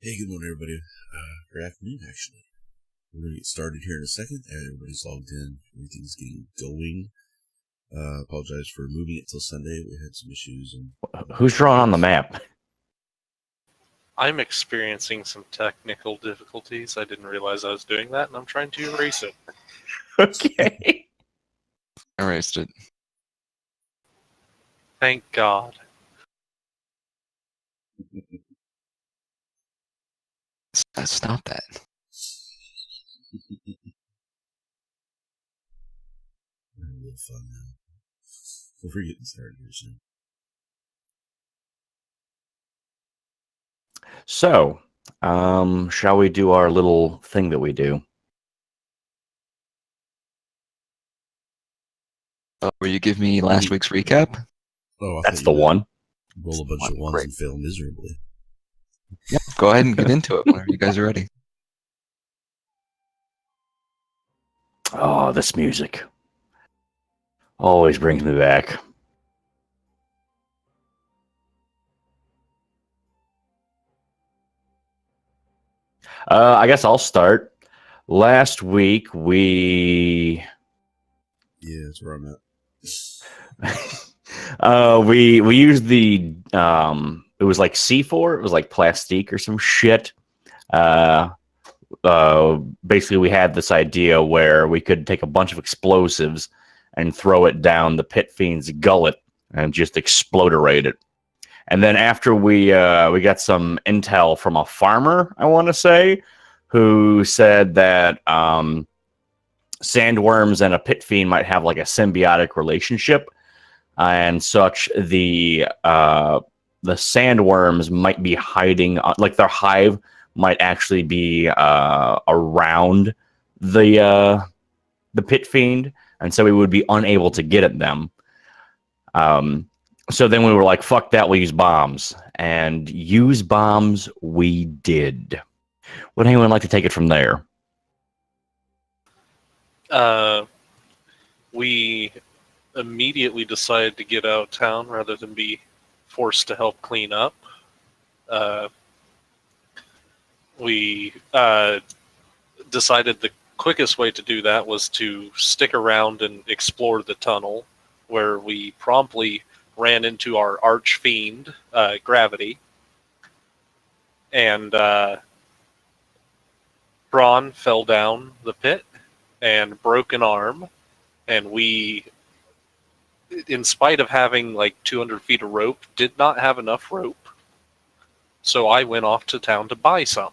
Hey, good morning, everybody. Or afternoon, actually. We're going to get started here in a second. Everybody's logged in. Everything's getting going. Apologize for moving it till Sunday. We had some issues. And Who's drawing on the map? I'm experiencing some technical difficulties. I didn't realize I was doing that, and I'm trying to erase it. Okay. Erased it. Thank God. Stop that. We're having a little fun now. We're getting started here soon. So, shall we do our little thing that we do? Will you give me last week's recap? Oh, That's the one. Roll a bunch of ones Great. and fail miserably. Yeah, go ahead and get into it whenever you guys are ready. Oh, this music always brings me back. I guess I'll start. Last week we Yeah, that's where I'm at. we used the it was like C4, it was like plastique or some shit. Basically we had this idea where we could take a bunch of explosives and throw it down the pit fiend's gullet and just explodorate it. And then after we got some intel from a farmer, I want to say, who said that sandworms and a pit fiend might have like a symbiotic relationship, and such. The sandworms might be hiding, like their hive might actually be around the pit fiend, and so we would be unable to get at them. So then we were like, fuck that, we'll use bombs. And use bombs we did. Would anyone like to take it from there? We immediately decided to get out of town rather than be forced to help clean up. We decided the quickest way to do that was to stick around and explore the tunnel, where we promptly ran into our arch fiend, Gravity. And Braun fell down the pit and broke an arm. And we, in spite of having like 200 feet of rope, did not have enough rope. So I went off to town to buy some.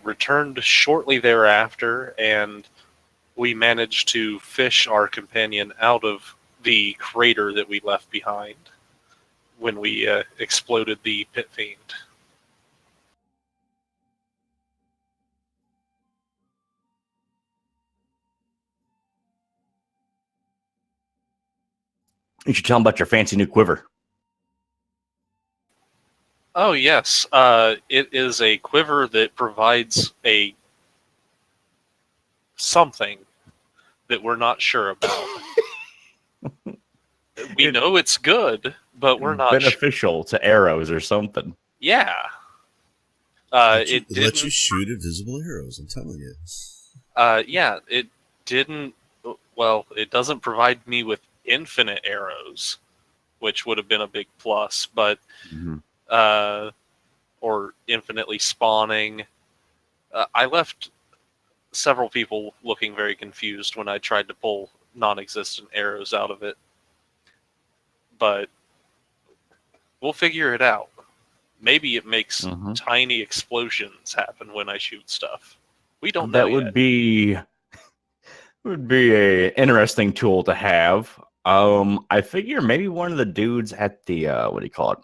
Returned shortly thereafter, and we managed to fish our companion out of the crater that we left behind when we exploded the pit fiend. You should tell them about your fancy new quiver. Oh yes, it is a quiver that provides a something that we're not sure about. We know it's good, but we're not beneficial to arrows or something. Yeah. It lets you shoot invisible arrows, I'm telling you. Yeah, it didn't. Well, it doesn't provide me with infinite arrows, which would have been a big plus, but or infinitely spawning. I left several people looking very confused when I tried to pull non-existent arrows out of it. But we'll figure it out. Maybe it makes tiny explosions happen when I shoot stuff. We don't know That would be a interesting tool to have. I figure maybe one of the dudes at the what do you call it?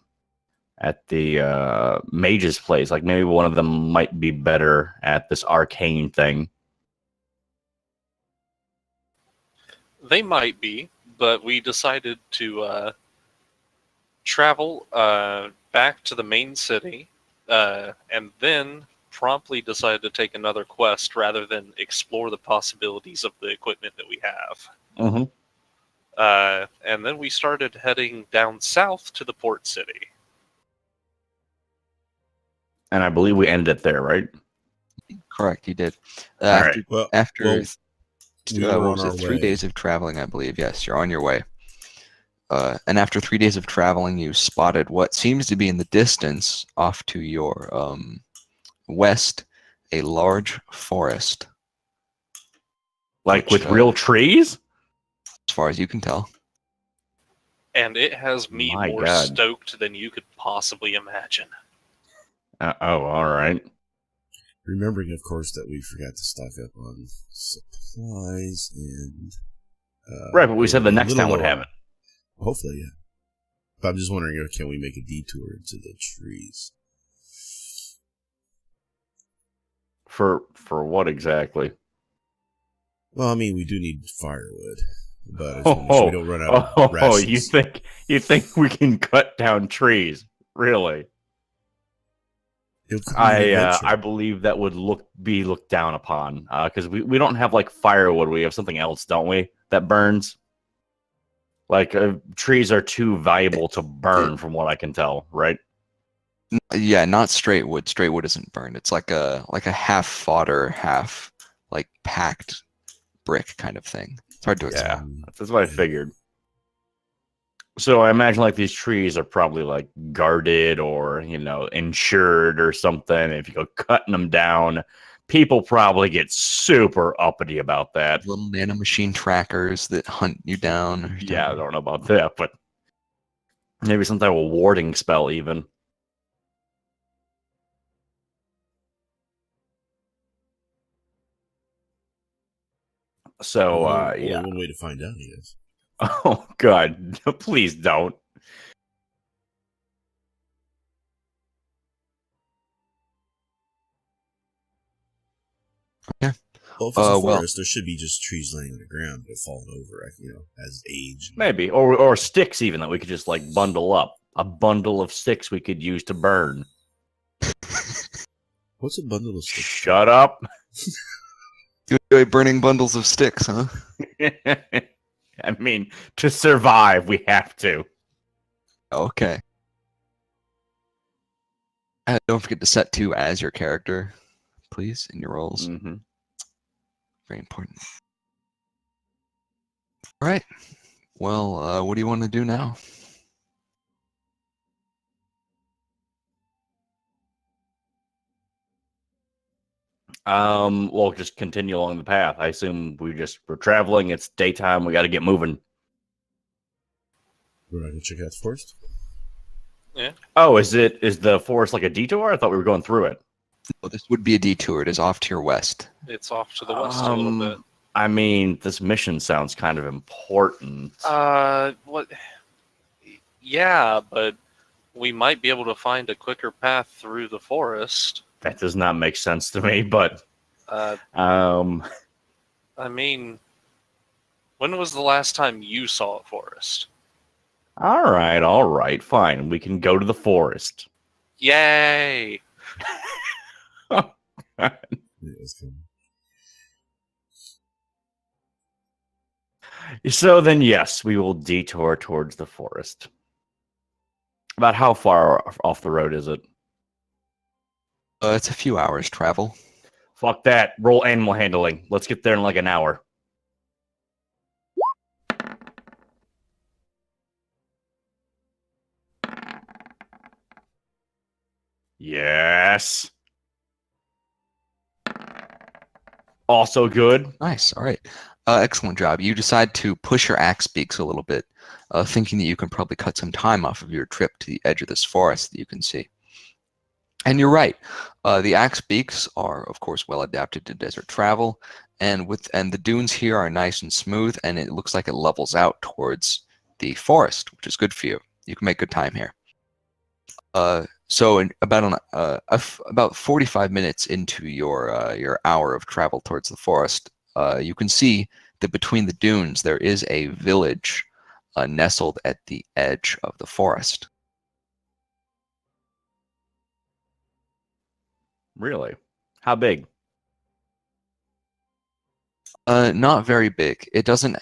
At the mage's place, like maybe one of them might be better at this arcane thing. They might be, but we decided to travel back to the main city, and then promptly decided to take another quest rather than explore the possibilities of the equipment that we have. And then we started heading down south to the port city. And I believe we ended it there, right? Correct, you did. All After right. Well, after well, we were what on was our it? 3 way. days of traveling, I believe. Yes, you're on your way. And after 3 days of traveling, you spotted what seems to be in the distance, off to your west, a large forest. Like Which, with real trees? as far as you can tell. And it has me My more God. stoked than you could possibly imagine. All right. Remembering, of course, that we forgot to stock up on supplies and. Right, but we said the we're a next little time would low have on- it. Hopefully, yeah. But I'm just wondering, can we make a detour into the trees? For what exactly? Well, I mean, we do need firewood, but I just want to make sure we don't run out of Oh, rations. you think we can cut down trees? Really? It could be an adventure. I believe that would be looked down upon because we don't have like firewood. We have something else, don't we? That burns. Like trees are too valuable to burn, from what I can tell. Right? Yeah, not straight wood. Straight wood isn't burned. It's like a half fodder, half like packed brick kind of thing. It's hard to explain. Yeah, that's what I figured. So I imagine like these trees are probably like guarded or insured or something. If you go cutting them down, people probably get super uppity about that. Little nanomachine trackers that hunt you down. Or Yeah, I don't know about that, but maybe some type of warding spell even. So Only yeah. one way to find out, I guess. Oh God, please don't. Yeah. Well, if it's a well- forest, there should be just trees laying on the ground that have fallen over, as age. Maybe or sticks even that we could just like bundle up. A bundle of sticks we could use to burn. What's a bundle of sticks? Shut up. You enjoy burning bundles of sticks, huh? I mean, to survive, we have to. Okay. Don't forget to set 2 as your character, please, in your roles. Mm-hmm. Very important. All right. Well, what do you want to do now? We'll just continue along the path. I assume we're traveling. It's daytime. We got to get moving. We're not going to check out the forest? Oh, is the forest like a detour? I thought we were going through it. Well, this would be a detour. It is off to your west. It's off to the west a little bit. I mean, this mission sounds kind of important. What? Yeah, but we might be able to find a quicker path through the forest. That does not make sense to me, but I mean, when was the last time you saw a forest? all right, fine. We can go to the forest. Yay! Yeah, it's kind So then, yes, we will detour towards the forest. About how far off the road is it? It's a few hours travel. Fuck that. Roll animal handling. Let's get there in like an hour. Yes. Also good. Nice. All right. Excellent job. You decide to push your axe beaks a little bit, thinking that you can probably cut some time off of your trip to the edge of this forest that you can see. And you're right. The axe beaks are, of course, well adapted to desert travel, and the dunes here are nice and smooth, and it looks like it levels out towards the forest, which is good for you. You can make good time here. So in about 45 minutes into your hour of travel towards the forest, you can see that between the dunes there is a village nestled at the edge of the forest. Really? How big? Not very big. It doesn't.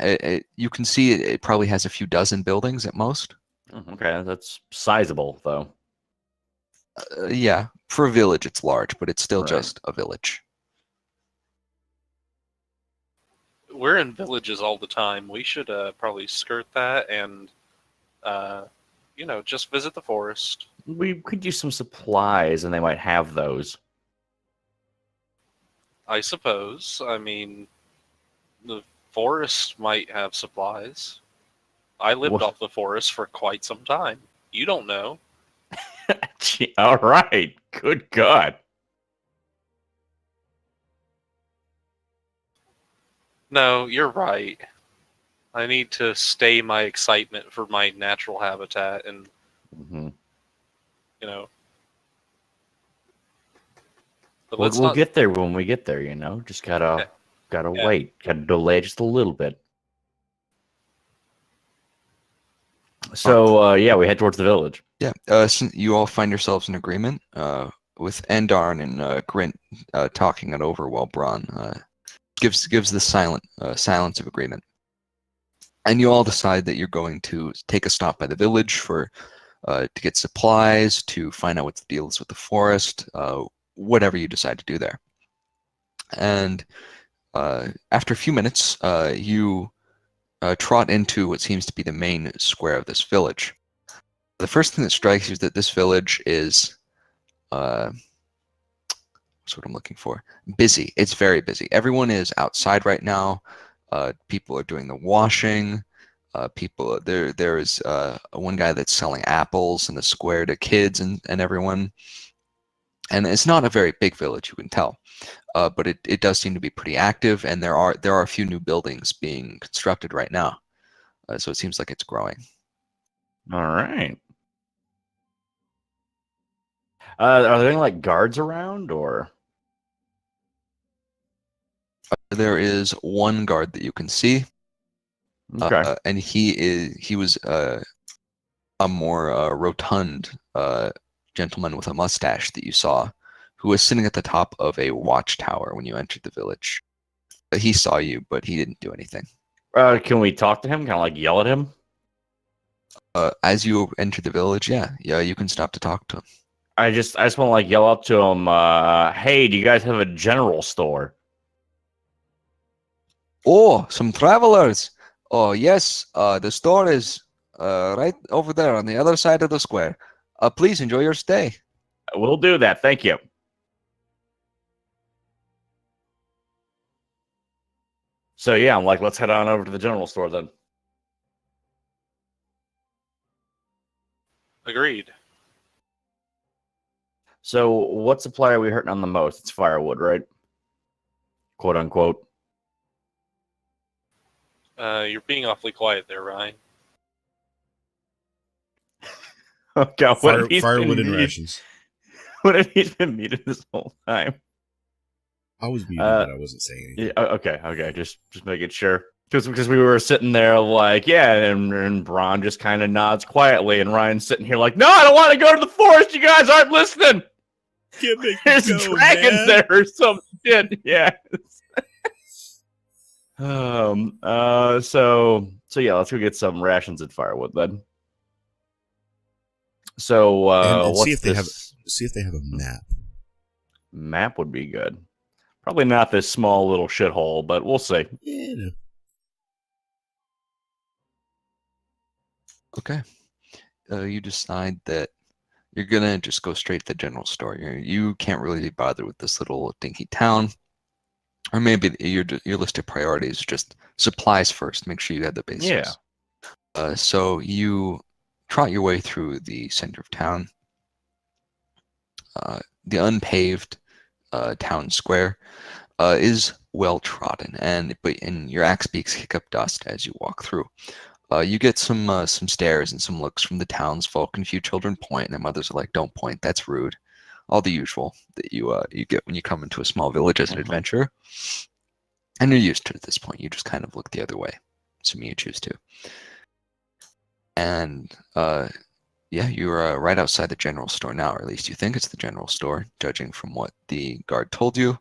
You can see it probably has a few dozen buildings at most. Okay, that's sizable, though. Yeah, for a village, it's large, but it's still Right. just a village. We're in villages all the time. We should probably skirt that and, just visit the forest. We could use some supplies, and they might have those. I suppose. I mean, the forest might have supplies. I lived Well- off the forest for quite some time. You don't know. Gee, all right. Good God. No, you're right. I need to stay my excitement for my natural habitat and, hmm you know. But We'll, let's we'll not. get there when we get there. Just gotta Yeah. wait. Gotta delay just a little bit. So yeah, we head towards the village. Yeah, you all find yourselves in agreement with Endarn and Grint talking it over while Braun gives the silence of agreement. And you all decide that you're going to take a stop by the village to get supplies, to find out what the deal is with the forest, whatever you decide to do there. And after a few minutes, you trot into what seems to be the main square of this village. The first thing that strikes you is that this village is, what's what I'm looking for? Busy. It's very busy. Everyone is outside right now. People are doing the washing. There is one guy that's selling apples in the square to kids and everyone. And it's not a very big village, you can tell, but it does seem to be pretty active. And there are a few new buildings being constructed right now, so it seems like it's growing. All right. Are there any like guards around, or? There is one guard that you can see. Okay. And he was a more rotund gentleman with a mustache that you saw, who was sitting at the top of a watchtower when you entered the village. He saw you, but he didn't do anything. Can we talk to him? Kind of like yell at him? As you enter the village, yeah, you can stop to talk to him. I just want to like yell up to him. Hey, do you guys have a general store? Oh, some travelers. Oh, yes. The store is right over there on the other side of the square. Please enjoy your stay. We'll do that. Thank you. So yeah, I'm like, let's head on over to the general store then. Agreed. So what supply are we hurting on the most? It's firewood, right? Quote unquote. You're being awfully quiet there, Ryan. Oh God, Firewood and rations. What have you been muted this whole time? I was muted, but I wasn't saying anything. Yeah, okay, just making sure. Because we were sitting there like, yeah, and Braun just kind of nods quietly, and Ryan's sitting here like, no, I don't want to go to the forest. You guys aren't listening. Can't make me There's go, dragons man. there or some shit. Yeah. So yeah, let's go get some rations and firewood then. So And what's see if they have this? see if they have a map. Map would be good. Probably not this small little shithole, but we'll see. Yeah, no. Okay. You decide that you're gonna just go straight to the general store. You can't really be bothered with this little dinky town, or maybe your list of priorities is just supplies first. Make sure you have the basics. Yeah. So you trot your way through the center of town. The unpaved town square is well trodden, and your axe beaks kick up dust as you walk through. You get some stares and some looks from the townsfolk, and a few children point, and their mothers are like, "Don't point, that's rude." All the usual that you get when you come into a small village as an adventurer, and you're used to it at this point. You just kind of look the other way, assuming you choose to. And yeah, you're right outside the general store now, or at least you think it's the general store, judging from what the guard told you.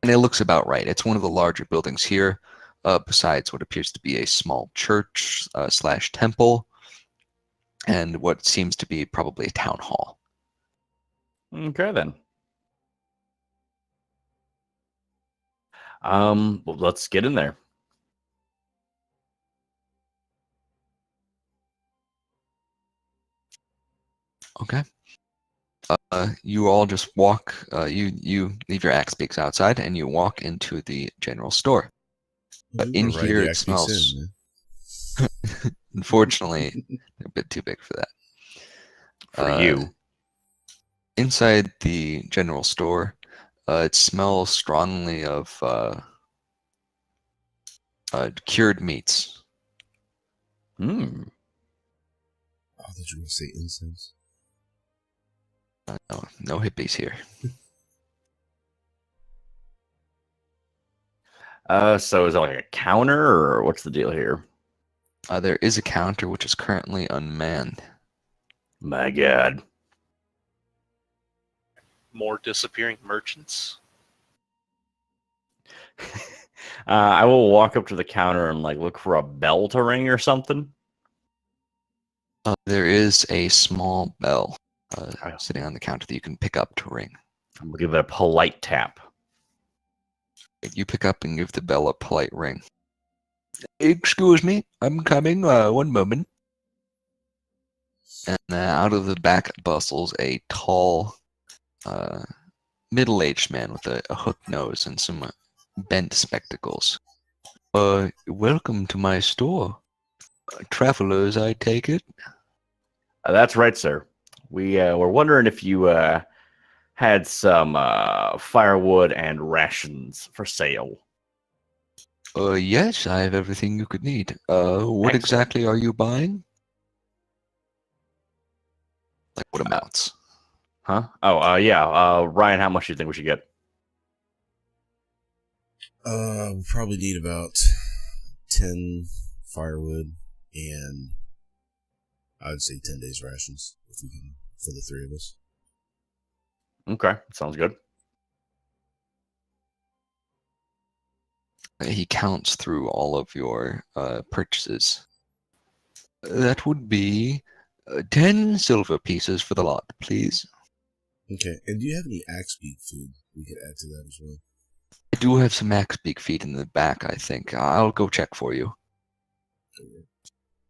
And it looks about right. It's one of the larger buildings here. Besides what appears to be a small church / temple, and what seems to be probably a town hall. Okay then. Well, let's get in there. Okay. You all just walk. You leave your axe beaks outside, and you walk into the general store. In We're riding here, the it Axe Beaks smells. in, Unfortunately, a bit too big for that. For you. Inside the general store, it smells strongly of cured meats. Hmm. I thought you were going to say incense. No hippies here. So is it like a counter, or what's the deal here? There is a counter which is currently unmanned. My God. More disappearing merchants. I will walk up to the counter and like look for a bell to ring or something. There is a small bell Oh. sitting on the counter that you can pick up to ring. I'm gonna give it a polite tap. You pick up and give the bell a polite ring. Excuse me, I'm coming. 1 moment. And out of the back bustles a tall, middle-aged man with a hooked nose and some bent spectacles. Welcome to my store. Travelers, I take it? That's right, sir. We were wondering if you had some firewood and rations for sale. Yes, I have everything you could need. What Excellent. exactly are you buying? Like what amounts? Huh? Oh, yeah. Ryan, how much do you think we should get? We probably need about 10 firewood and I would say 10 days rations if we can, for the three of us. Okay, sounds good. He counts through all of your purchases. That would be 10 silver pieces for the lot, please. Okay, and do you have any axe beak food we could add to that as well? I do have some axe beak feet in the back, I think. I'll go check for you.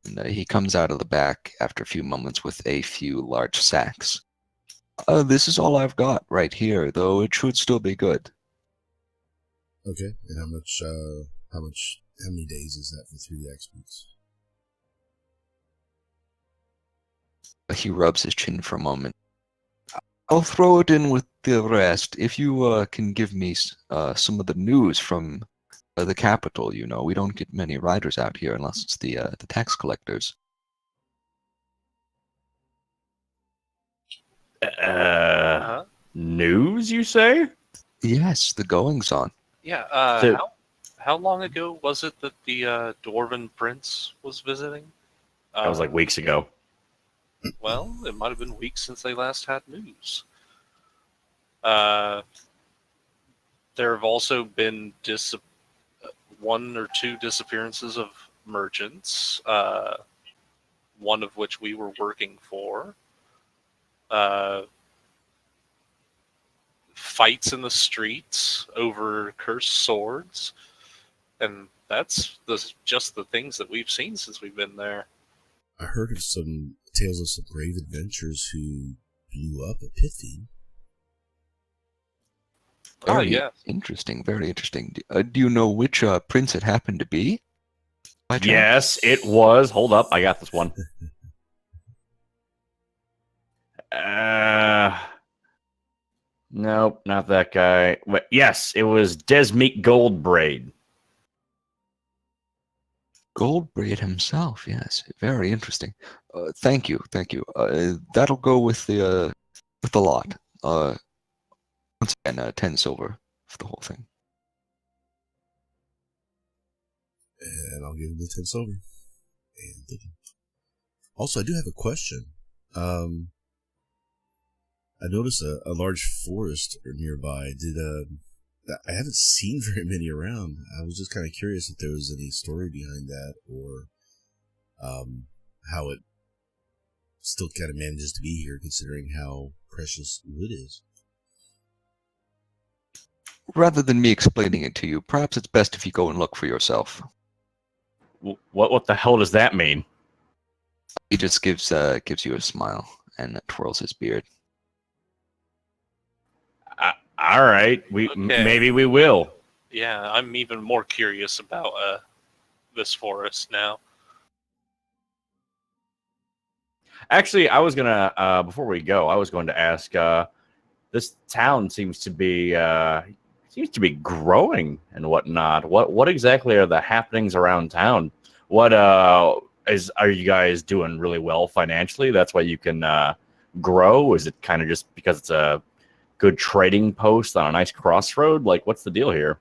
And he comes out of the back after a few moments with a few large sacks. This is all I've got right here, though it should still be good. Okay, and how many days is that for 3 axe beaks? He rubs his chin for a moment. I'll throw it in with the rest. If you can give me some of the news from the capital, you know, we don't get many riders out here unless it's the tax collectors. News, you say? Yes, the goings on. Yeah. So- How long ago was it that the Dwarven Prince was visiting? That was like weeks ago. Well, it might have been weeks since they last had news. There have also been 1 or 2 disappearances of merchants, one of which we were working for. Fights in the streets over cursed swords. And that's just the things that we've seen since we've been there. I heard of some tales of some brave adventurers who blew up a pit fiend. Very yeah. interesting, very interesting. Do you know which prince it happened to be? By chance? Yes, it was. Hold up, I got this one. Nope, not that guy. But yes, it was Desmeek Goldbraid. Goldbraid himself, yes. Very interesting. Thank you, thank you. That'll go with the lot. Once again, 10 silver for the whole thing. And I'll give him the 10 silver. And thank you. Also, I do have a question. I noticed a large forest nearby. I haven't seen very many around. I was just kind of curious if there was any story behind that or how it still kind of manages to be here considering how precious wood is. Rather than me explaining it to you, perhaps it's best if you go and look for yourself. What the hell does that mean? He just gives you a smile and twirls his beard. All right, maybe we will. Yeah, I'm even more curious about this forest now. Actually, I was gonna before we go, I was going to ask. This town seems to be growing and whatnot. What exactly are the happenings around town? What are you guys doing really well financially? That's why you can grow. Is it kind of just because it's a good trading post on a nice crossroad? Like, what's the deal here?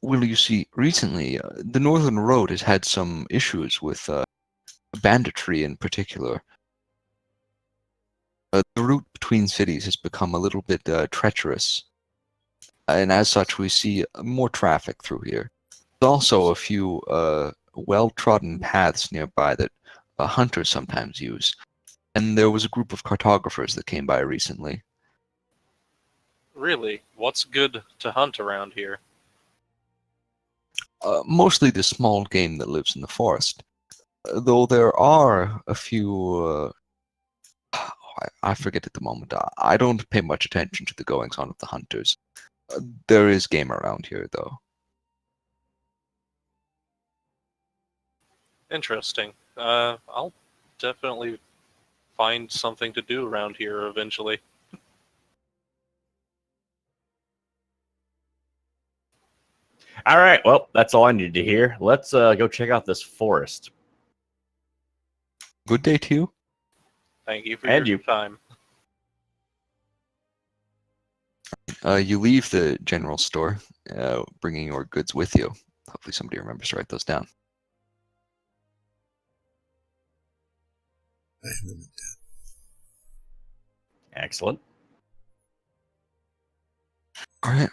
Well, you see, recently the Northern Road has had some issues with banditry in particular. The route between cities has become a little bit treacherous, and as such, we see more traffic through here. There's also a few well-trodden paths nearby that hunters sometimes use, and there was a group of cartographers that came by recently. Really? What's good to hunt around here? Mostly the small game that lives in the forest, though there are a few. I forget at the moment. I don't pay much attention to the goings on of the hunters. There is game around here, though. Interesting. I'll definitely find something to do around here eventually. All right, well, that's all I needed to hear. Let's go check out this forest. Good day to you. Thank you for And your you. time. You leave the general store, bringing your goods with you. Hopefully somebody remembers to write those down. I have them down. Excellent. All right.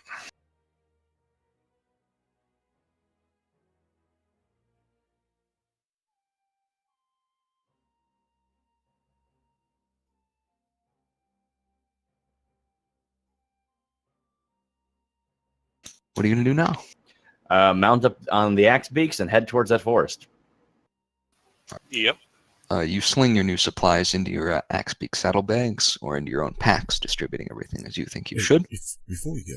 What are you going to do now? Mount up on the axe beaks and head towards that forest. Yep. You sling your new supplies into your axe beak saddlebags or into your own packs, distributing everything as you think you Hey, should. Before we go,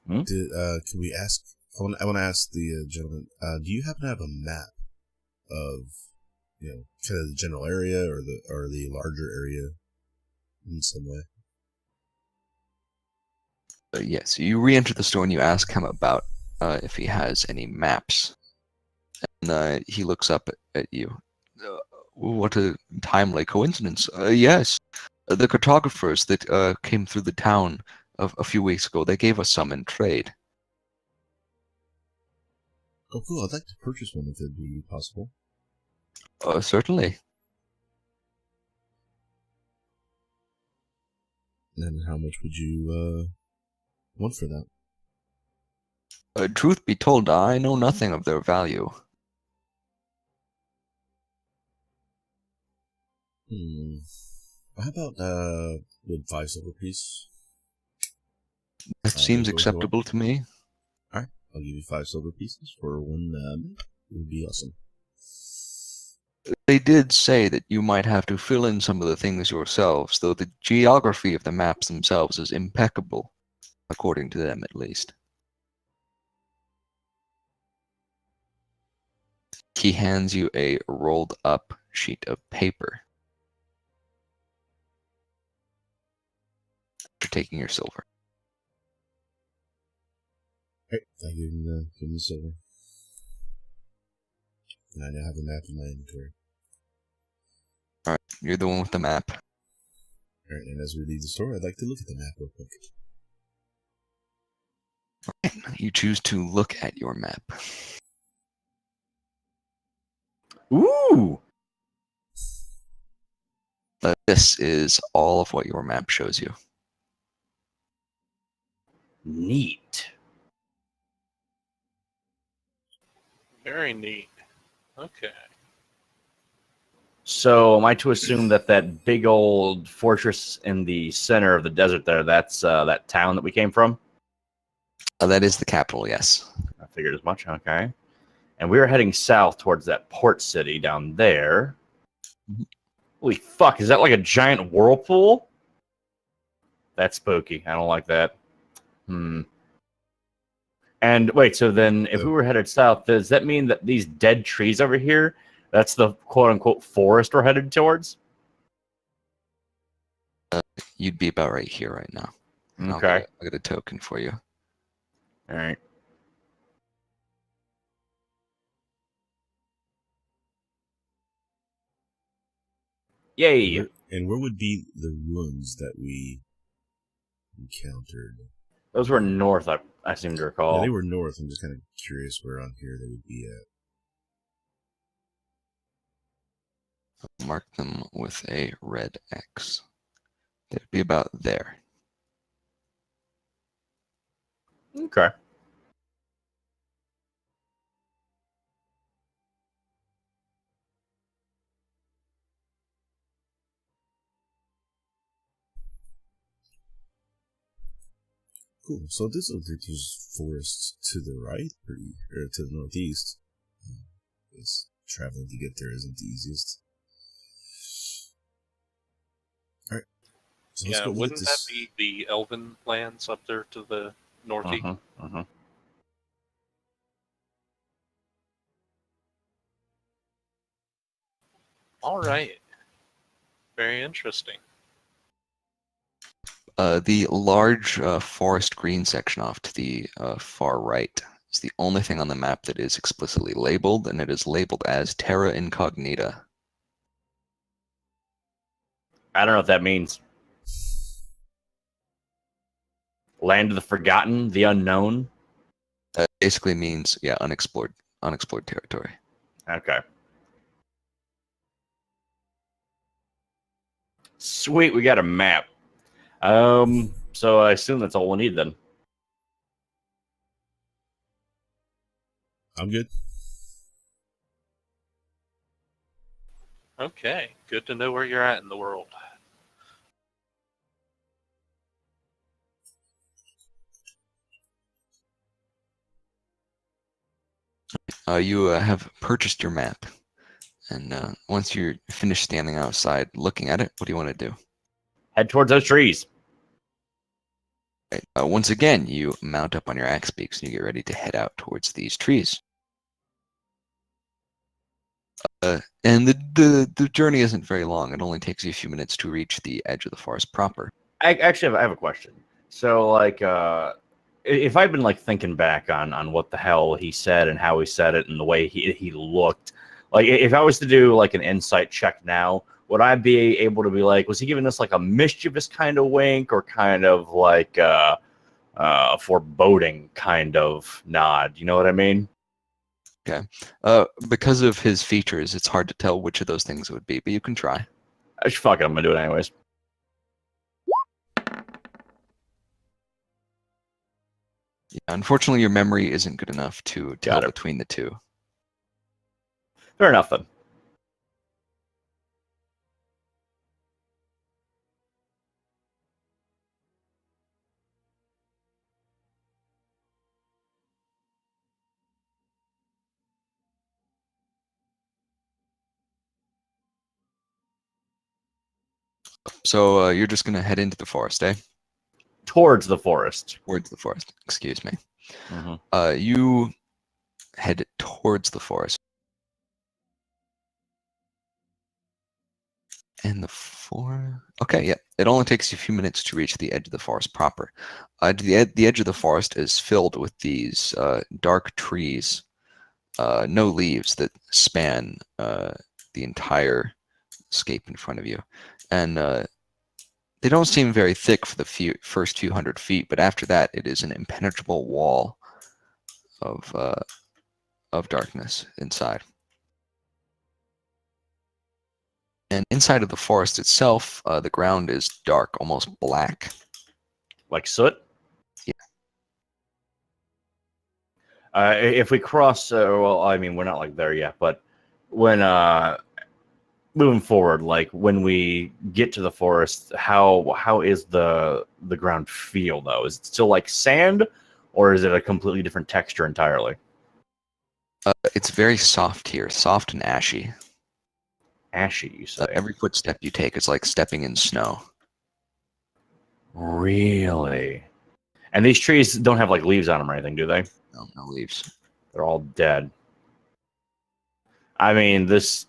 Hmm? can we ask? I want to ask the gentleman. Do you happen to have a map of, kind of the general area or the larger area in some way? Yes, you re-enter the store and you ask him about if he has any maps. And he looks up at you. What a timely coincidence. Yes, the cartographers that came through the town a few weeks ago, they gave us some in trade. Oh, cool. I'd like to purchase one if it'd be possible. Certainly. And how much would you want for that? Truth be told, I know nothing of their value. How about would 5 silver piece? That seems go for it. acceptable to me. All right, I'll give you 5 silver pieces for one. It would be awesome. They did say that you might have to fill in some of the things yourselves, though the geography of the maps themselves is impeccable, according to them at least. He hands you a rolled up sheet of paper. After taking your silver. All right, I give him the silver. And I now have a map in my inventory. Alright, you're the one with the map. All right, and as we leave the store, I'd like to look at the map real quick. You choose to look at your map. Ooh! This is all of what your map shows you. Neat. Very neat. Okay. So am I to assume that that big old fortress in the center of the desert there, that's that town that we came from? That is the capital, yes. I figured as much. Okay. And we were heading south towards that port city down there. Mhm. Holy fuck, is that like a giant whirlpool? That's spooky. I don't like that. And wait, so then if we were headed south, does that mean that these dead trees over here, that's the quote-unquote forest we're headed towards? You'd be about right here right now. And Okay. I'll get a token for you. All right. Yay! And where would be the ruins that we encountered? Those were north, I seem to recall. Yeah, they were north. I'm just kind of curious where on here they would be at. Mark them with a red X. They'd be about there. Okay. Cool. So this looks like there's forests to the right, or to the northeast. It's traveling to get there isn't the easiest. All right. So let's Yeah, go look at wouldn't that this. be the Elven lands up there to the northeast? All right. Very interesting. The large forest green section off to the far right is the only thing on the map that is explicitly labeled, and it is labeled as Terra Incognita. I don't know what that means. Land of the Forgotten, the Unknown. That basically means, yeah, unexplored territory. Okay. Sweet, we got a map. So I assume that's all we'll need then. I'm good. Okay, good to know where you're at in the world. You have purchased your map, and once you're finished standing outside looking at it, what do you want to do? Head towards those trees. Right. Once again, you mount up on your axe beaks and you get ready to head out towards these trees. And the journey isn't very long. It only takes you a few minutes to reach the edge of the forest proper. I have a question. So, like, if I've been like thinking back on what the hell he said and how he said it and the way he looked, like, if I was to do like an insight check now, would I be able to be like, was he giving us like a mischievous kind of wink or kind of like a foreboding kind of nod? You know what I mean? Okay. Because of his features, it's hard to tell which of those things it would be, but you can try. Fuck it, I'm gonna do it anyways. Yeah, unfortunately, your memory isn't good enough to tell Got it. between the two. Fair enough then. So you're just going to head into the forest, eh? Towards the forest. Towards the forest, excuse me. Mm-hmm. You head towards the forest. And okay, yeah. It only takes you a few minutes to reach the edge of the forest proper. The edge of the forest is filled with these dark trees, no leaves that span the entire scape in front of you. And they don't seem very thick for the first few hundred feet, but after that, it is an impenetrable wall of darkness inside. And inside of the forest itself, the ground is dark, almost black. Like soot? Yeah. If we cross, well, I mean, we're not like there yet, but when moving forward, like when we get to the forest, how is the ground feel though? Is it still like sand, or is it a completely different texture entirely? It's very soft here, soft and ashy. Ashy, you say? Every footstep you take is like stepping in snow. Really? And these trees don't have like leaves on them or anything, do they? No, no leaves. They're all dead. I mean, this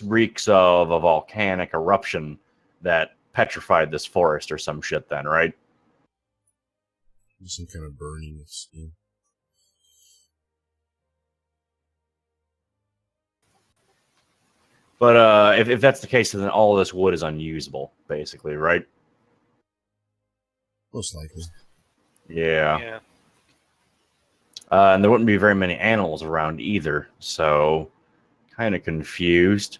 reeks of a volcanic eruption that petrified this forest or some shit then, right? Some kind of burning of skin. But if that's the case, then all of this wood is unusable, basically, right? Most likely. Yeah. Yeah. And there wouldn't be very many animals around either, so kind of confused.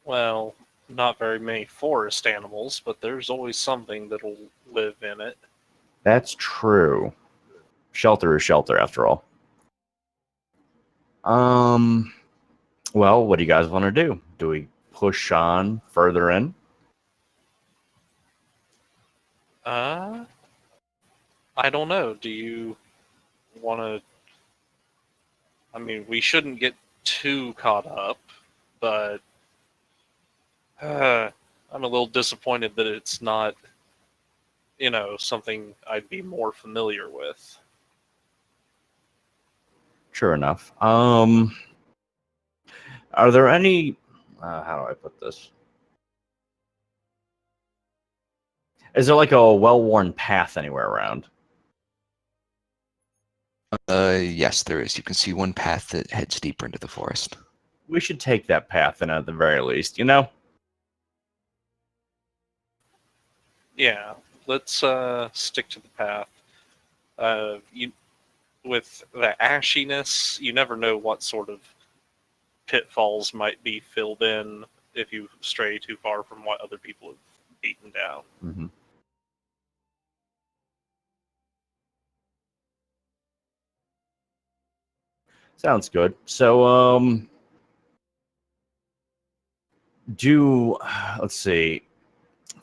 Well, not very many forest animals, but there's always something that'll live in it. That's true. Shelter is shelter, after all. Well, what do you guys want to do? Do we push on further in? I don't know. Do you want to? I mean, we shouldn't get too caught up, but I'm a little disappointed that it's not, something I'd be more familiar with. Sure enough. Are there any? How do I put this? Is there like a well-worn path anywhere around? Yes, there is. You can see one path that heads deeper into the forest. We should take that path, then, at the very least. You know. Yeah, let's stick to the path. With the ashiness, you never know what sort of pitfalls might be filled in if you stray too far from what other people have beaten down. Mm-hmm. Sounds good. So, let's see.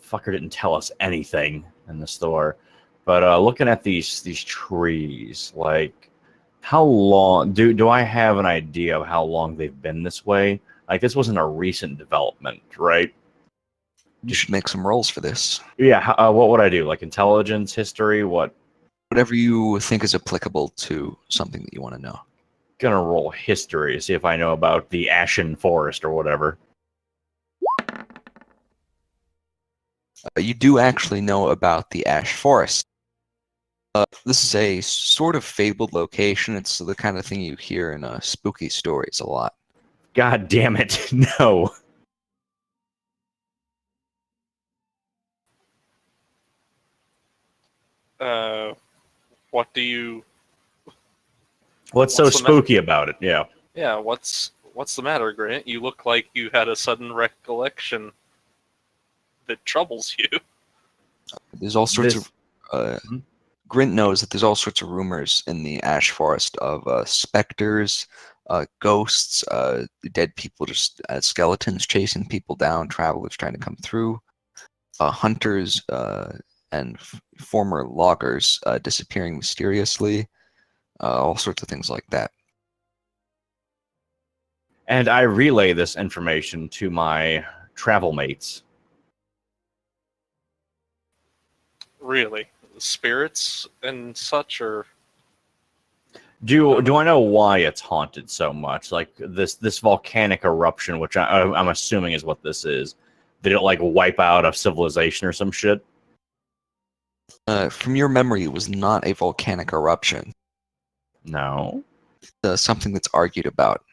Fucker didn't tell us anything in the store, but looking at these trees, like how long do I have an idea of how long they've been this way? Like this wasn't a recent development, right? You should make some rolls for this. Yeah. What would I do? Like intelligence, history, what? Whatever you think is applicable to something that you want to know. Gonna roll history, see if I know about the Ashen Forest or whatever. You do actually know about the Ash Forest. This is a sort of fabled location. It's the kind of thing you hear in spooky stories a lot. God damn it, no. What do you? What's so spooky about it? Yeah. Yeah, what's the matter, Grant? You look like you had a sudden recollection that troubles you. There's all sorts of. Grint knows that there's all sorts of rumors in the Ash Forest of specters, ghosts, dead people, just skeletons chasing people down, travelers trying to come through, hunters and former loggers disappearing mysteriously, all sorts of things like that. And I relay this information to my travel mates. Really? Spirits and such, or do I know why it's haunted so much? Like this volcanic eruption, which I'm assuming is what this is. Did it like wipe out a civilization or some shit? From your memory, it was not a volcanic eruption. No. Something that's argued about.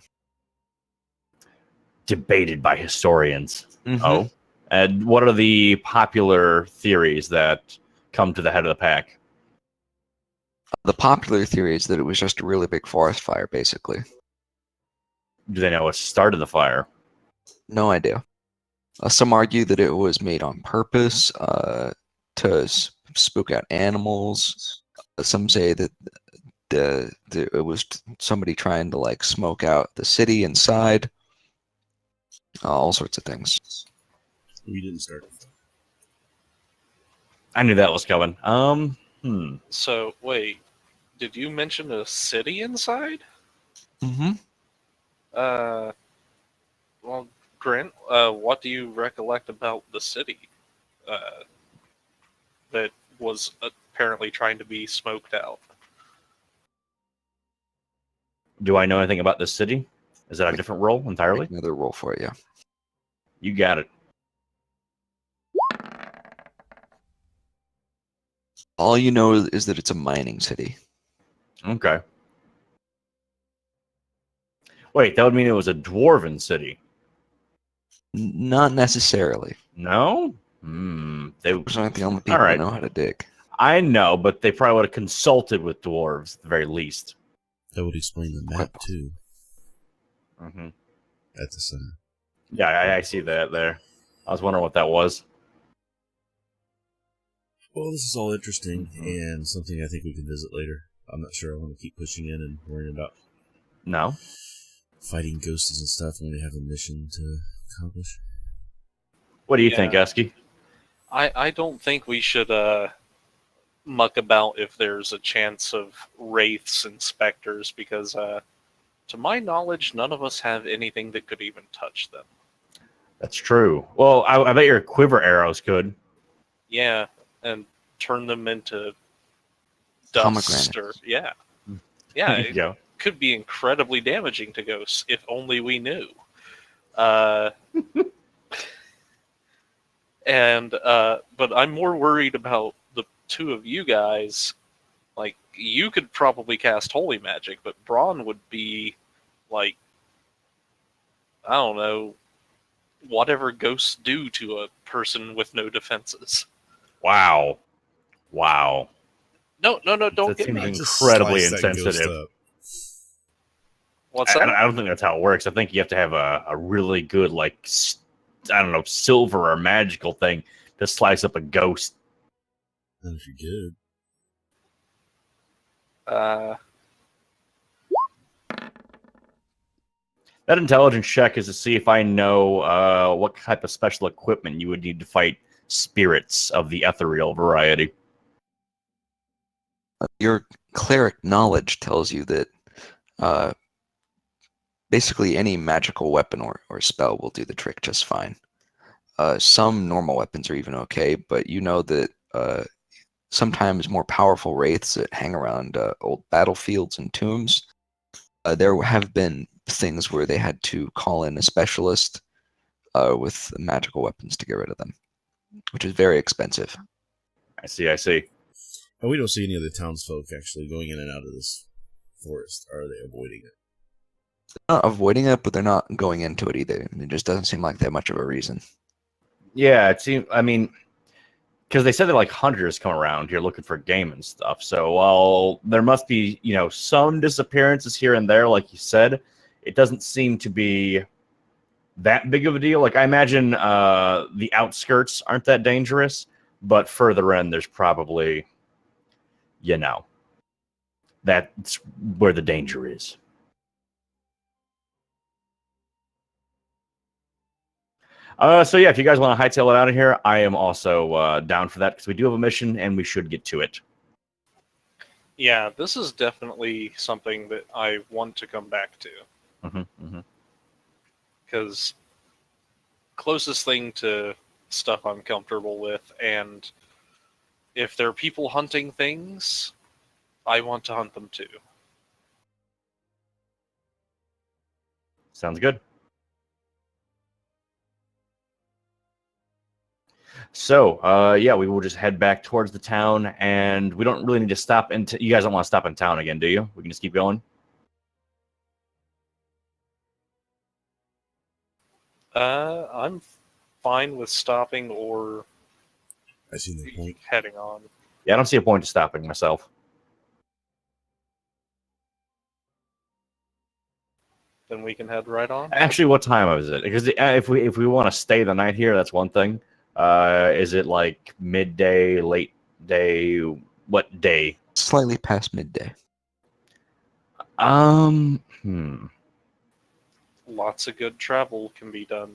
Debated by historians. Mm-hmm. Oh. And what are the popular theories that come to the head of the pack? The popular theory is that it was just a really big forest fire, basically. Do they know what started the fire? No idea. Some argue that it was made on purpose to spook out animals. Some say that it was somebody trying to like smoke out the city inside. all sorts of things. We didn't start. I knew that was coming. So, wait, did you mention a city inside? Mm-hmm. Well, Grant, what do you recollect about the city that was apparently trying to be smoked out? Do I know anything about this city? Is that a different role entirely? Make another roll for you. You got it. All you know is that it's a mining city. Okay. Wait, that would mean it was a dwarven city. Not necessarily. No? They Those aren't the only people right. who know how to dig. I know, but they probably would have consulted with dwarves at the very least. That would explain the map too. Mm-hmm. At the center. Yeah, I see that there. I was wondering what that was. Well, this is all interesting and something I think we can visit later. I'm not sure I want to keep pushing in and worrying about No? fighting ghosts and stuff when we have a mission to accomplish. What do you think, Esky? I don't think we should muck about if there's a chance of wraiths and specters, because to my knowledge, none of us have anything that could even touch them. That's true. Well, I bet your quiver arrows could. Yeah, and turn them into Pomegranates. dust or yeah, There you go. could be incredibly damaging to ghosts if only we knew. But I'm more worried about the two of you guys. Like, you could probably cast holy magic, but Braun would be like, I don't know, whatever ghosts do to a person with no defenses. Wow. No, don't That get me. seems incredibly Just slice that ghost insensitive. up. What's I that? don't think that's how it works. I think you have to have a really good, like, I don't know, silver or magical thing to slice up a ghost. Not if you're good. That intelligence check is to see if I know what type of special equipment you would need to fight spirits of the ethereal variety. Your cleric knowledge tells you that basically any magical weapon or spell will do the trick just fine. Some normal weapons are even okay, but you know that sometimes more powerful wraiths that hang around old battlefields and tombs, there have been things where they had to call in a specialist with magical weapons to get rid of them, which is very expensive. I see. And we don't see any of the townsfolk actually going in and out of this forest. Or are they avoiding it? They're not avoiding it, but they're not going into it either. It just doesn't seem like they have much of a reason. Yeah, it seems, I mean, because they said that, like, hunters come around here looking for game and stuff. So while there must be, some disappearances here and there, like you said, it doesn't seem to be that big of a deal. Like, I imagine the outskirts aren't that dangerous, but further in, there's probably, that's where the danger is. So yeah, if you guys want to hightail it out of here, I am also down for that, because we do have a mission and we should get to it. Yeah, this is definitely something that I want to come back to. Because closest thing to stuff I'm comfortable with, and if there are people hunting things, I want to hunt them too. Sounds good. So, yeah, we will just head back towards the town, and we don't really need to stop you guys don't want to stop in town again, do you? We can just keep going? I'm fine with stopping or I see the point. heading on. Yeah, I don't see a point to stopping myself. Then we can head right on. Actually, what time is it? Because if we want to stay the night here, that's one thing. Is it like midday, late day? What day? Slightly past midday. lots of good travel can be done.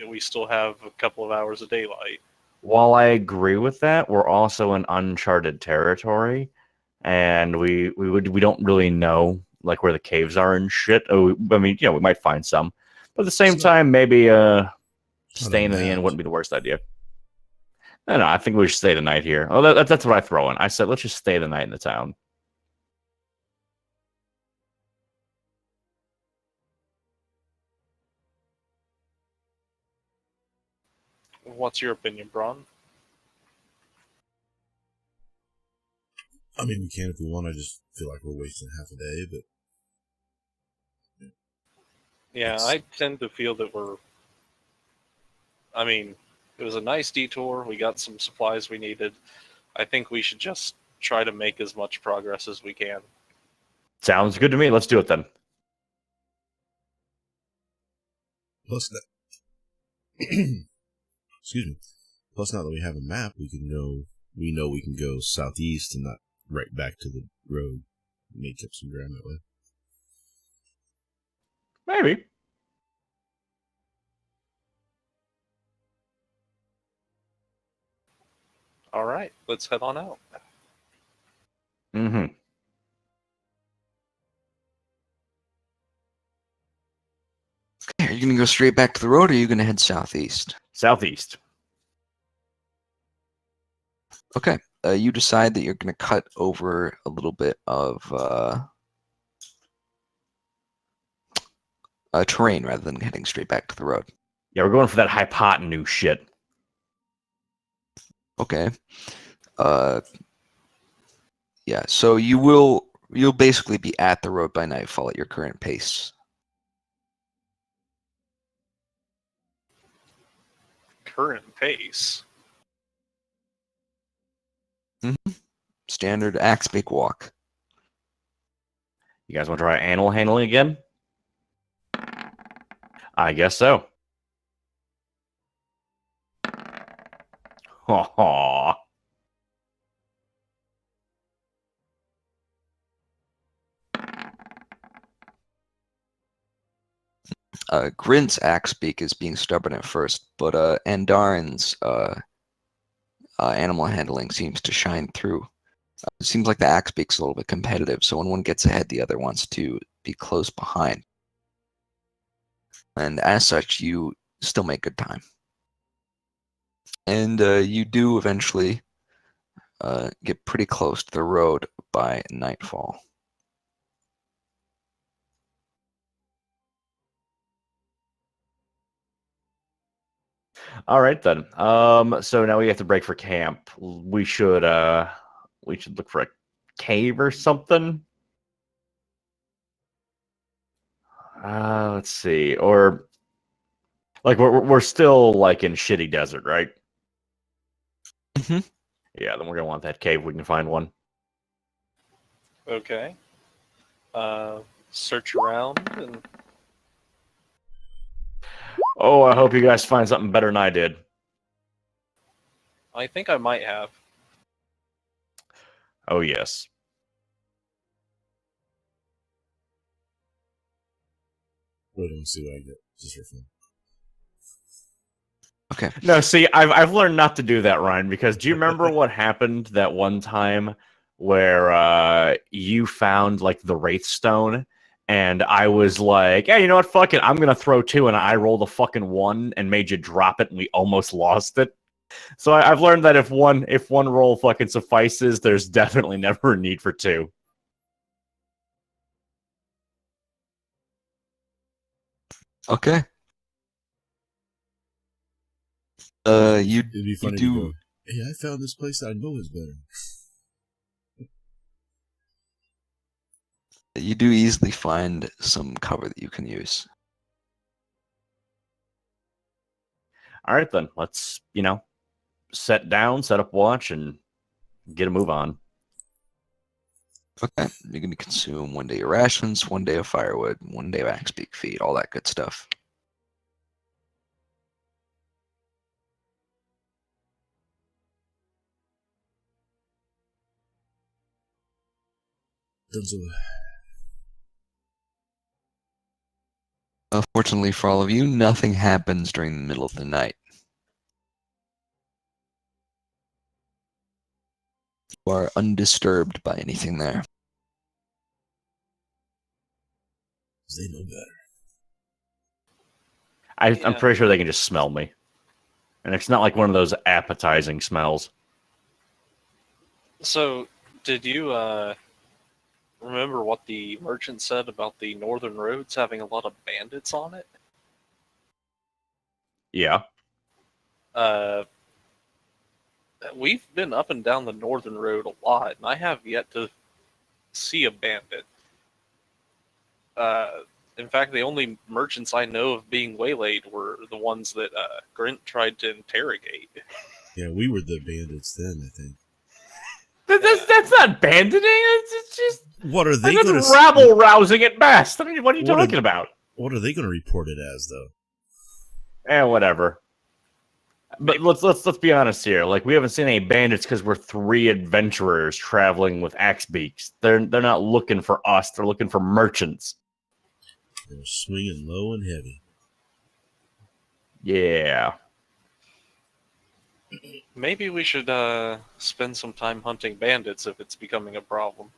We still have a couple of hours of daylight. While I agree with that, we're also in uncharted territory, and we don't really know like where the caves are and shit. Oh, I mean, we might find some, but at the same It's not- time, maybe Not staying in the inn unmapped. wouldn't be the worst idea. No, I think we should stay the night here. Oh, that's what I throw in. I said let's just stay the night in the town. What's your opinion, Braun? I mean, we can if we want. I just feel like we're wasting half a day, but Yeah, It's- I tend to feel that I mean, it was a nice detour. We got some supplies we needed. I think we should just try to make as much progress as we can. Sounds good to me. Let's do it then. plus that. Excuse me. Plus, now that we have a map, we know we can go southeast and not right back to the road. Make up some ground that way. Maybe. All right, let's head on out. Mm-hmm. Okay, are you going to go straight back to the road, or are you going to head southeast? Southeast. Okay, you decide that you're going to cut over a little bit of terrain rather than heading straight back to the road. Yeah, we're going for that hypotenuse shit. Okay. Yeah, so you'll basically be at the road by nightfall at your current pace. Current pace. Standard Axbeak walk. You guys want to try animal handling again? I guess so. Aww. Grint's Axbeak is being stubborn at first, but Andarin's animal handling seems to shine through. It seems like the Axbeak's a little bit competitive, so when one gets ahead, the other wants to be close behind. And as such, you still make good time. And you do eventually get pretty close to the road by nightfall. All right then. So now we have to break for camp. We should look for a cave or something. Let's see. Or like we're still like in shitty desert, right? Mhm. Yeah, then we're gonna want that cave. We can find one. Okay. Search around and Oh, I hope you guys find something better than I did. I think I might have. Oh yes. Wait, let me see what I get just for fun. Okay. No, see, I've learned not to do that, Ryan, because do you remember what happened that one time where you found like the Wraith Stone and I was like, hey, you know what? Fuck it. I'm gonna throw two, and I rolled a fucking one and made you drop it, and we almost lost it. So I've learned that if one roll fucking suffices, there's definitely never a need for two. Okay. You It'd be funny do- to go, hey, I found this place that I know is better. easily find some cover that you can use. All right, then let's set up watch, and get a move on. Okay. You're going to consume 1 day of rations, 1 day of firewood, 1 day of Axbeak feed, all that good stuff. Dunzo. Fortunately for all of you, nothing happens during the middle of the night. You are undisturbed by anything there. 'Cause they know better. I'm Yeah. pretty sure they can just smell me. And it's not like one of those appetizing smells. So, did you remember what the merchant said about the northern roads having a lot of bandits on it? Yeah. We've been up and down the northern road a lot, and I have yet to see a bandit. In fact, the only merchants I know of being waylaid were the ones that Grint tried to interrogate. Yeah, we were the bandits then, I think. That's not banditing. It's just What are they that's going to rabble rousing at best. I mean, what are you What are- talking about? What are they going to report it as, though? Whatever. But let's be honest here. Like, we haven't seen any bandits because we're 3 adventurers traveling with axe beaks. They're not looking for us. They're looking for merchants. They're swinging low and heavy. Yeah. Maybe we should spend some time hunting bandits if it's becoming a problem.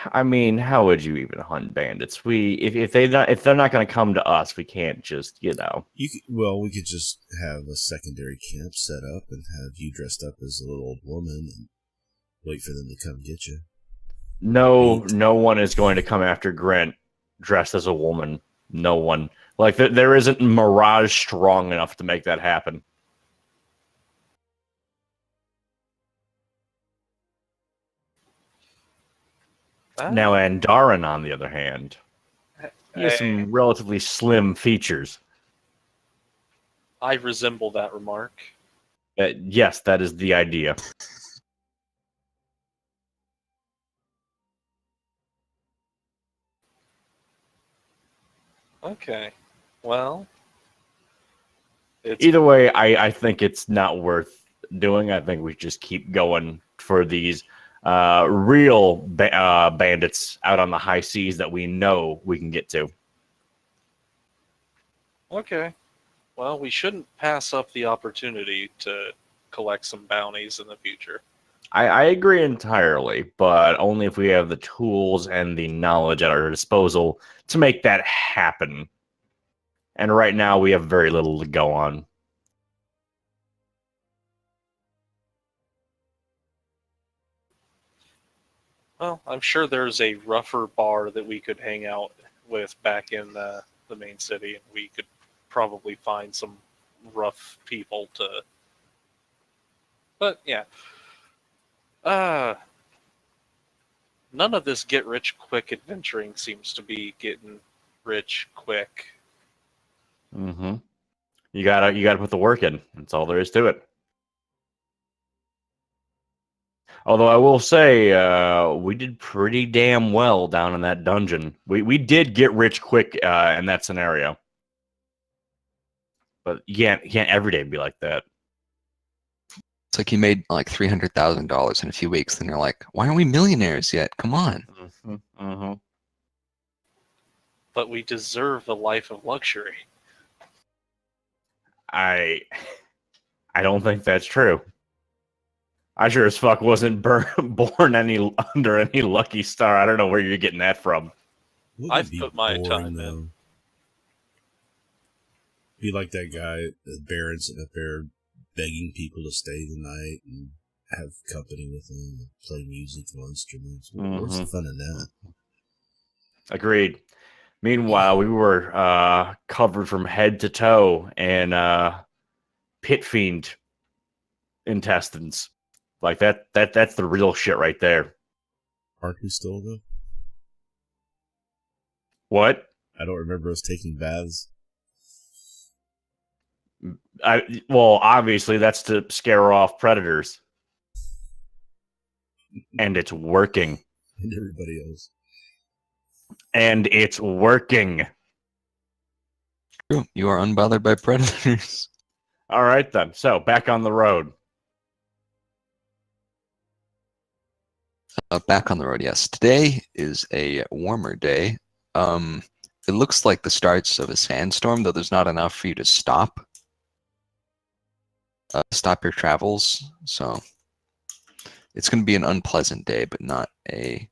I mean, how would you even hunt bandits? If they're not going to come to us, we can't just We could just have a secondary camp set up and have you dressed up as a little old woman and wait for them to come get you. No one is going to come after Grant dressed as a woman. No one. Like, there isn't Mirage strong enough to make that happen. Now, Andarin, on the other hand, he has some relatively slim features. I resemble that remark. Yes, that is the idea. Okay. Well, Either way, I think it's not worth doing. I think we just keep going for these real bandits out on the high seas that we know we can get to. Okay. Well, we shouldn't pass up the opportunity to collect some bounties in the future. I agree entirely, but only if we have the tools and the knowledge at our disposal to make that happen. And right now, we have very little to go on. Well, I'm sure there's a rougher bar that we could hang out with back in the main city, and we could probably find some rough people to. But yeah, none of this get rich quick adventuring seems to be getting rich quick. Mm-hmm. You gotta put the work in. That's all there is to it. Although I will say, we did pretty damn well down in that dungeon. We did get rich quick in that scenario. But you can't every day be like that. It's like you made like $300,000 in a few weeks, then you're like, why aren't we millionaires yet? Come on. Mm-hmm. Mm-hmm. But we deserve a life of luxury. I don't think that's true. I sure as fuck wasn't born under any lucky star. I don't know where you're getting that from. I've put my time in. Be like that guy, the Baron, sitting up there begging people to stay the night and have company with him and play musical instruments. Where's the fun in that? Agreed. Meanwhile, we were covered from head to toe in pit fiend intestines. Like that's the real shit right there. Aren't we still, though? What? I don't remember us taking baths. Well, obviously that's to scare off predators. And it's working. And everybody else. And it's working. True. You are unbothered by predators. All right, then. So, back on the road. Back on the road, yes. Today is a warmer day. It looks like the starts of a sandstorm, though there's not enough for you to stop your travels. So it's going to be an unpleasant day, but not a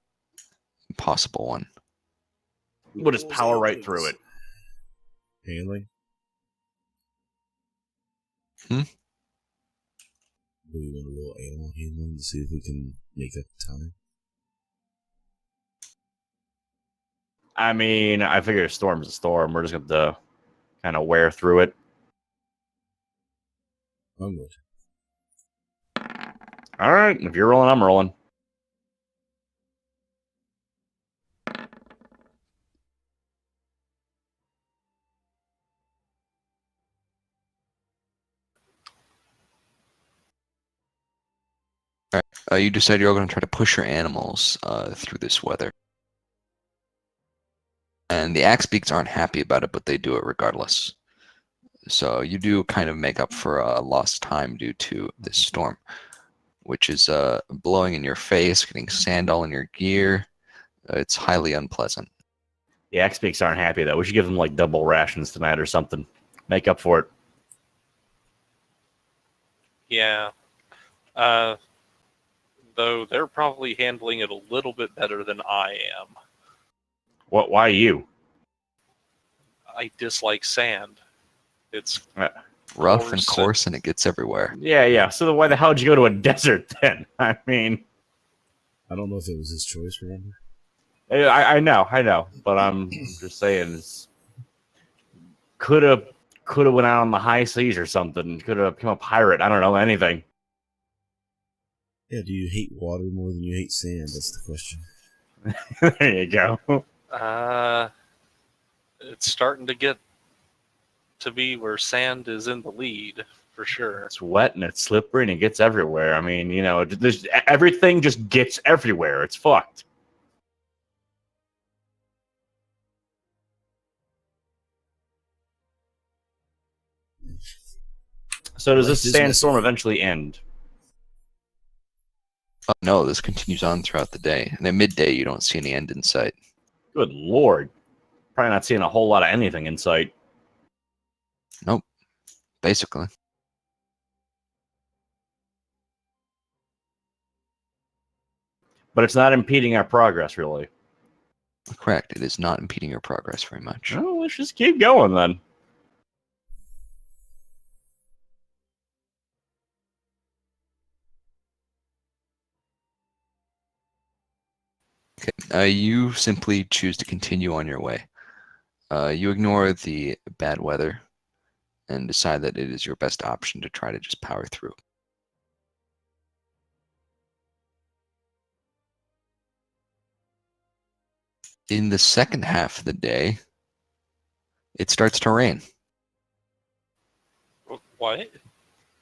impossible one. We'll just power right through it. Handling? Hmm? Do we want to roll animal handling to see if we can make up time? I mean, I figure a storm's a storm. We're just going to kind of wear through it. I'm good. All right. If you're rolling, I'm rolling. You decide you're going to try to push your animals through this weather. And the Axebeaks aren't happy about it, but they do it regardless. So you do kind of make up for lost time due to this storm, which is blowing in your face, getting sand all in your gear. It's highly unpleasant. The Axebeaks aren't happy, though. We should give them, like, double rations tonight or something. Make up for it. Yeah. Though they're probably handling it a little bit better than I am. What? Why you? I dislike sand. It's Rough and coarse, and it gets everywhere. Yeah. So then why the hell did you go to a desert then? I mean, I don't know if it was his choice, remember? I know, but I'm just saying, could have went out on the high seas or something. Could have become a pirate. I don't know, anything. Yeah, do you hate water more than you hate sand? That's the question. There you go. It's starting to get to be where sand is in the lead, for sure. It's wet and it's slippery and it gets everywhere. I mean, everything just gets everywhere. It's fucked. So does this sandstorm eventually end? Oh, no, this continues on throughout the day. And at midday, you don't see any end in sight. Good lord. Probably not seeing a whole lot of anything in sight. Nope. Basically. But it's not impeding our progress, really. Correct. It is not impeding your progress very much. Well, let's just keep going then. Okay. You simply choose to continue on your way. You ignore the bad weather and decide that it is your best option to try to just power through. In the second half of the day, it starts to rain. What?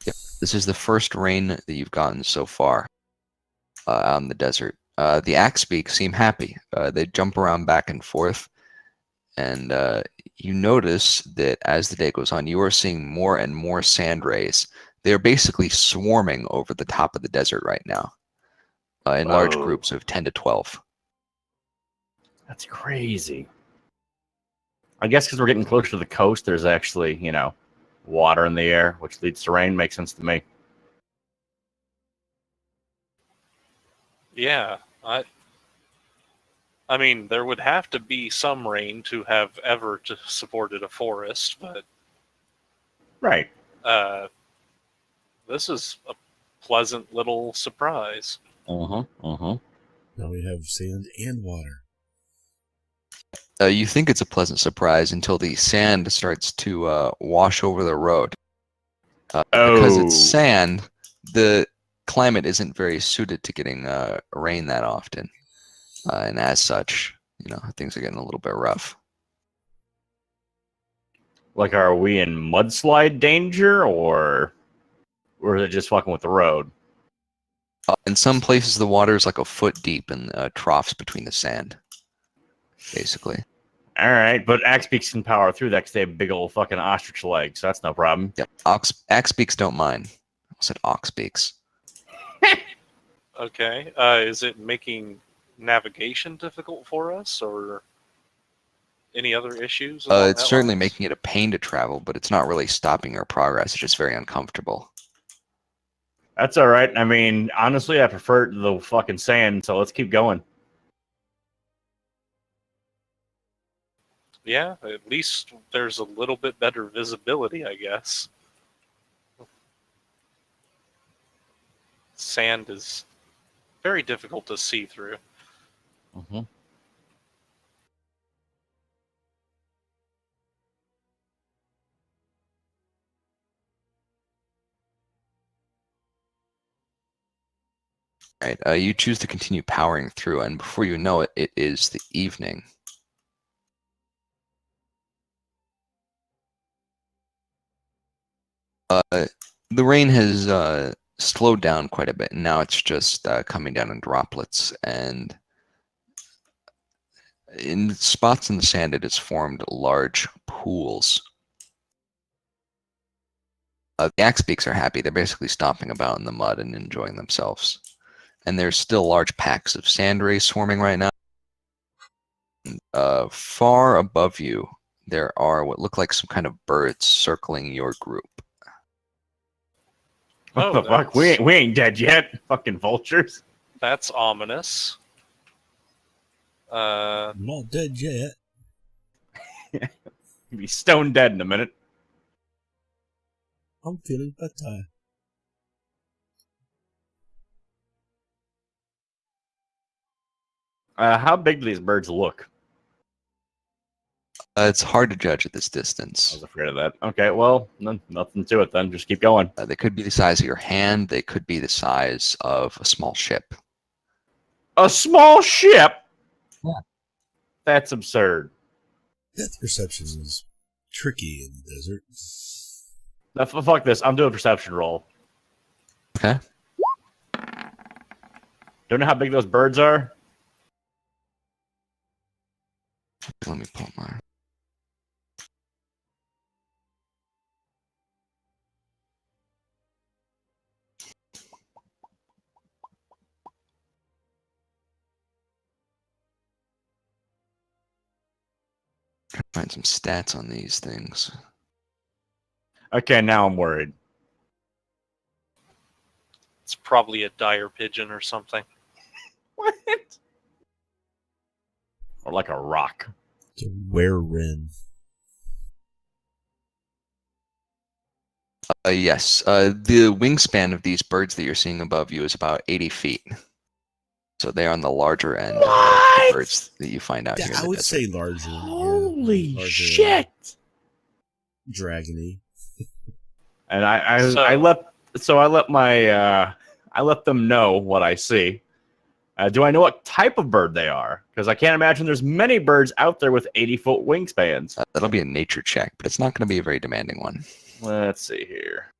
Yep. This is the first rain that you've gotten so far out in the desert. The Axebeaks seem happy. They jump around back and forth, and you notice that as the day goes on, you are seeing more and more sand rays. They are basically swarming over the top of the desert right now in large groups of 10 to 12. That's crazy. I guess because we're getting closer to the coast, there's actually, water in the air, which leads to rain. Makes sense to me. Yeah, I mean, there would have to be some rain to have ever supported a forest, but Right. This is a pleasant little surprise. Now we have sand and water. You think it's a pleasant surprise until the sand starts to wash over the road. Because it's sand, the climate isn't very suited to getting rain that often. And as such, things are getting a little bit rough. Like, are we in mudslide danger, or is it just fucking with the road? In some places, the water is like a foot deep in troughs between the sand, basically. All right, but Axebeaks can power through that because they have big old fucking ostrich legs, so that's no problem. Yeah, Axebeaks don't mind. I said Oxbeaks. Okay, is it making navigation difficult for us, or? Any other issues? along It's that certainly lines? making it a pain to travel, but it's not really stopping our progress. It's just very uncomfortable. That's all right. I mean, honestly, I prefer the fucking sand, so let's keep going. Yeah, at least there's a little bit better visibility, I guess. Sand is very difficult to see through. Mm-hmm. Right. You choose to continue powering through, and before you know it, it is the evening. The rain has slowed down quite a bit, and now it's just coming down in droplets, and in spots in the sand, it has formed large pools. The axebeaks are happy. They're basically stomping about in the mud and enjoying themselves. And there's still large packs of sand rays swarming right now. Far above you, there are what look like some kind of birds circling your group. What the fuck? We ain't dead yet. Fucking vultures. That's ominous. I'm not dead yet. You'll be stone dead in a minute. I'm feeling better. How big do these birds look? It's hard to judge at this I distance. was afraid of that. Okay, well, nothing to it then. Just keep going. They could be the size of your hand. They could be the size of a small ship. A small ship? Yeah. That's absurd. Depth perception is tricky in the desert. No, fuck this. I'm doing a perception roll. Okay. Don't know how big those birds are? Let me pull mine. Find some stats on these things. Okay, now I'm worried. It's probably a dire pigeon or something. What? Or like a rock. It's a were-wren. Yes. The wingspan of these birds that you're seeing above you is about 80 feet. So they're on the larger end of the birds that you find out Yeah, here. In I the would desert. say larger. Holy yeah, larger, shit! Dragony. And I So- I let them know what I see. Do I know what type of bird they are? Because I can't imagine there's many birds out there with 80-foot wingspans. That'll be a nature check, but it's not going to be a very demanding one. Let's see here.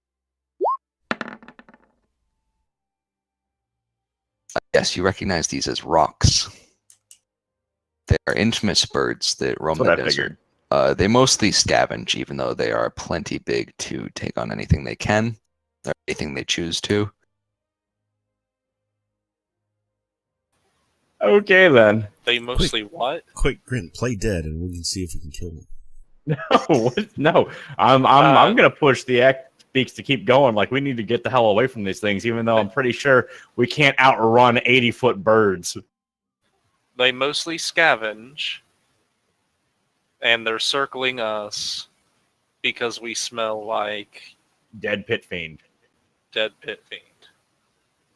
Yes, you recognize these as rocks. They are infamous birds that roam That's the what I desert. figured. They mostly scavenge, even though they are plenty big to take on anything they can, or anything they choose to. Okay then. They mostly what? Quick, Grint, play dead, and we can see if we can kill them. No, what? No. I'm gonna push the X-Beaks to keep going. Like, we need to get the hell away from these things, even though I'm pretty sure we can't outrun 80-foot birds. They mostly scavenge, and they're circling us because we smell like Dead pit fiend. dead pit fiend.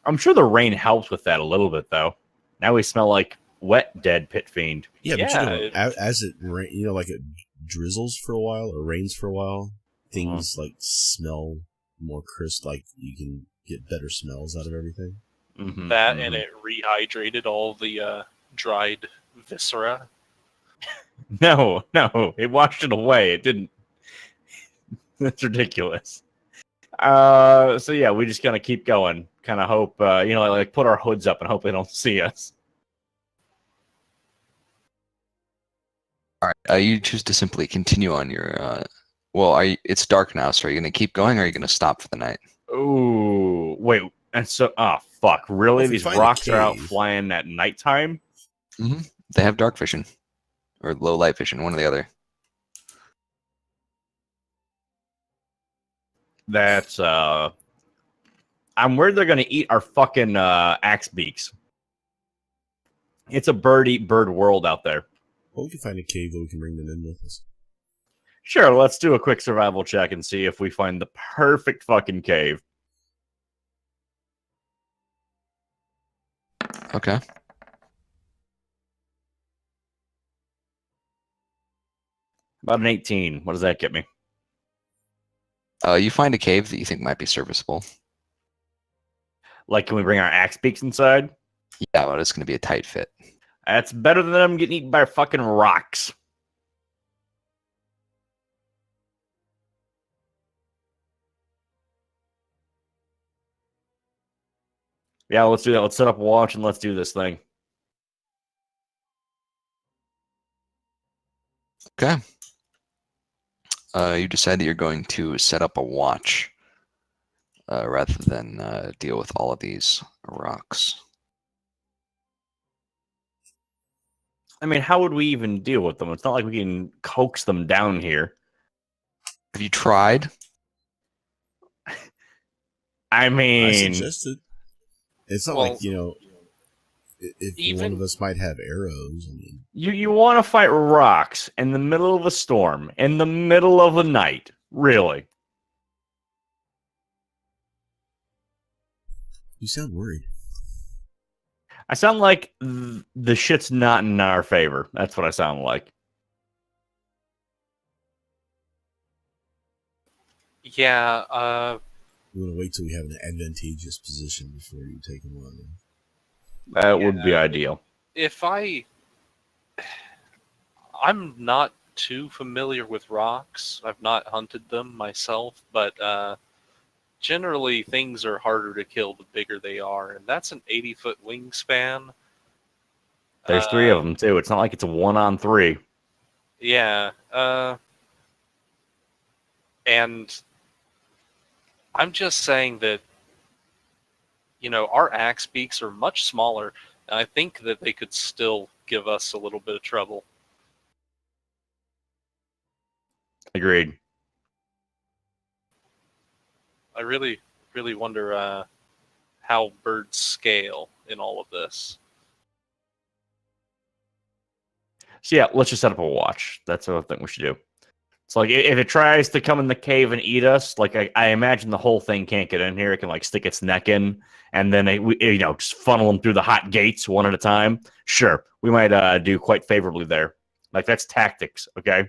I'm sure the rain helps with that a little bit, though. Now we smell like wet dead pit fiend. Yeah, but Yeah, you know, as it like it drizzles for a while or rains for a while, things like smell more crisp. Like you can get better smells out of everything. Mm-hmm, That and it rehydrated all the dried viscera. No, it washed it away. It didn't. That's ridiculous. So yeah, we just gonna keep going. Kind of hope, like put our hoods up and hope they don't see us. All right. You choose to simply continue on your. It's dark now, so are you going to keep going, or are you going to stop for the night? Ooh, wait. And so, fuck. Really? Well, if we These find a rocks are out cave- flying at nighttime? They have dark vision. or low light vision, one or the other. That's I'm worried they're gonna eat our fucking axe beaks. It's a bird eat bird world out there. Well, we can find a cave that we can bring them in with us. Sure, let's do a quick survival check and see if we find the perfect fucking cave. Okay. About an 18. What does that get me? You find a cave that you think might be serviceable. Like, can we bring our axe beaks inside? Yeah, but it's going to be a tight fit. That's better than them getting eaten by fucking rocks. Yeah, let's do that. Let's set up a watch and let's do this thing. Okay. You decide that you're going to set up a watch rather than deal with all of these rocks. I mean, how would we even deal with them? It's not like we can coax them down here. Have you tried? I mean, I suggested. It's not like, if even- one of us might have arrows. I mean, you want to fight rocks in the middle of a storm, in the middle of the night. Really? you sound worried. I sound like the shit's not in our favor. That's what I sound like. Yeah, We want to wait till we have an advantageous position before you take them on. That would be Yeah. ideal. I'm not too familiar with rocks. I've not hunted them myself, but generally things are harder to kill the bigger they are, and that's an 80-foot wingspan. There's three of them, too. It's not like it's a 1-on-3. Yeah, and I'm just saying that, our axe beaks are much smaller, and I think that they could still give us a little bit of trouble. Agreed. I really, really wonder how birds scale in all of this. So yeah, let's just set up a watch. That's what I think we should do. So like, if it tries to come in the cave and eat us, like I imagine the whole thing can't get in here. It can like stick its neck in, and then just funnel them through the hot gates one at a time. Sure, we might do quite favorably there. Like that's tactics, okay?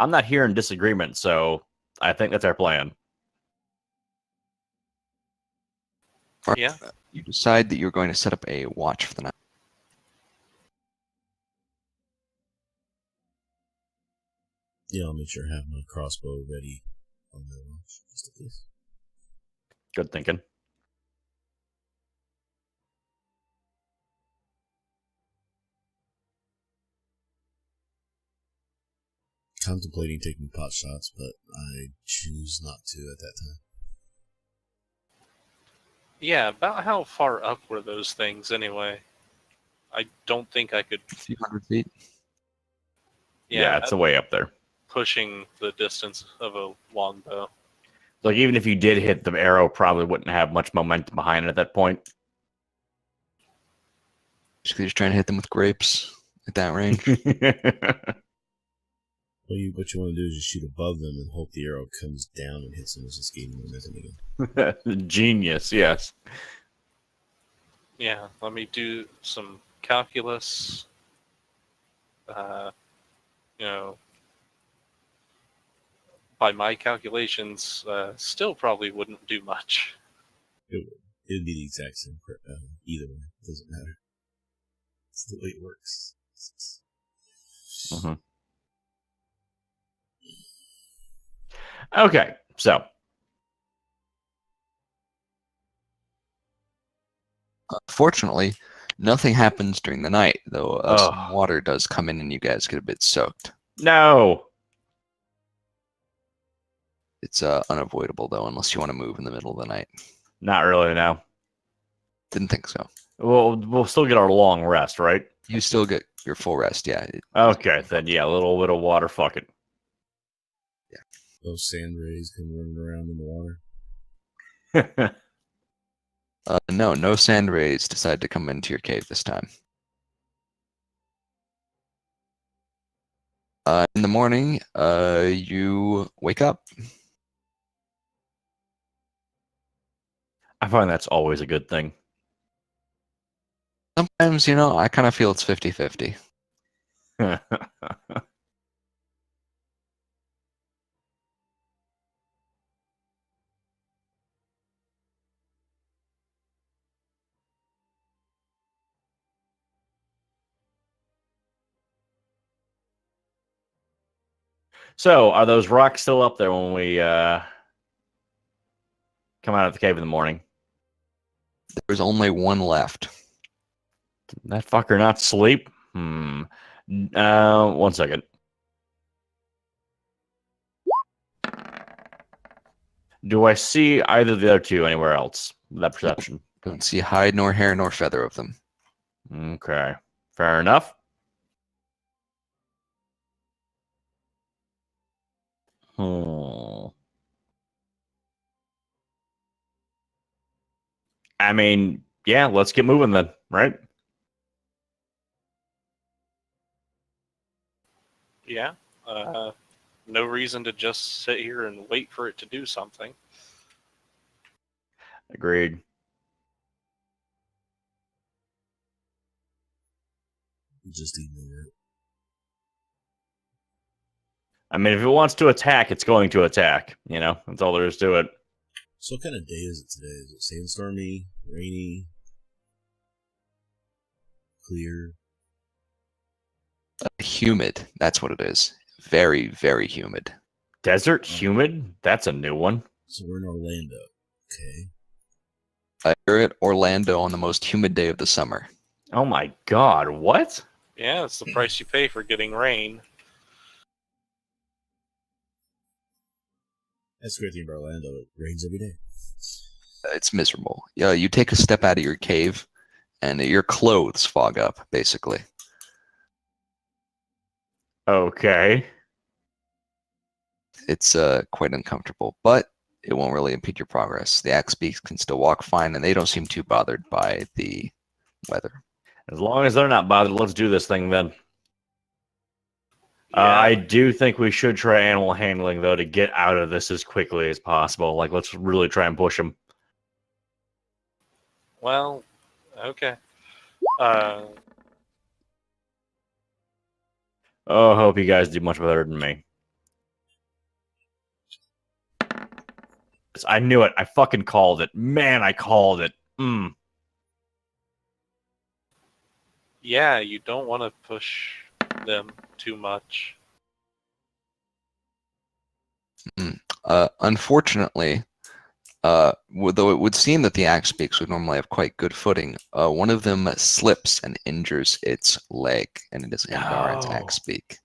I'm not hearing disagreement, so I think that's our plan. Yeah. You decide that you're going to set up a watch for the night. Yeah, I'll make sure I have my crossbow ready on my watch, just in case. Good thinking. Contemplating taking pot shots, but I choose not to at that time. Yeah, about how far up were those things anyway? I don't think I could. A few hundred feet. Yeah, it's a way up there. Pushing the distance of a longbow. Like even if you did hit the arrow, probably wouldn't have much momentum behind it at that point. Just trying to hit them with grapes at that range. Well, what you want to do is just shoot above them and hope the arrow comes down and hits them as it's gaining momentum again. Genius, yes. Yeah, let me do some calculus. By my calculations, still probably wouldn't do much. It would be the exact same either way. It doesn't matter. It's the way it works. Mm-hmm. Okay, so Fortunately, nothing happens during the night, though Ugh. some water does come in and you guys get a bit soaked. no. It's unavoidable though, unless you want to move in the middle of the night. Not really now. Didn't think so. We'll still get our long rest, right? You still get your full rest, yeah. Okay, then yeah, a little bit of water fucking. Those sand rays come running around in the water. No sand rays decided to come into your cave this time. In the morning, you wake up. I find that's always a good thing. Sometimes, I kind of feel it's 50-50. So, are those rocks still up there when we come out of the cave in the morning? There's only one left. Did that fucker not sleep? 1 second. Do I see either of the other two anywhere else? That perception. Don't see hide nor hair nor feather of them. Okay. Fair enough. I mean, yeah, let's get moving then, right? Yeah. No reason to just sit here and wait for it to do something. Agreed. Just ignore it. I mean, if it wants to attack, it's going to attack. That's all there is to it. So what kind of day is it today? Is it sandstormy, rainy, clear? Humid. That's what it is. Very, very humid. Desert humid? That's a new one. So we're in Orlando. Okay. You're at Orlando on the most humid day of the summer. Oh my god, what? Yeah, it's the price you pay for getting rain. That's the great thing about Orlando. It rains every day. It's miserable. Yeah, you take a step out of your cave, and your clothes fog up, basically. Okay. It's quite uncomfortable, but it won't really impede your progress. The axe beaks can still walk fine, and they don't seem too bothered by the weather. As long as they're not bothered, let's do this thing then. Yeah. I do think we should try animal handling, though, to get out of this as quickly as possible. Like, let's really try and push them. Well, okay. Oh, I hope you guys do much better than me. I knew it. I fucking called it. Man, I called it. Yeah, you don't want to push them too much. Unfortunately, though it would seem that the axe beaks would normally have quite good footing, one of them slips and injures its leg, and it is Angaran's No. axe beak.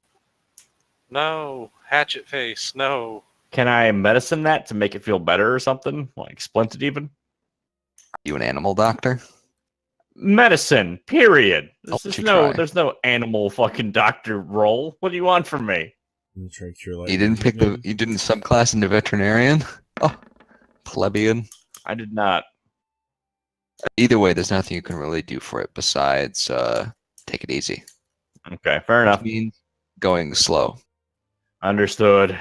No, hatchet face, no. Can I medicine that to make it feel better or something? Like splint it even? Are you an animal doctor? Medicine, period. I'll There's let you try. there's no animal fucking doctor role. What do you want from me? I'm gonna try to cure light. You didn't pick you didn't subclass into veterinarian? Oh, plebeian. I did not. Either way, there's nothing you can really do for it besides take it easy. Okay, fair enough. Which means going slow. Understood.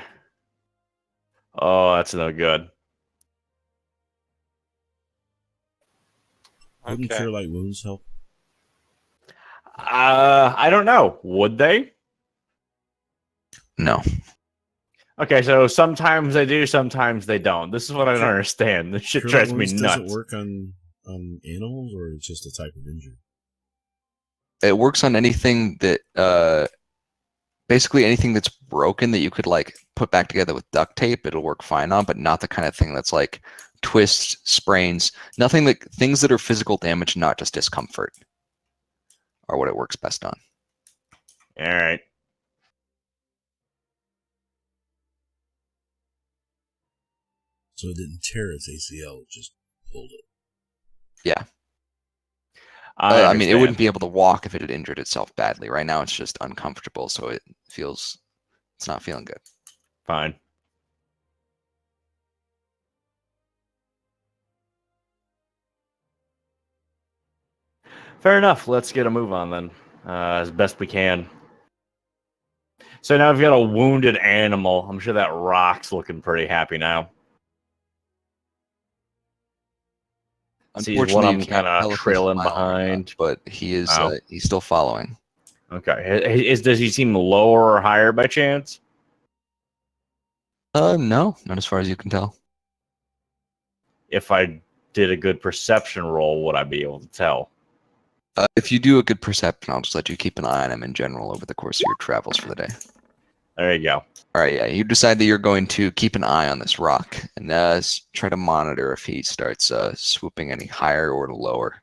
Oh, that's no good. Wouldn't Okay. cure light wounds help? I don't know. Would they? No. Okay, so sometimes they do, sometimes they don't. This is what I don't understand. This shit Cure drives light me wounds nuts. does it work on animals, or it's just a type of injury? It works on anything that basically anything that's broken that you could like put back together with duct tape, it'll work fine on, but not the kind of thing that's like twists, sprains, things that are physical damage, not just discomfort, are what it works best on. All right. So it didn't tear its ACL; it just pulled it. Yeah. I I mean, it understand. wouldn't be able to walk if it had injured itself badly. Right now, it's just uncomfortable, so it's not feeling good. Fine. Fair enough. Let's get a move on then, as best we can. So now we've got a wounded animal. I'm sure that rock's looking pretty happy now. Sees what Unfortunately, I'm you can't kind of tell if he's trailing smiling or not, behind. but he is. Oh. He's still following. Okay. Does he seem lower or higher by chance? No, not as far as you can tell. If I did a good perception roll, would I be able to tell? If you do a good perception, I'll just let you keep an eye on him in general over the course of your travels for the day. There you go. All right, yeah. You decide that you're going to keep an eye on this rock and try to monitor if he starts swooping any higher or lower.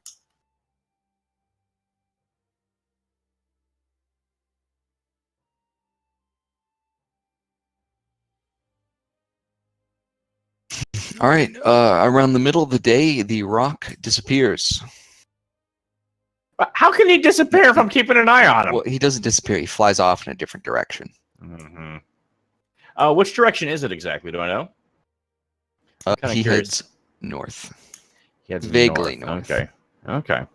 All right. Around the middle of the day, the rock disappears. How can he disappear if I'm keeping an eye on him? Well, he doesn't disappear. He flies off in a different direction. Mm-hmm. Which direction is it exactly? Do I know? Kinda He curious. heads north. He heads Vaguely north. Okay. Okay.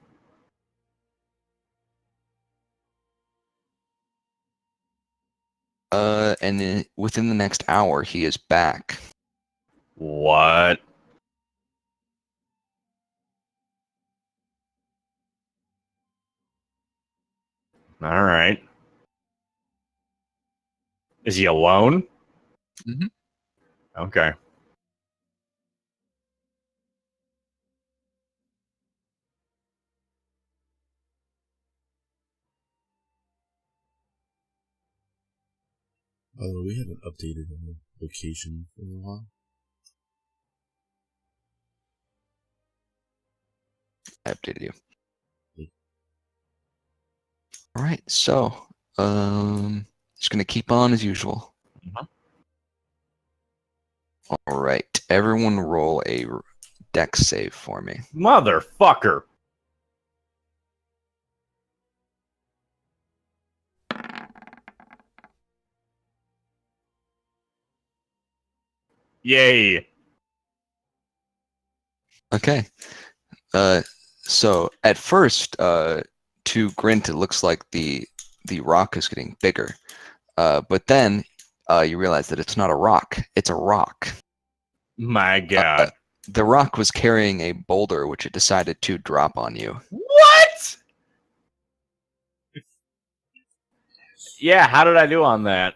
And then within the next hour, he is back. What? All right. Is he alone? Mhm. Okay. By the way, we haven't updated our location for a while. I updated you. Yeah. All right. So, just gonna keep on as usual. Mhm. All right. Everyone, roll a dex save for me. Motherfucker. Yay. Okay. So at first, to Grint, it looks like the rock is getting bigger. But then you realize that it's not a rock; it's a rock. My God. The rock was carrying a boulder, which it decided to drop on you. What? Yeah, how did I do on that?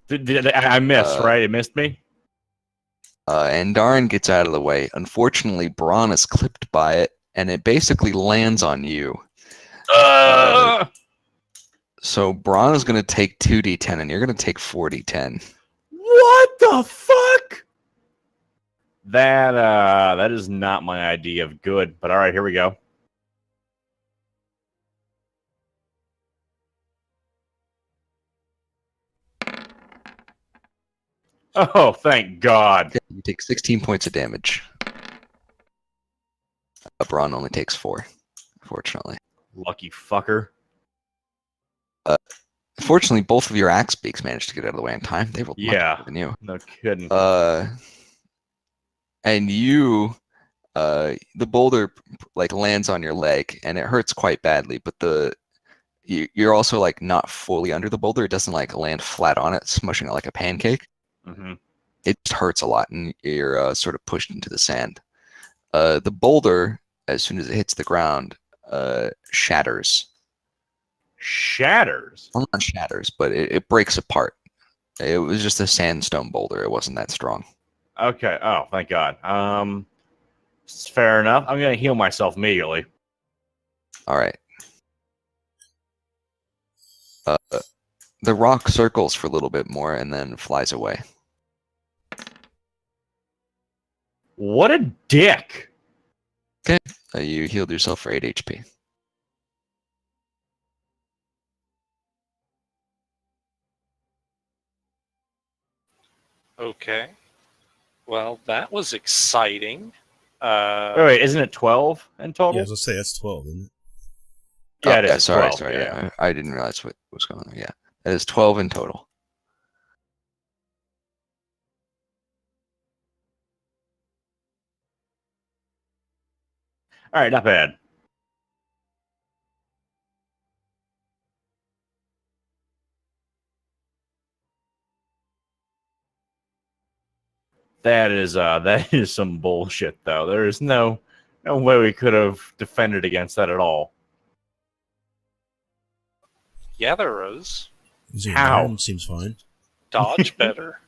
I missed, right? It missed me? And Darn gets out of the way. Unfortunately, Braun is clipped by it, and it basically lands on you. So Braun is going to take 2d10, and you're going to take 4d10. What the fuck? That is not my idea of good, but all right, here we go. Oh, thank God. Okay, you take 16 points of damage. Braun only takes 4, unfortunately. Lucky fucker. Fortunately, both of your axe beaks managed to get out of the way in time. They rolled much Yeah. better than you. No kidding. And you, the boulder like lands on your leg, and it hurts quite badly. But you're also like not fully under the boulder. It doesn't like land flat on it, smushing it like a pancake. Mm-hmm. It just hurts a lot, and you're sort of pushed into the sand. The boulder, as soon as it hits the ground, shatters. Shatters? Well, not shatters, but it breaks apart. It was just a sandstone boulder. It wasn't that strong. Okay. Oh, thank God. Fair enough. I'm gonna heal myself immediately. All right. The rock circles for a little bit more and then flies away. What a dick. You healed yourself for 8 HP. Okay. Well, that was exciting. Wait, isn't it 12 in total? Yeah, I was gonna say that's 12, isn't it? Yeah, it is. Yeah, It's sorry, 12. yeah. I didn't realize what was going on. Yeah, that is 12 in total. All right, not bad. That is some bullshit though. There is no way we could have defended against that at all. Yeah, there is. Using How? iron seems fine. Dodge better.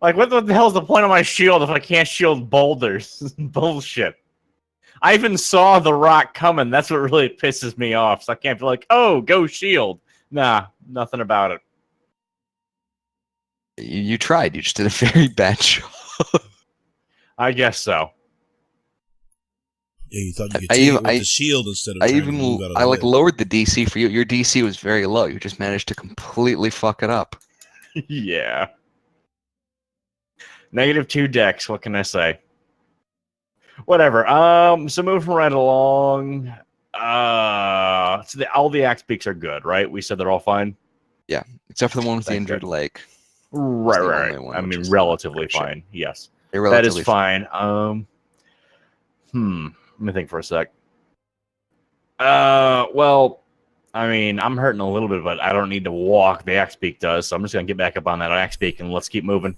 Like, what the hell is the point of my shield if I can't shield boulders? Bullshit. I even saw the rock coming. That's what really pisses me off. So I can't be like, oh, go shield. Nah, nothing about it. You tried. You just did a very bad job. I guess so. Yeah, you thought you could I take even- it with I- the shield instead of I trying even to move out of I the like way. lowered the DC for you. Your DC was very low. You just managed to completely fuck it up. Yeah. -2 decks. What can I say? Whatever. So moving right along. So all the axe peaks are good, right? We said they're all fine. Except for the one with the Thank injured God. leg. Right, the right. only one I which mean, is relatively not shit. fine. Yes, They're that is relatively fine. Let me think for a sec. Well, I mean, I'm hurting a little bit, but I don't need to walk. The axe peak does, so I'm just gonna get back up on that axe peak and let's keep moving.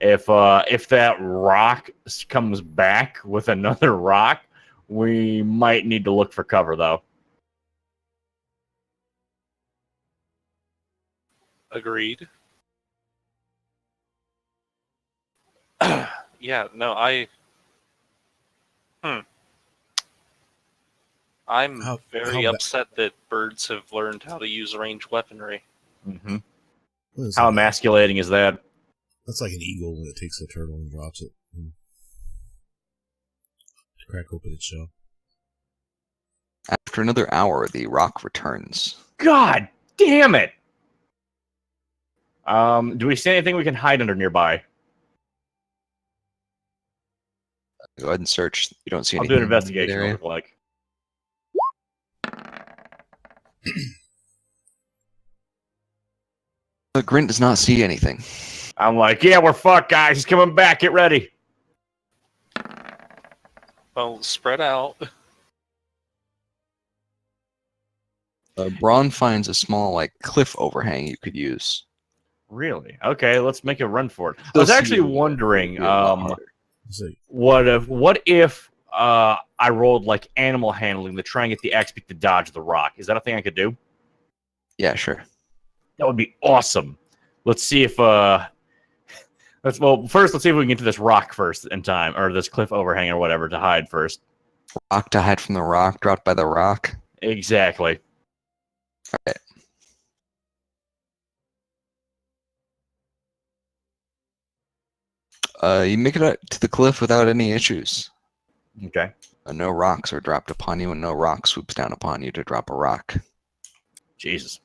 If that rock comes back with another rock, we might need to look for cover, though. Agreed. Yeah, no, I'm How very ba- upset that birds have learned how to use ranged weaponry. Mm-hmm. What is How that? emasculating is that? That's like an eagle when it takes a turtle and drops it. To crack open its shell. After another hour, the rock returns. God damn it! Do we see anything we can hide under nearby? Go ahead and search. You don't see I'll anything. do an in the investigation. area. Look like. But Grint does not see anything. I'm like, yeah, we're fucked, guys. He's coming back. Get ready. Well, spread out. Braun finds a small cliff overhang you could use. Really? Okay, let's make a run for it. I Still was see actually you, wondering, it'd be a lot harder. It's like, what if I rolled like animal handling to try and get the axe peak to dodge the rock? Is that a thing I could do? Yeah, sure. That would be awesome. Let's see if first let's see if we can get to this rock first in time, or this cliff overhang or whatever to hide first. Rock to hide from the rock, dropped by the rock. Exactly. You make it out to the cliff without any issues. Okay. No rocks are dropped upon you, and no rock swoops down upon you to drop a rock. Jesus.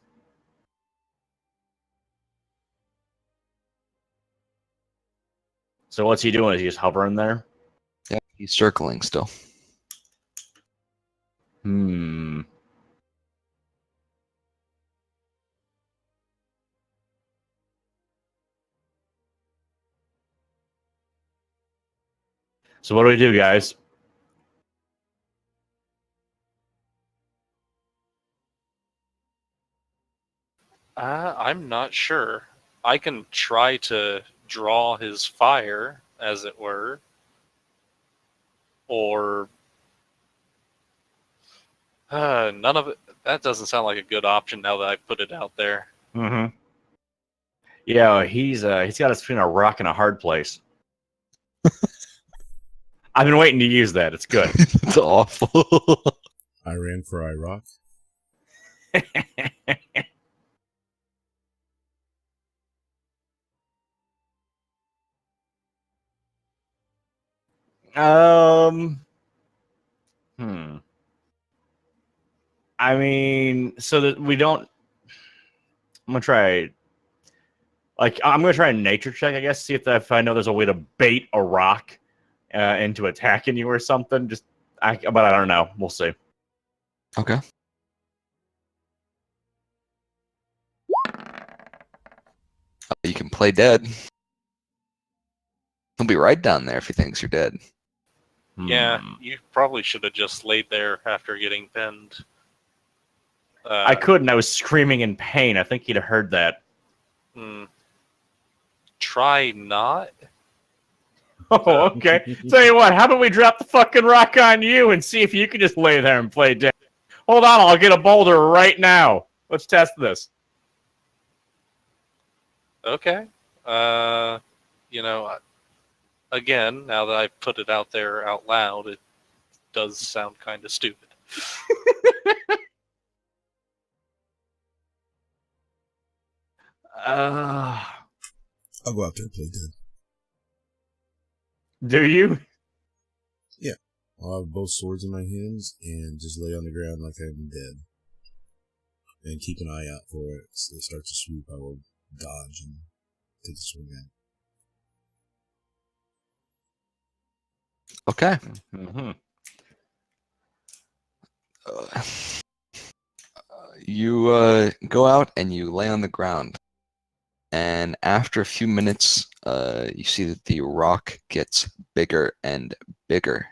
So what's he doing? Is he just hovering there? Yeah, he's circling still. Hmm. So what do we do, guys? I'm not sure. I can try to draw his fire, as it were. Or none of it. That doesn't sound like a good option now that I put it out there. Mm-hmm. Yeah, he's got us between a rock and a hard place. I've been waiting to use that. It's good. It's awful. I ran for Iraq. Hmm. I mean, so that we don't. I'm gonna try. Like, I'm gonna try a nature check, I guess, see if I know there's a way to bait a rock into attacking you or something. But I don't know. We'll see. Okay. You can play dead. He'll be right down there if he thinks you're dead. Yeah, Hmm. you probably should have just laid there after getting pinned. I couldn't. I was screaming in pain. I think he'd have heard that. Try not. Oh, okay. Tell you what, how about we drop the fucking rock on you and see if you can just lay there and play dead? Hold on, I'll get a boulder right now. Let's test this. Okay. You know, again, now that I put it out there out loud, it does sound kind of stupid. I'll go out there and play dead. Do you? I'll have both swords in my hands and just lay on the ground like I'm dead. And keep an eye out for it. So it starts to swoop, I will dodge and take the swing out. Okay. Mm-hmm. You go out and you lay on the ground. And after a few minutes, you see that the rock gets bigger and bigger.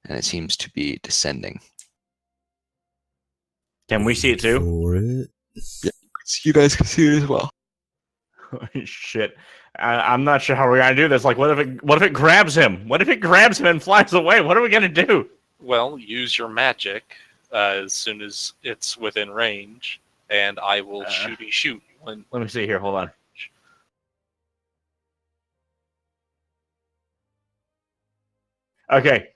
And it seems to be descending. Can we see it too? For it. Yeah, you guys can see it as well. Shit. I'm not sure how we're gonna do this. Like, what if it grabs him? What if it grabs him and flies away? What are we gonna do? Well, use your magic as soon as it's within range, and I will shoot when. Let me see here. Hold on. Okay.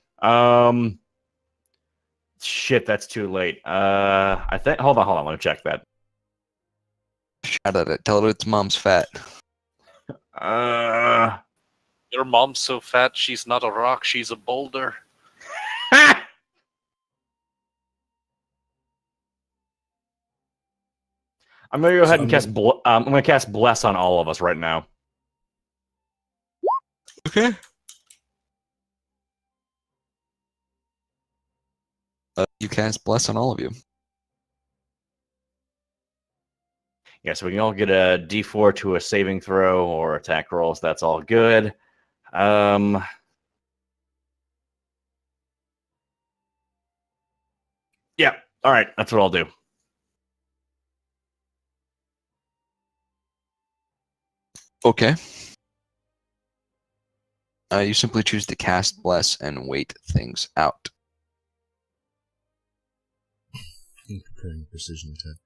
Shit, that's too late. I think. Hold on. Let me check that. Shout at it. Tell it its mom's fat. Your mom's so fat, she's not a rock, she's a boulder. I'm gonna go ahead and cast. I'm gonna cast Bless on all of us right now. Okay. You cast Bless on all of you. Yeah, so we can all get a D4 to a saving throw or attack roll, so that's all good. Yeah, all right, that's what I'll do. Okay. You simply choose to cast Bless and wait things out. I'm preparing precision attack.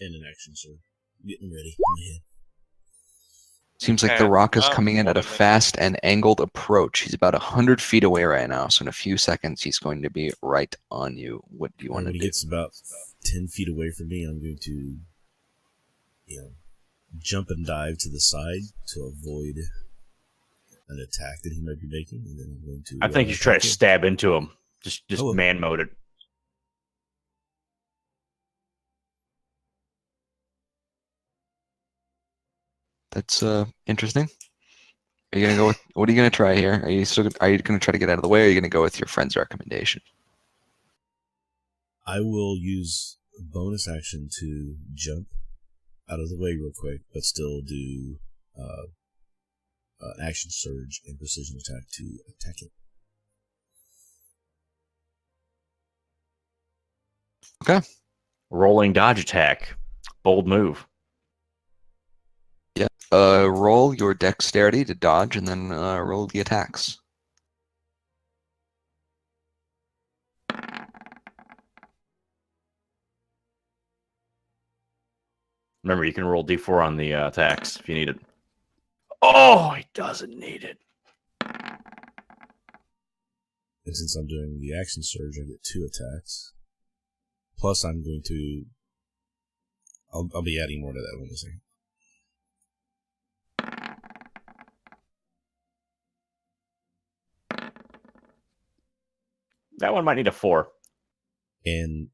And an action sword. Getting ready in my head. Seems like Okay. the rock is Oh, coming in at a what a minute. fast and angled approach. He's about 100 feet away right now, so in a few seconds he's going to be right on you. What do you want When to he do? gets about 10 feet away from me, I'm going to, jump and dive to the side to avoid an attack that he might be making, and then I'm going to. I think you should try to stab into him. Just Oh. man mode it. That's interesting. Are you gonna go with what are you gonna try here? Are you gonna try to get out of the way, or are you gonna go with your friend's recommendation? I will use a bonus action to jump out of the way real quick, but still do action surge and precision attack to attack it. Okay. Rolling dodge attack. Bold move. Yeah. Roll your dexterity to dodge, and then roll the attacks. Remember, you can roll D4 on the attacks if you need it. Oh, he doesn't need it. And since I'm doing the action surge, I get 2 attacks. Plus, I'm going to. I'll be adding more to that in a second. That one might need a 4. And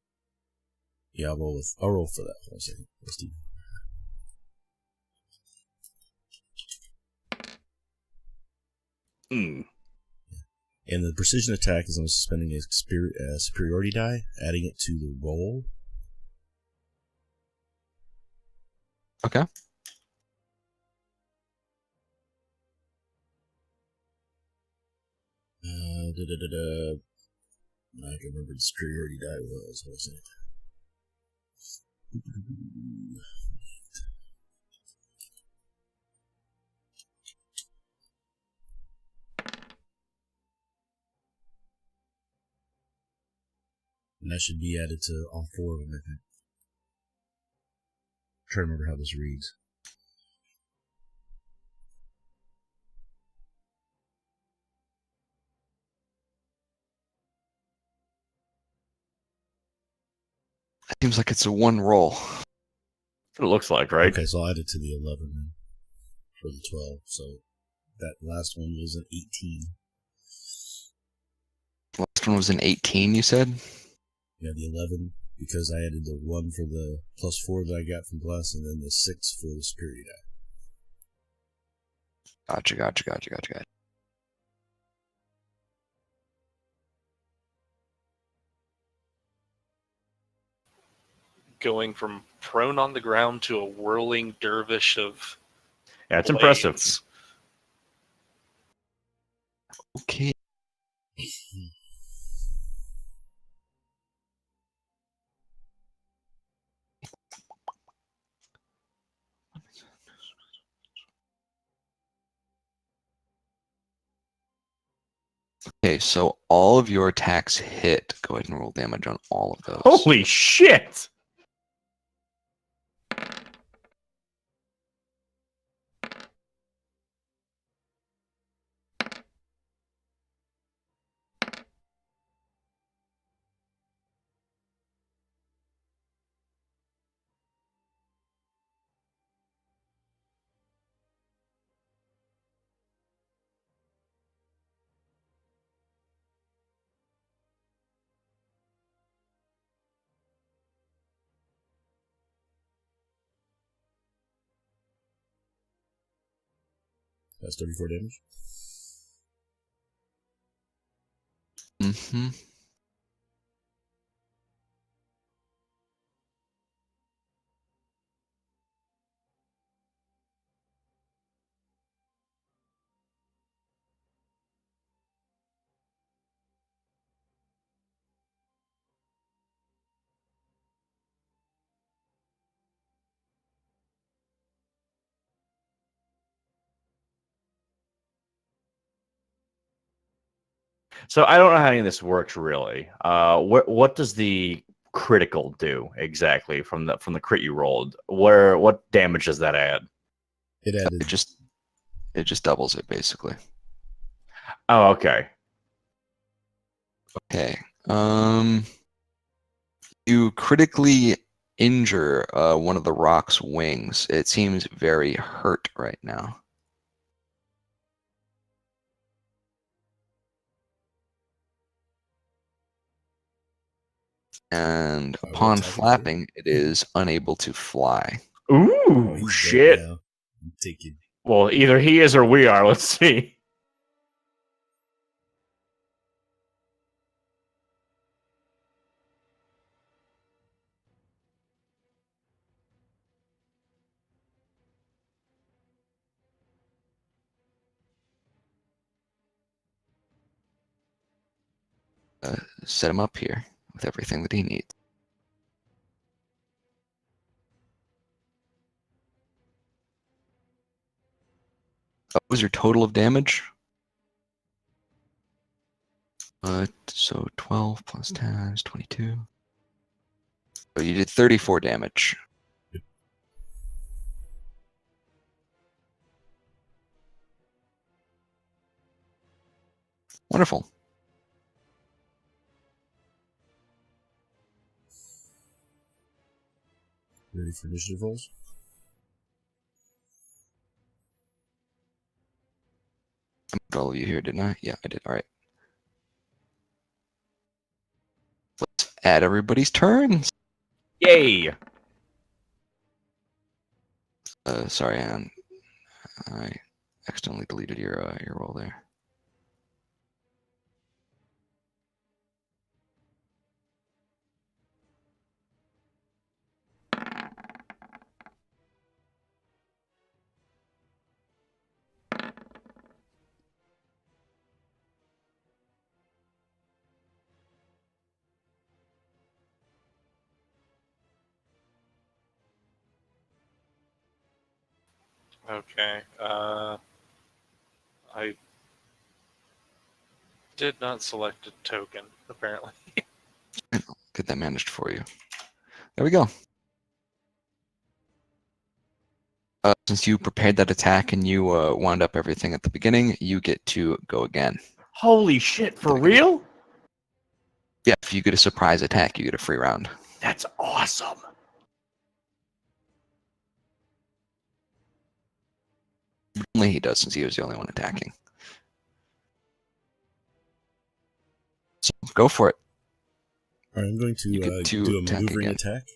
Yeah, I'll roll for that. Hold on a second. Let's do. Mm. And the precision attack is I'm spending a superiority die, adding it to the roll. Okay. I can remember the superiority die was. What was it? And that should be added to all 4 of them, I think. I'm trying to remember how this reads. It seems like it's a 1 roll. That's what it looks like, right? Okay, so I'll add it to the 11 then for the 12. So that last one was an 18. Last one was an 18, you said? Yeah, the 11 because I added the 1 for the +4 that I got from Bless, and then the 6 for the superiority die. Gotcha. Going from prone on the ground to a whirling dervish of Yeah, it's blades. impressive. Okay. Okay, so all of your attacks hit. Go ahead and roll damage on all of those. Holy shit! That's 34 damage. Mm-hmm. So I don't know how any of this works really. What does the critical do exactly from the crit you rolled? What damage does that add? It added. It just doubles it basically. Oh, okay. Okay. You critically injure one of the rock's wings. It seems very hurt right now. And Oh, upon what's that? flapping, it is unable to fly. Ooh, He's shit. dead now. I'm taking. Well, either he is or we are. Let's see. Set him up here with everything that he needs. What was your total of damage? So 12 plus 10 is 22. So you did 34 damage. Wonderful. Ready for initiative rolls? I moved all of you here, didn't I? Yeah, I did. All right. Let's add everybody's turns. Yay! Sorry, Anne. I accidentally deleted your roll there. Okay. I did not select a token, apparently. Get that managed for you. There we go. Since you prepared that attack and you wound up everything at the beginning, you get to go again. Holy shit, for real? Yeah, if you get a surprise attack, you get a free round. That's awesome. Only he does, since he was the only one attacking. So go for it. All right, I'm going You to get to do a attack maneuvering again. attack.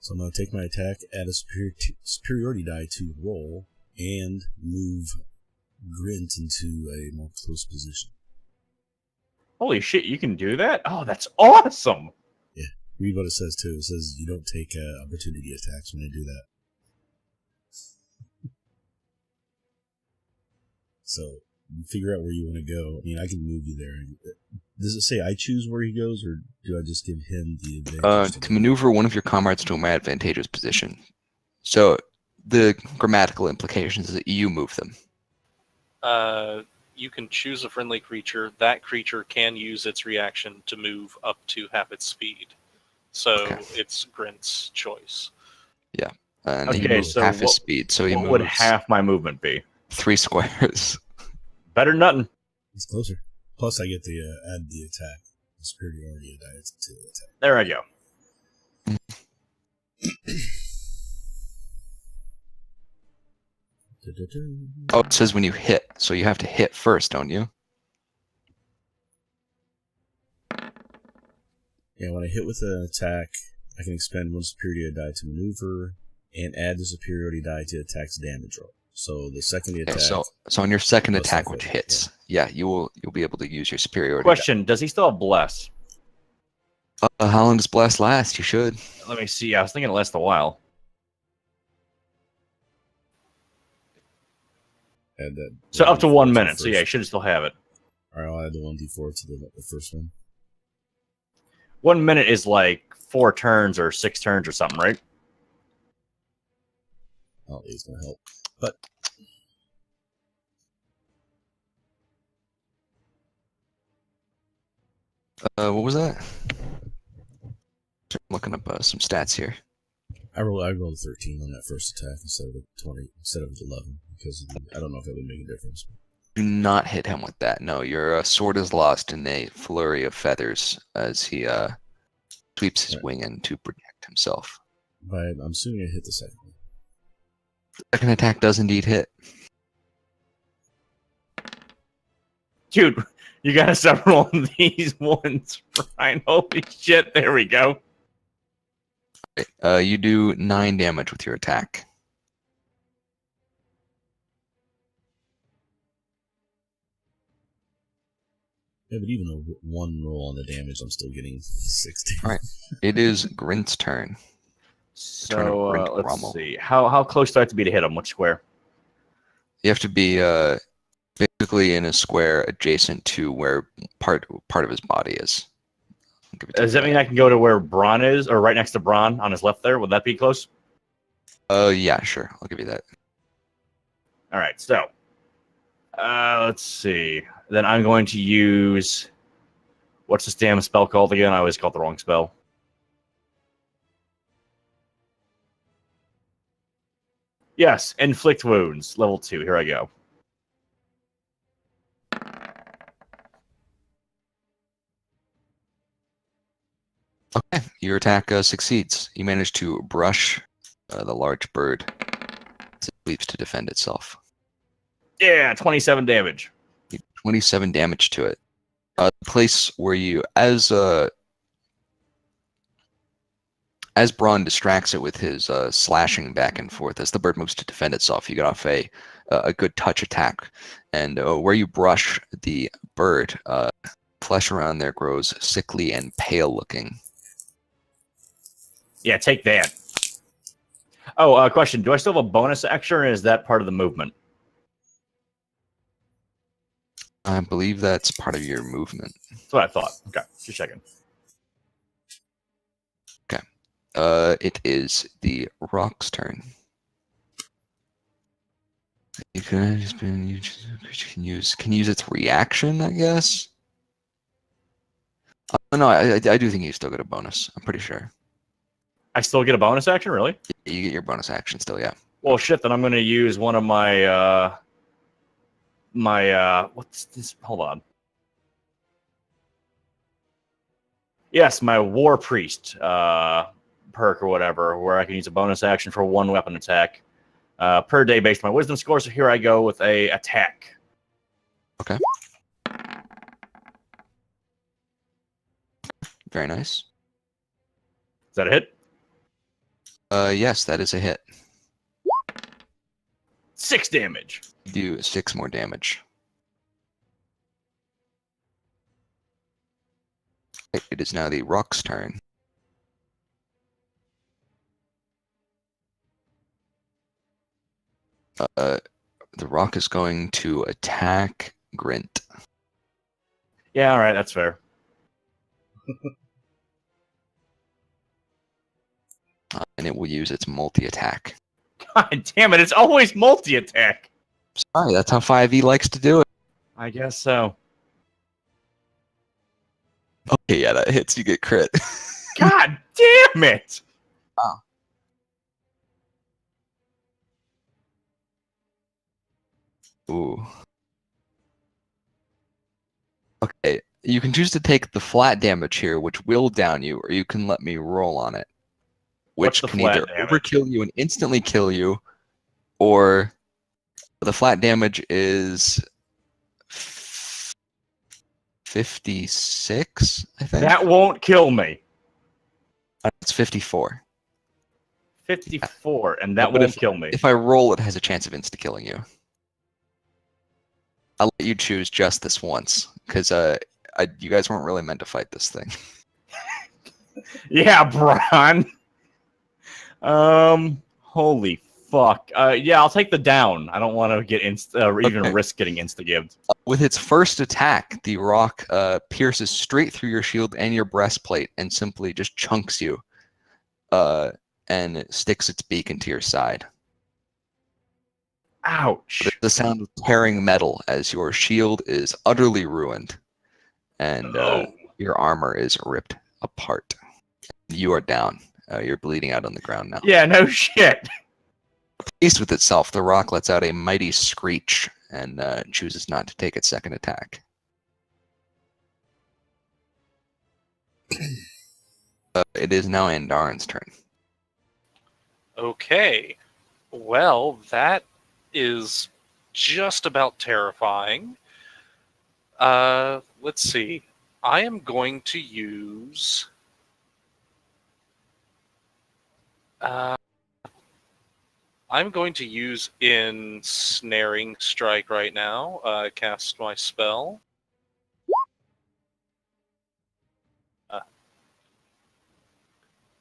So I'm going to take my attack, add a superiority die to roll, and move Grint into a more close position. Holy shit, you can do that? Oh, that's awesome. Read what it says, too. It says you don't take opportunity attacks when you do that. So, you figure out where you want to go. I mean, I can move you there. Does it say I choose where he goes, or do I just give him the advantage? To maneuver one of your comrades to a more advantageous position. So the grammatical implications is that you move them. You can choose a friendly creature. That creature can use its reaction to move up to half its speed. So Okay. it's Grint's choice. And Okay, he moves so half his what- speed, so he What moves would half my movement be? 3 squares. Better than nothing. It's closer. Plus, I get the add the attack. The superiority die to the attack. There I go. Oh, it says when you hit, so you have to hit first, don't you? Yeah, when I hit with an attack, I can expend 1 superiority die to maneuver and add the superiority die to attack's damage roll. So the second Yeah, attack. so on your second Plus attack, that which hit, hits, you'll be able to use your superiority. Question, does he still have bless? How long does blast last? You should. Let me see. I was thinking it lasts a while. Add that. So up to 1d4 1 the minute. So first- yeah, you should still have it. Alright, I'll add the 1d4 to the first one. 1 minute is like 4 turns or 6 turns or something, right? Oh, it's gonna help. But What was that? I'm looking up some stats here. I rolled a 13 on that first attack instead of a 20, instead of 11, because I don't know if that would make a difference. Do not hit him with that. No, your sword is lost in a flurry of feathers as he sweeps his Right. wing in to protect himself. But I'm assuming I hit the second one. Second attack does indeed hit. Dude, you gotta stop rolling these ones, Ryan. Holy shit, there we go. You do 9 damage with your attack. Yeah, but even a 1 roll on the damage, I'm still getting 60. All right. It is Grint's turn. Turn So of Brent let's Rommel. see. How close do I have to be to hit him? What square? You have to be basically in a square adjacent to where part of his body is. I'll give it to Does you. that mean I can go to where Braun is, or right next to Braun on his left there? Would that be close? Yeah, sure. I'll give you that. All right, so let's see. Then I'm going to use what's this damn spell called again? I always call it the wrong spell. Yes, inflict wounds, level 2. Here I go. Okay, your attack succeeds. You manage to brush the large bird as it leaps to defend itself. Yeah, 27 damage. 27 damage to it. The place where you, as Braun distracts it with his slashing back and forth, as the bird moves to defend itself, you get off a good touch attack. And where you brush the bird, flesh around there grows sickly and pale looking. Yeah, take that. Oh, question. Do I still have a bonus action, or is that part of the movement? I believe that's part of your movement. That's what I thought. Okay, just checking. It is the rock's turn. You can use its reaction, I guess. No, I do think you still get a bonus. I'm pretty sure. I still get a bonus action, really? You get your bonus action still, yeah. Well, shit. Then I'm going to use one of my what's this? Hold on. Yes, my War Priest perk or whatever, where I can use a bonus action for one weapon attack per day based on my wisdom score. So here I go with a attack. Okay. Very nice. Is that a hit? Yes, that is a hit. 6 damage. Do 6 more damage. It is now the rock's turn. The rock is going to attack Grint. Yeah, all right, that's fair. And it will use its multi-attack. God damn it, it's always multi-attack. Sorry, that's how 5e likes to do it. I guess so. Okay, yeah, that hits. You get crit. God damn it! Wow. Ooh. Okay, you can choose to take the flat damage here, which will down you, or you can let me roll on it, What's which the can flat either damage? overkill you and instantly kill you, or the flat damage is 56, I think. That won't kill me. It's 54. 54, and that But won't kill me. If I roll, it has a chance of insta-killing you. I'll let you choose just this once, because you guys weren't really meant to fight this thing. Yeah, Bron. Holy fuck. Yeah, I'll take the down. I don't want to get even Okay. risk getting insta-gibbed. With its first attack, the rock pierces straight through your shield and your breastplate and simply just chunks you, and sticks its beak into your side. Ouch. The sound of tearing metal as your shield is utterly ruined, and your armor is ripped apart. You are down. You're bleeding out on the ground now. Yeah, no shit. Pleased with itself, the rock lets out a mighty screech and chooses not to take its second attack. It is now Andarin's turn. Okay. Well, that is just about terrifying. Let's see. I am going to use... I'm going to use Ensnaring Strike right now. Cast my spell.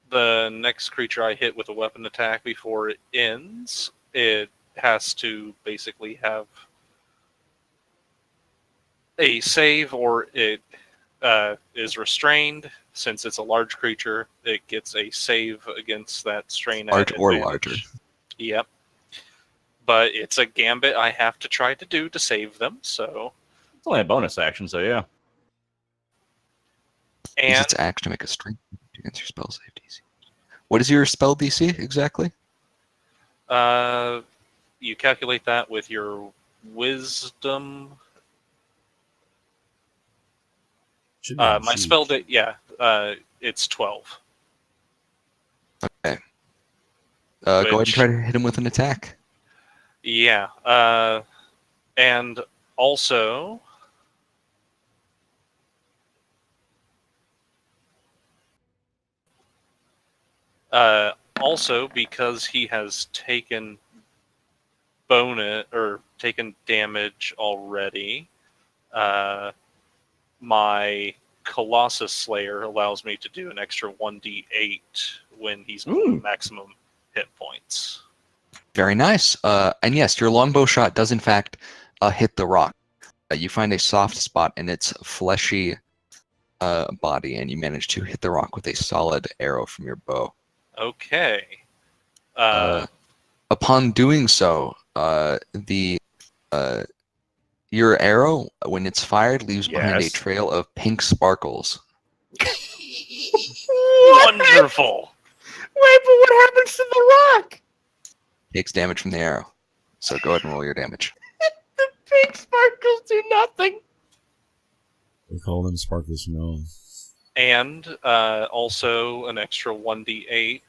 The next creature I hit with a weapon attack before it ends, it has to basically have a save, or it is restrained. Since it's a large creature, it gets a save against that strain. Large at or advantage. larger. Yep. But it's a gambit I have to try to do to save them, so... It's only a bonus action, so yeah. Use And its action to make a strength against your spell save DC. What is your spell DC exactly? you calculate that with your wisdom. Should be on the My sheet. spell, it's 12. Okay. Go ahead and Which- try to hit him with an attack. Yeah. And also, Also, because he has taken taken damage already, my Colossus Slayer allows me to do an extra 1d8 when he's below maximum hit points. Very nice. And yes, your longbow shot does in fact hit the rock. You find a soft spot in its fleshy body, and you manage to hit the rock with a solid arrow from your bow. Okay. Upon doing so, your arrow, when it's fired, leaves behind a Yes. trail of pink sparkles. Wonderful. Wait, but what happens to the rock? Takes damage from the arrow. So go ahead and roll your damage. The pink sparkles do nothing. We call them sparklers from now on. And also an extra 1d8.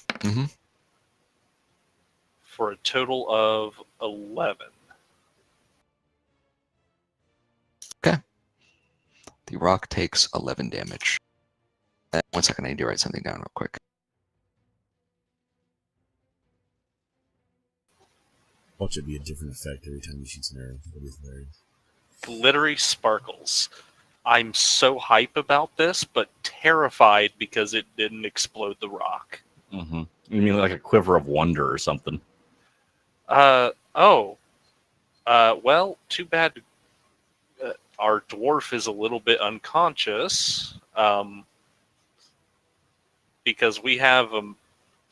Mm-hmm. For a total of 11. The rock takes 11 damage. 1 second, I need to write something down real quick. Watch it be a different effect every time you shoot an arrow. That'll be hilarious. Glittery sparkles. I'm so hype about this, but terrified because it didn't explode the rock. Mm-hmm. You mean like a quiver of wonder or something? Well, too bad our dwarf is a little bit unconscious, because we have a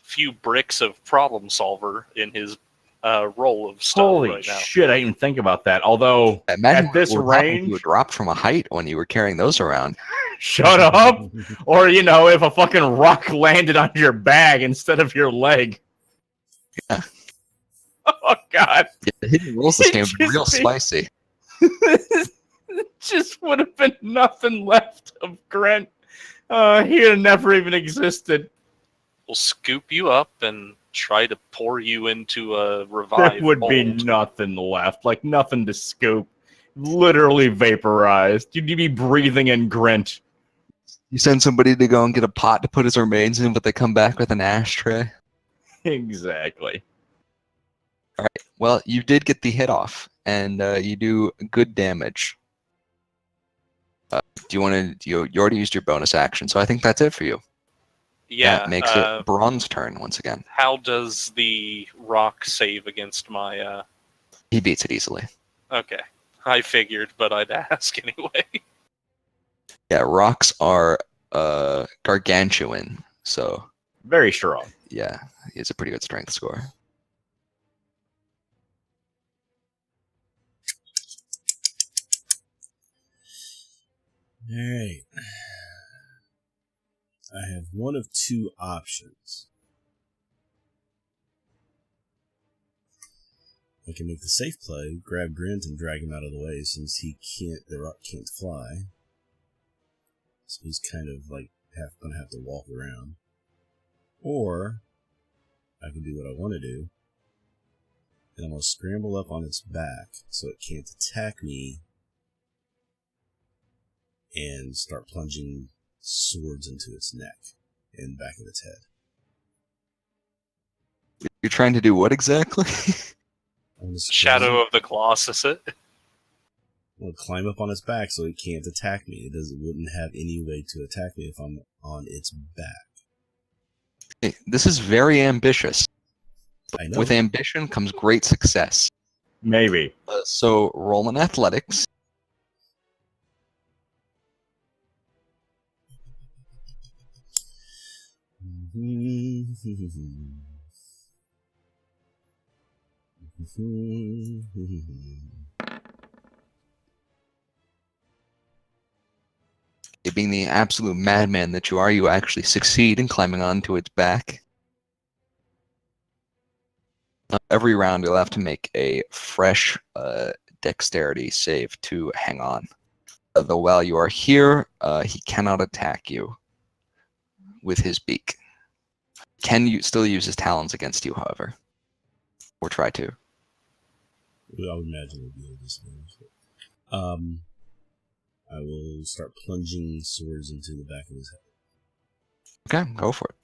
few bricks of problem solver in his roll of stuff Holy right now. shit, I didn't even think about that. Although, Imagine at this what would happen if range, you were dropped from a height when you were carrying those around. shut up! Or, if a fucking rock landed on your bag instead of your leg. Yeah. Oh, God. Yeah, the hidden rules this It game would be just real be- spicy. It just would have been nothing left of Grant. He'd have never even existed. We'll scoop you up and try to pour you into a There revived would be mold. nothing left. Like, nothing to scoop. Literally vaporized. You'd be breathing in Grint. You send somebody to go and get a pot to put his remains in, but they come back with an ashtray. Exactly. Well, you did get the hit off, and you do good damage. Do you want to? You already used your bonus action, so I think that's it for you. Yeah, That makes it Braun's turn once again. how does the rock save against my... He beats it easily. Okay, I figured, but I'd ask anyway. Yeah, rocks are gargantuan, so Very strong. yeah, it's a pretty good strength score. Alright. I have one of two options. I can make the safe play, grab Grint and drag him out of the way since the rock can't fly. So he's kind of like gonna have to walk around. Or I can do what I want to do. And I'm gonna scramble up on its back so it can't attack me and start plunging swords into its neck and back of its head. You're trying to do what exactly? I want to Shadow of the Colossus it. I want to climb up on its back so it can't attack me. It wouldn't have any way to attack me if I'm on its back. This is very ambitious. I know. With ambition comes great success. Maybe. So roll in athletics. Being the absolute madman that you are, you actually succeed in climbing onto its back. Every round you'll have to make a fresh dexterity save to hang on. Though while you are here, he cannot attack you with his beak. Can you still use his talons against you, however? Or try to. I would imagine it would be a disadvantage. I will start plunging swords into the back of his head. Okay, go for it.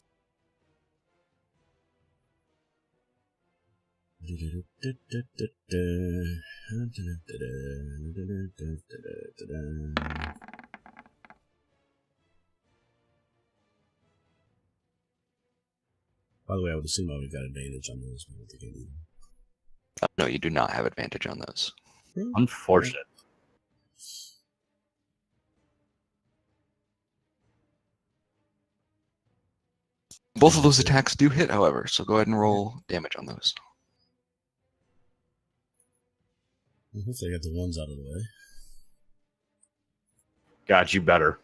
By the way, I would assume I would have got advantage on those, but I don't think I need them. No, you do not have advantage on those. Unfortunate. Both of those attacks do hit, however, so go ahead and roll damage on those. Well, hopefully I got the ones out of the way. God, you better.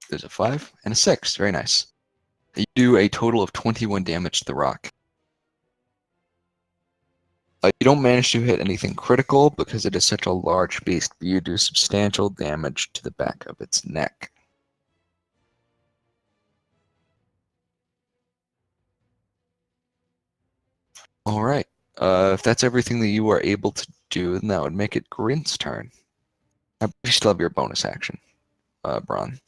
There's a 5 and a 6. Very nice. You do a total of 21 damage to the rock. You don't manage to hit anything critical because it is such a large beast, but you do substantial damage to the back of its neck. All right. If that's everything that you are able to do, then that would make it Grint's turn. I believe you still have your bonus action, Braun.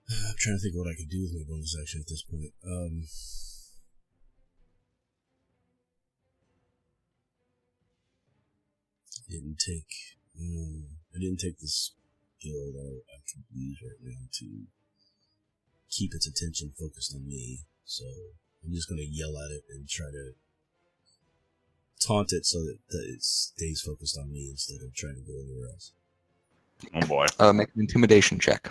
I'm trying to think what I could do with my bonus action at this point. I didn't take the skill that I could use right now to keep its attention focused on me. So I'm just going to yell at it and try to taunt it so that it stays focused on me instead of trying to go anywhere else. Oh boy. Make an intimidation check.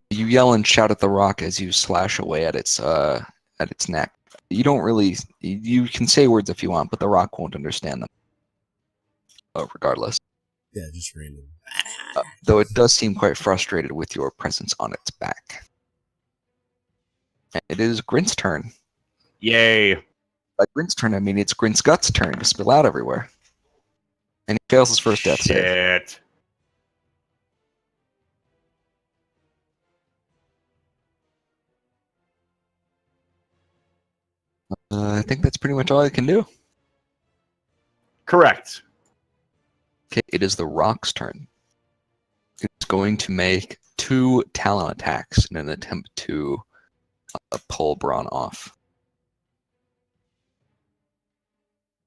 You yell and shout at the rock as you slash away at its neck. You don't really. You can say words if you want, but the rock won't understand them. Regardless. Yeah, just random. Though it does seem quite frustrated with your presence on its back. And it is Grint's turn. Yay. By Grint's turn, I mean it's Grint's Guts' turn to spill out everywhere. And he fails his first death save. Shit. I think that's pretty much all I can do. Correct. Okay, it is the rock's turn. It's going to make 2 talon attacks in an attempt to pull Braun off.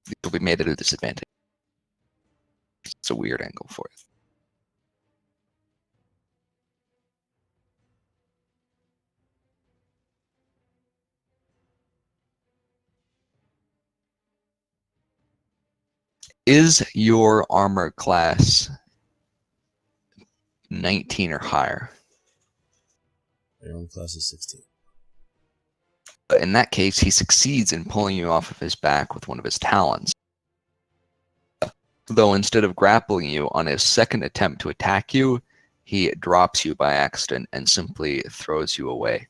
These will be made at a disadvantage. It's a weird angle for it. Is your armor class 19 or higher? My armor class is 16. In that case, he succeeds in pulling you off of his back with one of his talons. Though instead of grappling you on his second attempt to attack you, he drops you by accident and simply throws you away.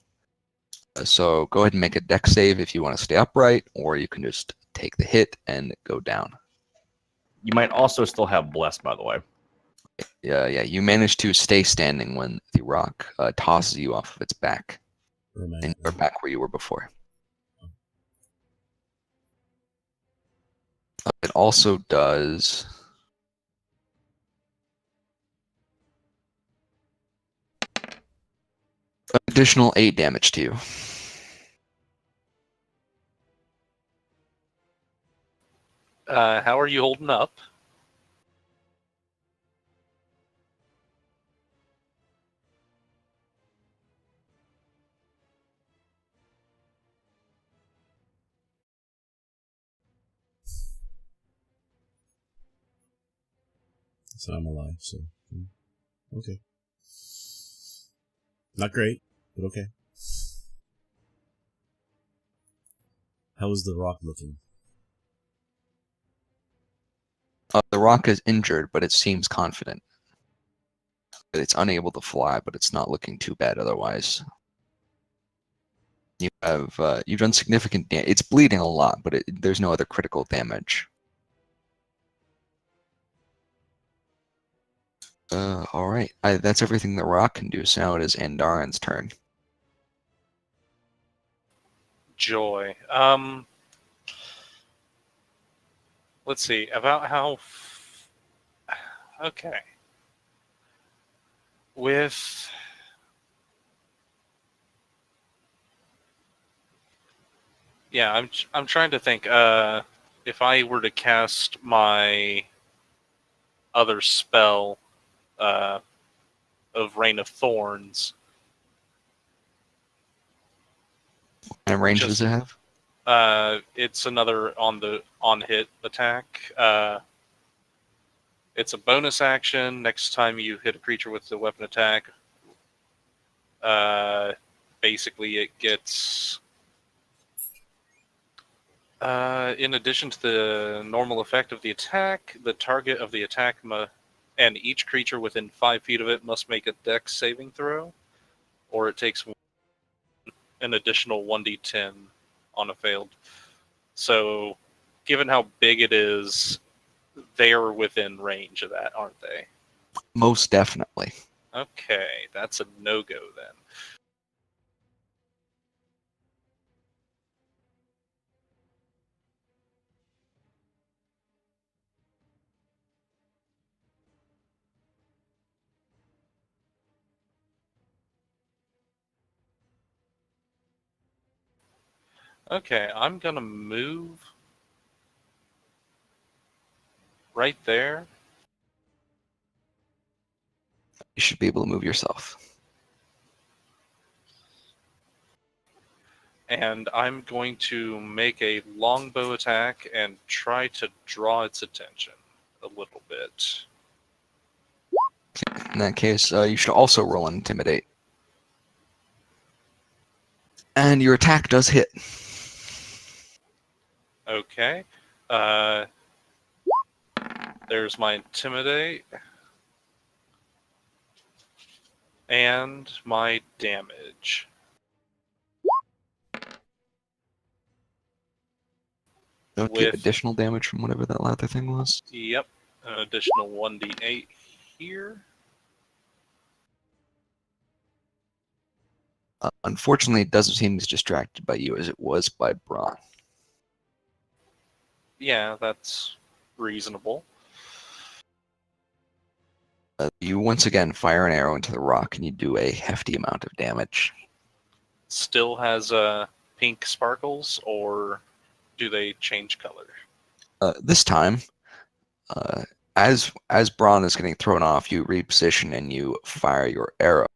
So go ahead and make a dex save if you want to stay upright, or you can just take the hit and go down. You might also still have Bless, by the way. Yeah, you manage to stay standing when the rock tosses you off of its back. And you're back where you were before. It also does additional 8 damage to you. How are you holding up? So I'm alive, so okay. Not great, but okay. How is the rock looking? The rock is injured, but it seems confident. It's unable to fly, but it's not looking too bad otherwise. You've done significant damage. It's bleeding a lot, but there's no other critical damage. All right. That's everything the rock can do. So now it is Andarin's turn. joy. Let's see about how. Okay. With yeah, I'm trying to think. If I were to cast my other spell, of Rain of Thorns, And range Just- does it have? it's another on hit attack. It's a bonus action. Next time you hit a creature with the weapon attack, basically it gets. In addition to the normal effect of the attack, the target of the attack and each creature within 5 feet of it must make a Dex saving throw, or it takes an additional 1d10 on a failed. So, given how big it is, they're within range of that, aren't they? Most definitely. Okay, that's a no-go then. Okay, I'm gonna move right there. You should be able to move yourself. And I'm going to make a longbow attack and try to draw its attention a little bit. In that case, you should also roll an Intimidate. And your attack does hit. Okay. There's my Intimidate. And my damage. Don't get With- additional damage from whatever that lather thing was. Yep. An additional 1d8 here. Unfortunately, it doesn't seem as distracted by you as it was by Braun. Yeah, that's reasonable. You once again fire an arrow into the rock and you do a hefty amount of damage. Still has pink sparkles, or do they change color? This time, as Braun is getting thrown off, you reposition and you fire your arrow.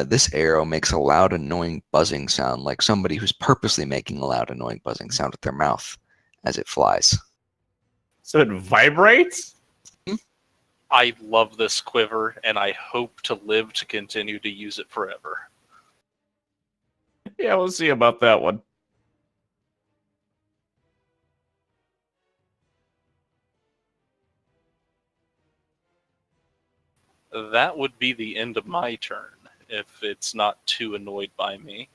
This arrow makes a loud, annoying buzzing sound, like somebody who's purposely making a loud, annoying buzzing sound with their mouth as it flies. So it vibrates? I love this quiver, and I hope to live to continue to use it forever. Yeah, we'll see about that one. That would be the end of my turn, if it's not too annoyed by me.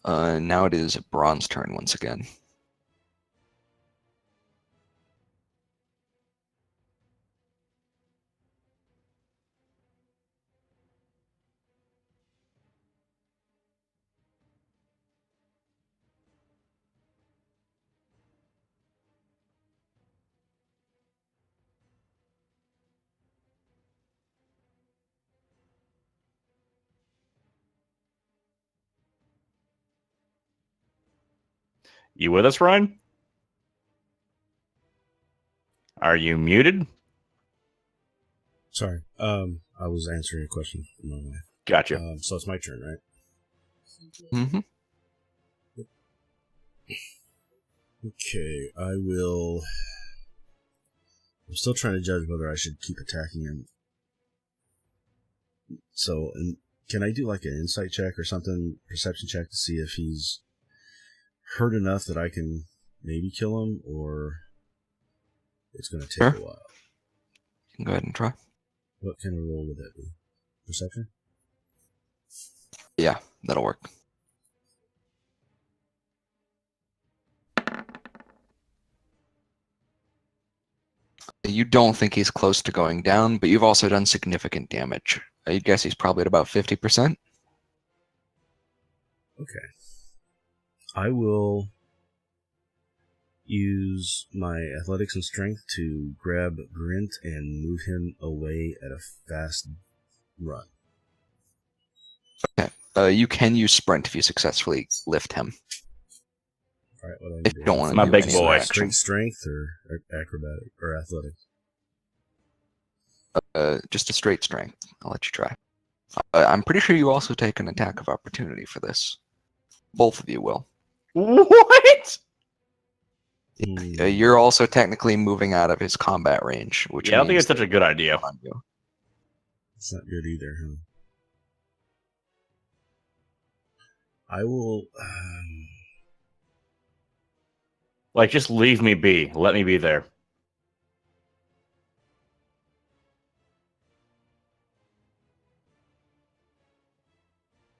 Now it is Braun's turn once again. You with us, Ryan? Are you muted? Sorry. I was answering a question from my wife. Gotcha. So it's my turn, right? Mm-hmm. Okay, I will. I'm still trying to judge whether I should keep attacking him. So, can I do like an insight check or something, perception check, to see if he's hurt enough that I can maybe kill him, or it's going to take Sure. a while? You can go ahead and try. What kind of roll would that be? Perception? Yeah, that'll work. You don't think he's close to going down, but you've also done significant damage. I guess he's probably at about 50%. Okay. I will use my athletics and strength to grab Grint and move him away at a fast run. You can use sprint if you successfully lift him. All right, what do I If do? you don't want My to do big any boy. other action. Straight strength or acrobatic or athletics? Just a straight strength. I'll let you try. I'm pretty sure you also take an attack of opportunity for this. Both of you will. What? You're also technically moving out of his combat range, which Yeah, I don't think means it's such a good idea. on you. It's not good either, huh? I will. Like, just leave me be. Let me be there.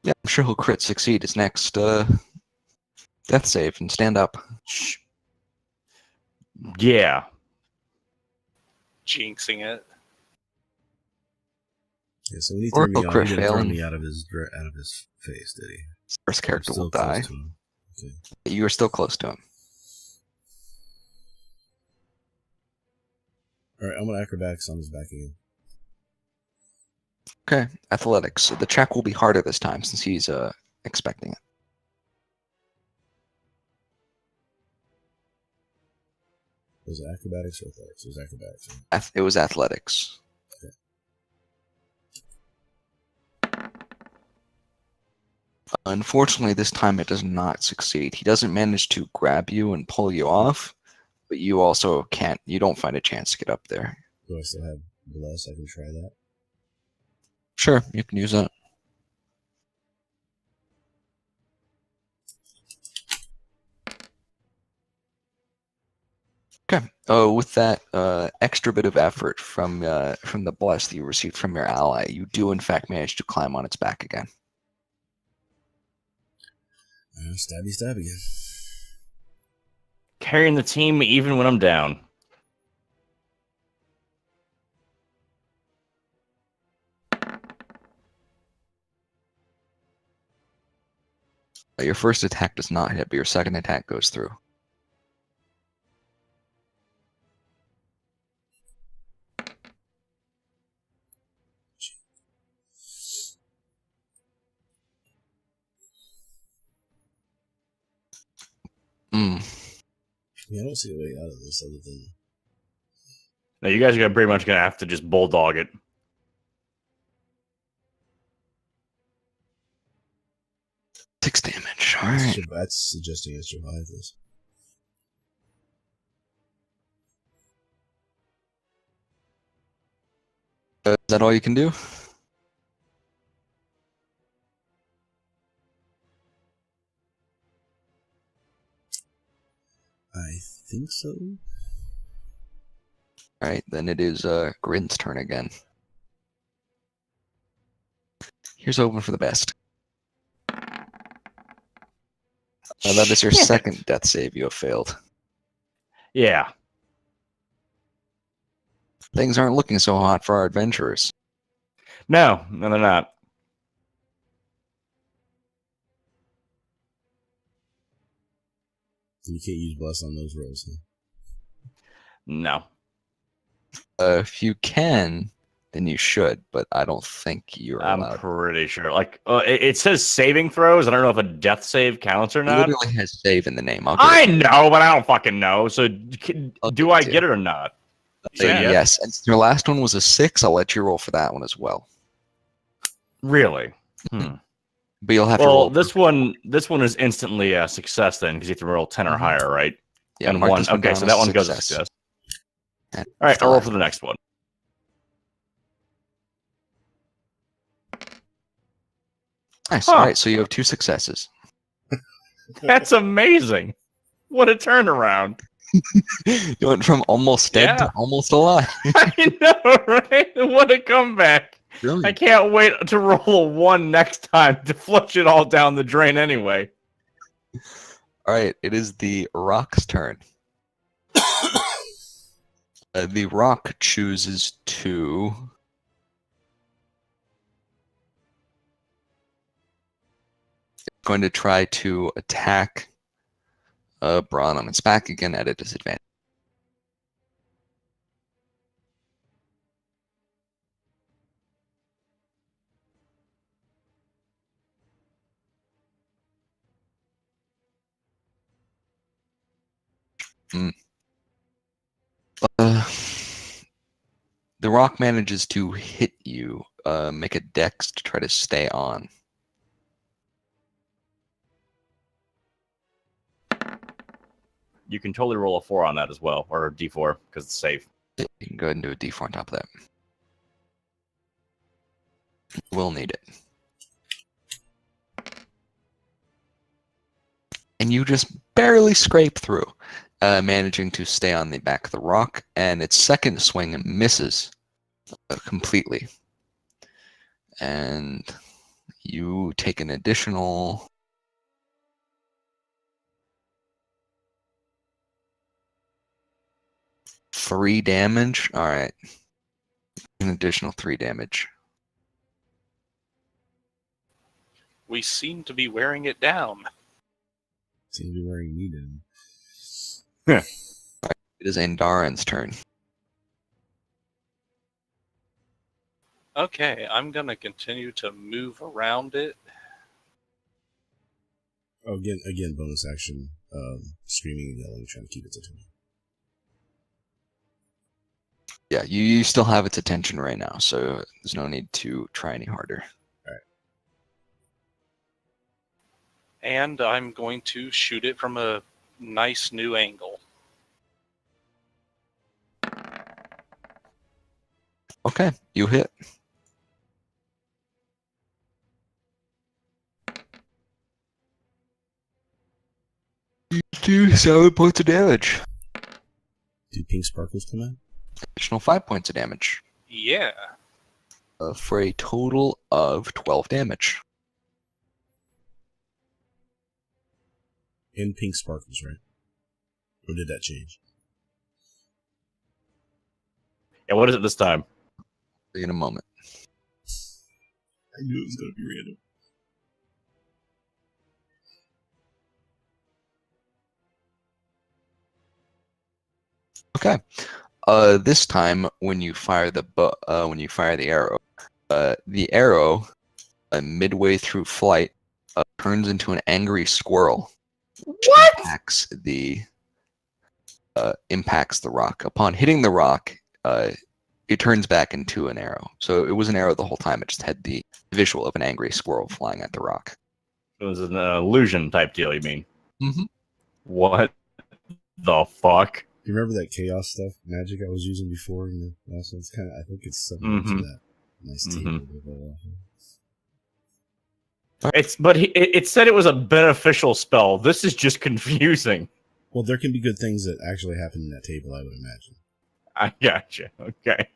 Yeah, I'm sure he'll crit succeed his next death save and stand up. Yeah. Jinxing it. Yeah, so when he Or threw me he'll off, crit he didn't throw fail. me out of his face, did he? First I'm character still will close die. to him. Okay. You are still close to him. All right, I'm gonna acrobatics on his back again. Okay, athletics. The check will be harder this time since he's expecting it. Was it acrobatics or athletics? It was acrobatics. Right? It was athletics. Unfortunately, this time it does not succeed. He doesn't manage to grab you and pull you off, but you also can't. You don't find a chance to get up there. Do I still have bless? I can try that. Sure, you can use that. Okay. Oh, with that extra bit of effort from the bless that you received from your ally, you do in fact manage to climb on its back again. Stabby, stab again. Carrying the team even when I'm down. Your first attack does not hit, but your second attack goes through. Yeah, I don't see a way out of this other than. Now, you guys are pretty much going to have to just bulldog it. Six damage. All right. That's suggesting I survive this. Is that all you can do? I think so. All right, then it is Grin's turn again. Here's hoping for the best. That is your Shit. second death save you have failed. Yeah. Things aren't looking so hot for our adventurers. No, they're not. You can't use bless on those rolls, huh? No. If you can, then you should, but I don't think you're I'm allowed. pretty sure. Like, it says saving throws. I don't know if a death save counts or It not. literally has save in the name. I'll give I it to you. know, but I don't fucking know. So, I'll do give I it to get you. it or not? Say Yeah. yes. And since your last one was a 6, I'll let you roll for that one as well. Really? But you'll have to roll. Well, this one is instantly a success then because you have to roll 10 or Mhm. higher, right? Yeah, And mark one. this one Okay, down so as that one goes as success. success. And All right, the I'll roll last for the next one. Nice. Huh. All right, so you have 2 successes. That's amazing. What a turnaround. You went from almost dead Yeah. to almost alive. I know, right? What a comeback. I Brilliant. can't wait to roll a 1 next time to flush it all down the drain anyway. All right, it is the rock's turn. The rock chooses to going to try to attack Braun on its back again at a disadvantage. Uh, the rock manages to hit you. Make a dex to try to stay on. You can totally roll a 4 on that as well, or a d4, because it's safe. You can go ahead and do a d4 on top of that. We'll need it. And you just barely scrape through, managing to stay on the back of the rock, and its second swing misses completely. And you take an additional 3 damage. All right. An additional 3 damage. We seem to be wearing it down. Seems to be wearing me down. It is Andarin's turn. Okay, I'm gonna continue to move around it. Oh, again, bonus action, screaming and yelling, trying to keep its attention. Yeah, you still have its attention right now, so there's no need to try any harder. And I'm going to shoot it from a nice new angle. Okay, you hit. You do 7 points of damage. Do pink sparkles come out? Additional 5 points of damage. Yeah. For a total of 12 damage. And pink sparkles, right? Or did that change? Yeah, what is it this time? In a moment. I knew it was going to be random. Okay. This time, when you fire the arrow, midway through flight, turns into an angry squirrel. What? Impacts the rock. Upon hitting the rock, it turns back into an arrow. So it was an arrow the whole time. It just had the visual of an angry squirrel flying at the rock. It was an illusion type deal, you mean? Mm-hmm. What the fuck? You remember that chaos stuff, magic I was using before? In the last one? It's kind of, I think it's similar to that. Nice table to go off of. It said it was a beneficial spell. This is just confusing. Well, there can be good things that actually happen in that table, I would imagine. I gotcha. Okay.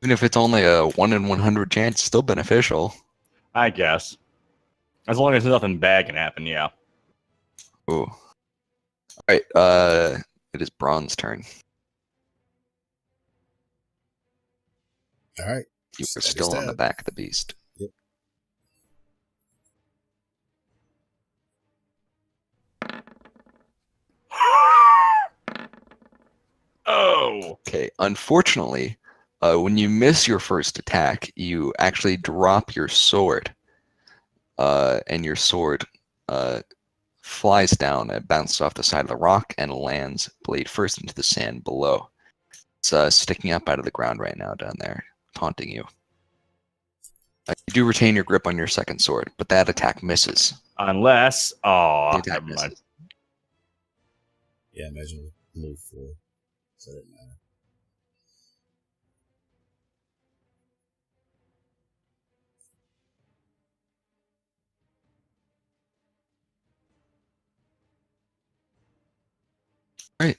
Even if it's only a 1 in 100 chance, it's still beneficial. I guess. As long as nothing bad can happen, yeah. Ooh. Alright, it is Braun's turn. Alright. You are still on the back of the beast. Yep. Oh! Okay, unfortunately, when you miss your first attack, you actually drop your sword. And your sword flies down and bounces off the side of the rock and lands blade first into the sand below. It's sticking up out of the ground right now down there, taunting you. You do retain your grip on your second sword, but that attack misses. Unless... Oh, The attack never mind. misses. Yeah, imagine a low 4. So that doesn't matter. Right.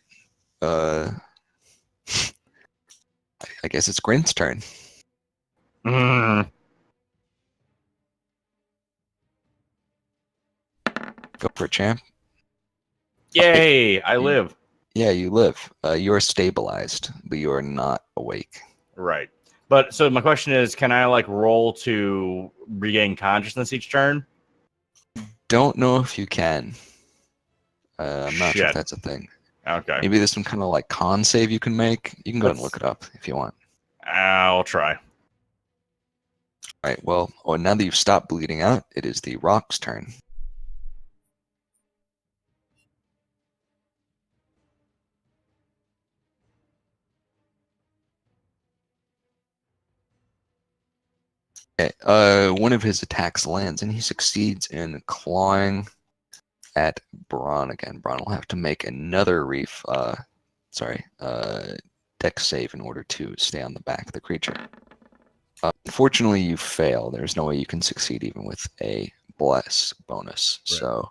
I guess it's Grin's turn. Mm. Go for it, champ. Yay! I live. Yeah, you live. You are stabilized, but you are not awake. Right. But, so my question is, can I, like, roll to regain consciousness each turn? Don't know if you can. I'm not sure if Shit. that's a thing. Okay. Maybe there's some kind of like con save you can make. You can go ahead and look it up if you want. I'll try. All right. Well, now that you've stopped bleeding out, it is the rock's turn. Okay. One of his attacks lands, and he succeeds in clawing at Braun again. Braun will have to make another dex save in order to stay on the back of the creature. Unfortunately, you fail. There's no way you can succeed even with a bless bonus. Right. So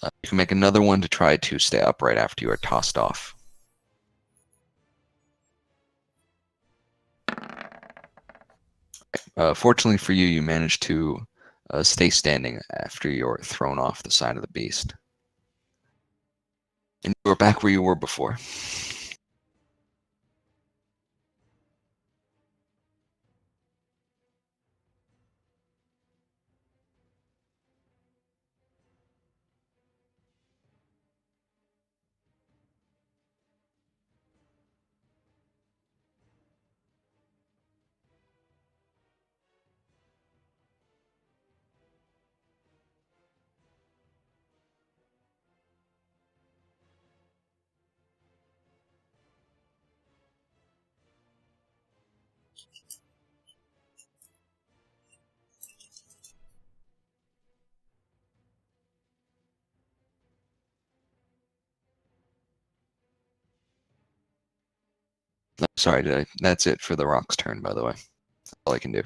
you can make another one to try to stay upright after you are tossed off. Fortunately for you, you managed to stay standing after you're thrown off the side of the beast. And you are back where you were before. Sorry, that's it for the rock's turn, by the way. That's all I can do.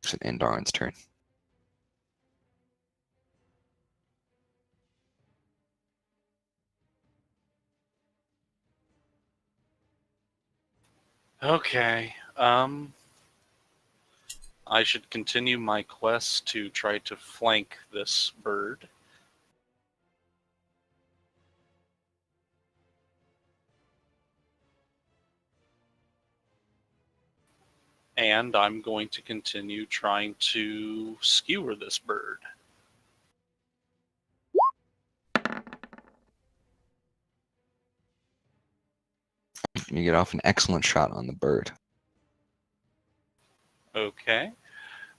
It's an Andarin's turn. Okay. I should continue my quest to try to flank this bird. And I'm going to continue trying to skewer this bird. You get off an excellent shot on the bird. Okay.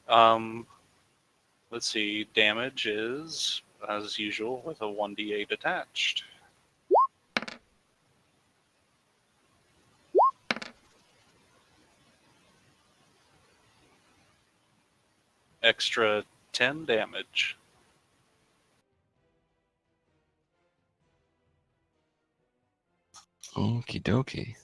Let's see. Damage is, as usual, with a 1d8 attached. Extra 10 damage. Okie dokie.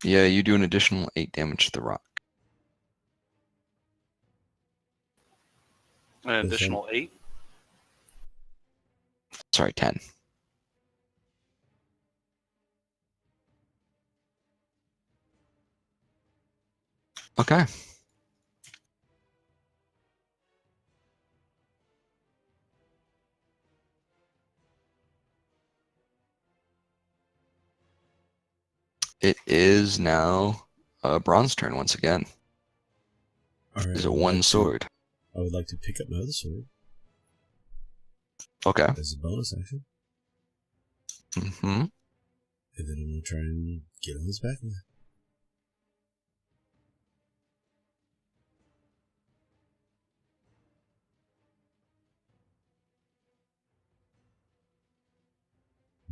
Yeah, you do an additional 8 damage to the rock. An additional 8. Sorry, 10. Okay. It is now Braun's turn once again. All right. It's a one sword. I would like to pick up my other sword Okay. as a bonus action, Mm-hmm. and then I'm gonna try and get on his back.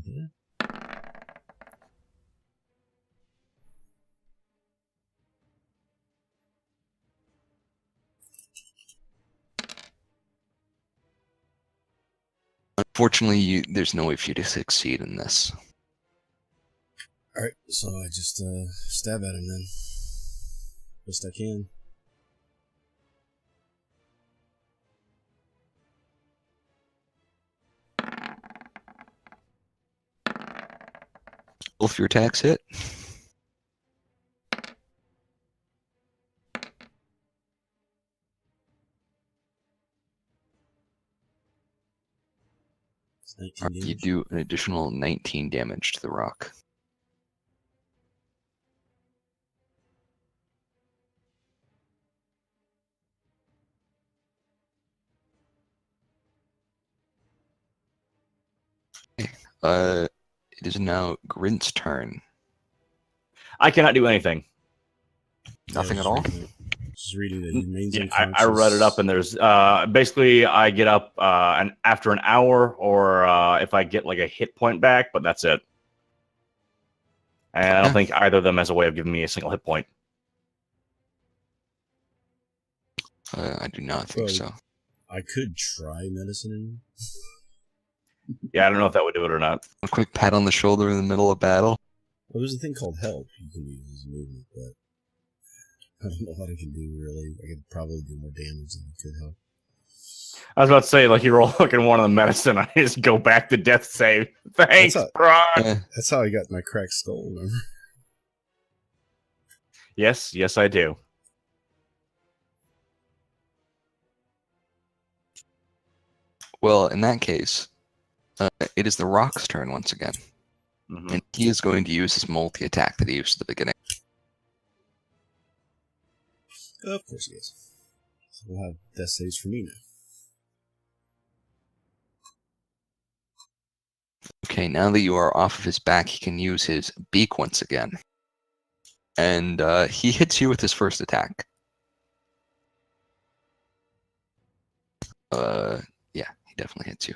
Yeah. Unfortunately, there's no way for you to succeed in this. All right, so I just stab at him then, best I can. Both your attacks hit. 19 You damage. do an additional 19 damage to the rock. Okay. It is now Grint's turn. I cannot do anything. Nothing Yeah, at all? Just reading it. He remains Yeah, unconscious. I read it up, and there's basically I get up and after an hour, or if I get like a hit point back, but that's it. And I don't Okay. think either of them has a way of giving me a single hit point. I do not think Well, so. I could try medicine. Yeah, I don't know if that would do it or not. A quick pat on the shoulder in the middle of battle. Well, there's a thing called help you can use as a movement, but I don't know what I can do really. I could probably do more damage than I could help. I was about to say, like, you roll fucking one on the medicine, I just go back to death save. Thanks, That's Brock. That's how I got my cracked skull, remember? Yes, I do. Well, in that case, it is the rock's turn once again. Mhm. And he is going to use his multi-attack that he used at the beginning. Of course he is. So we'll have death saves for me now. Okay, now that you are off of his back, he can use his beak once again. And he hits you with his first attack. Yeah, he definitely hits you.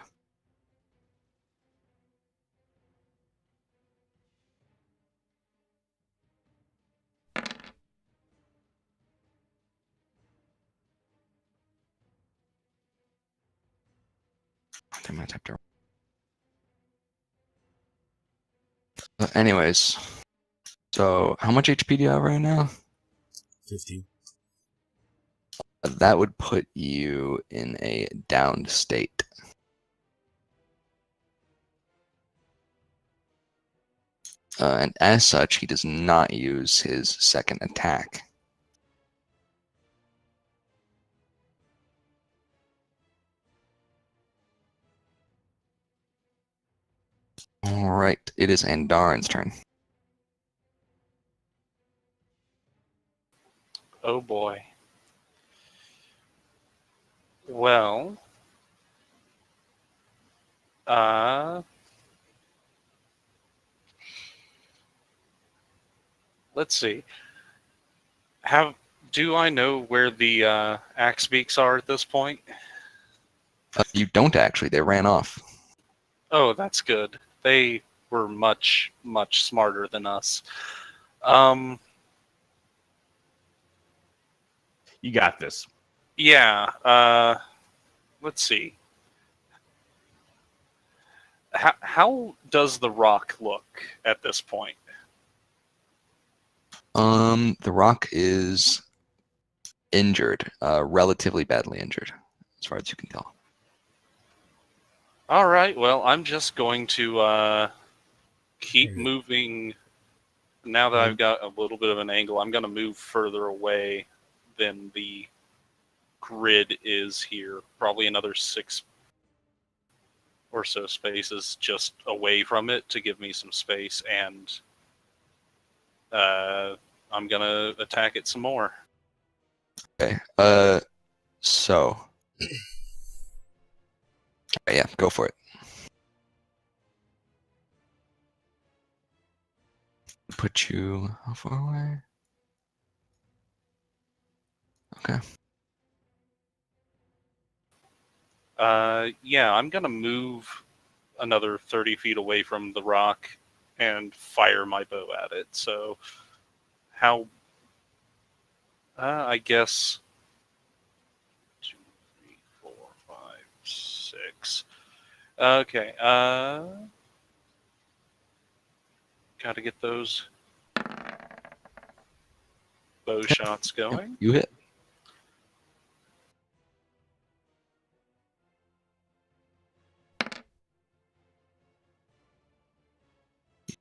I might have to. Anyways, so how much HP do you have right now? 15. That would put you in a downed state. And as such, he does not use his second attack. Alright, it is Andarin's turn. Oh boy. Well, let's see. Do I know where the axe beaks are at this point? You don't actually, they ran off. Oh, that's good. They were much, much smarter than us. You got this. Yeah. Let's see. How does the rock look at this point? The rock is injured, relatively badly injured, as far as you can tell. All right. Well, I'm just going to keep moving. Now that I've got a little bit of an angle, I'm going to move further away than the grid is here. Probably another 6 or so spaces just away from it to give me some space, and I'm going to attack it some more. Okay, so... yeah, go for it. Put you how far away? Okay. Yeah, I'm going to move another 30 feet away from the rock and fire my bow at it. So, I guess 2, 3, 4, 5, 6. Okay. Got to get those bow shots going. You hit.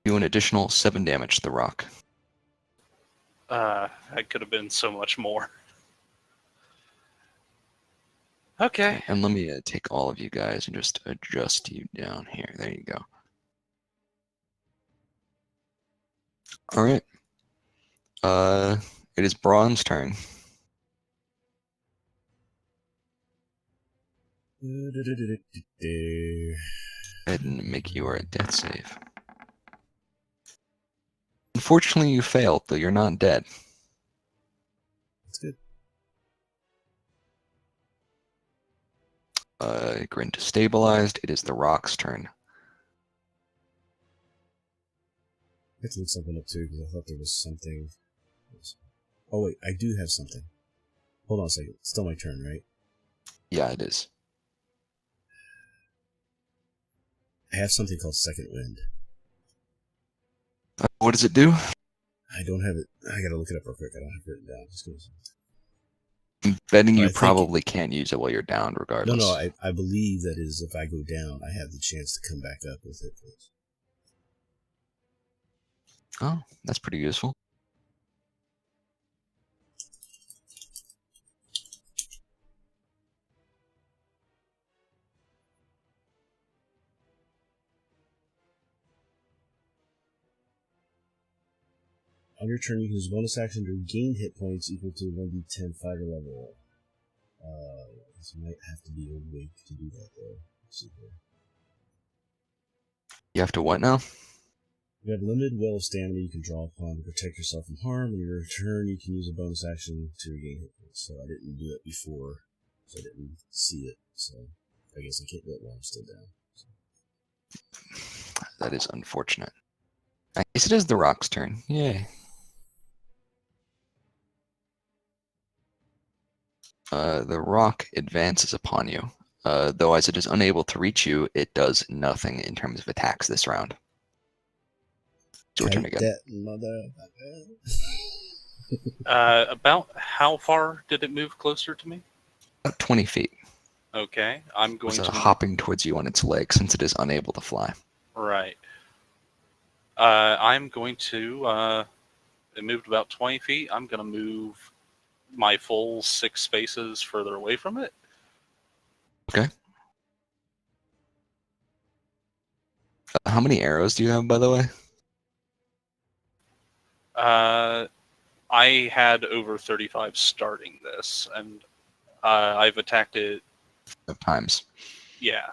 Do an additional 7 damage to the rock. That could have been so much more. Okay. And let me take all of you guys and just adjust you down here. There you go. All right. It is Braun's turn. That's Go ahead and make your death save. Unfortunately, you failed, though you're not dead. good. Grin to stabilized. It is the rock's turn. I have to look something up too because I thought there was something. Oh wait, I do have something. Hold on a second. It's still my turn, right? Yeah, it is. I have something called Second Wind. What does it do? I don't have it. I gotta look it up real quick. I don't have it written down. Just give me some- I'm betting But I you think- probably can't use it while you're down, regardless. No, I believe that is if I go down, I have the chance to come back up with it. Oh, that's pretty useful. On your turn, you can use bonus action to regain hit points equal to 1d10 fighter level. This might have to be awake to do that, though. Let's see here. You have to what now? You have limited well of stamina you can draw upon to protect yourself from harm. On your turn, you can use a bonus action to regain hit points. So I didn't do it before, so I didn't see it. So I guess I can't do it while I'm still down. So. That is unfortunate. I guess it is the rock's turn. Yay. The rock advances upon you. Though as it is unable to reach you, it does nothing in terms of attacks this round. It's your turn Kite again. that About how far did it move closer to me? About 20 feet. Okay, I'm going It's to hopping towards you on its legs since it is unable to fly. Right. I'm going to. It moved about 20 feet. I'm going to move my full 6 spaces further away from it. Okay. How many arrows do you have, by the way? I had over 35 starting this, and I've attacked it. Of times. Yeah,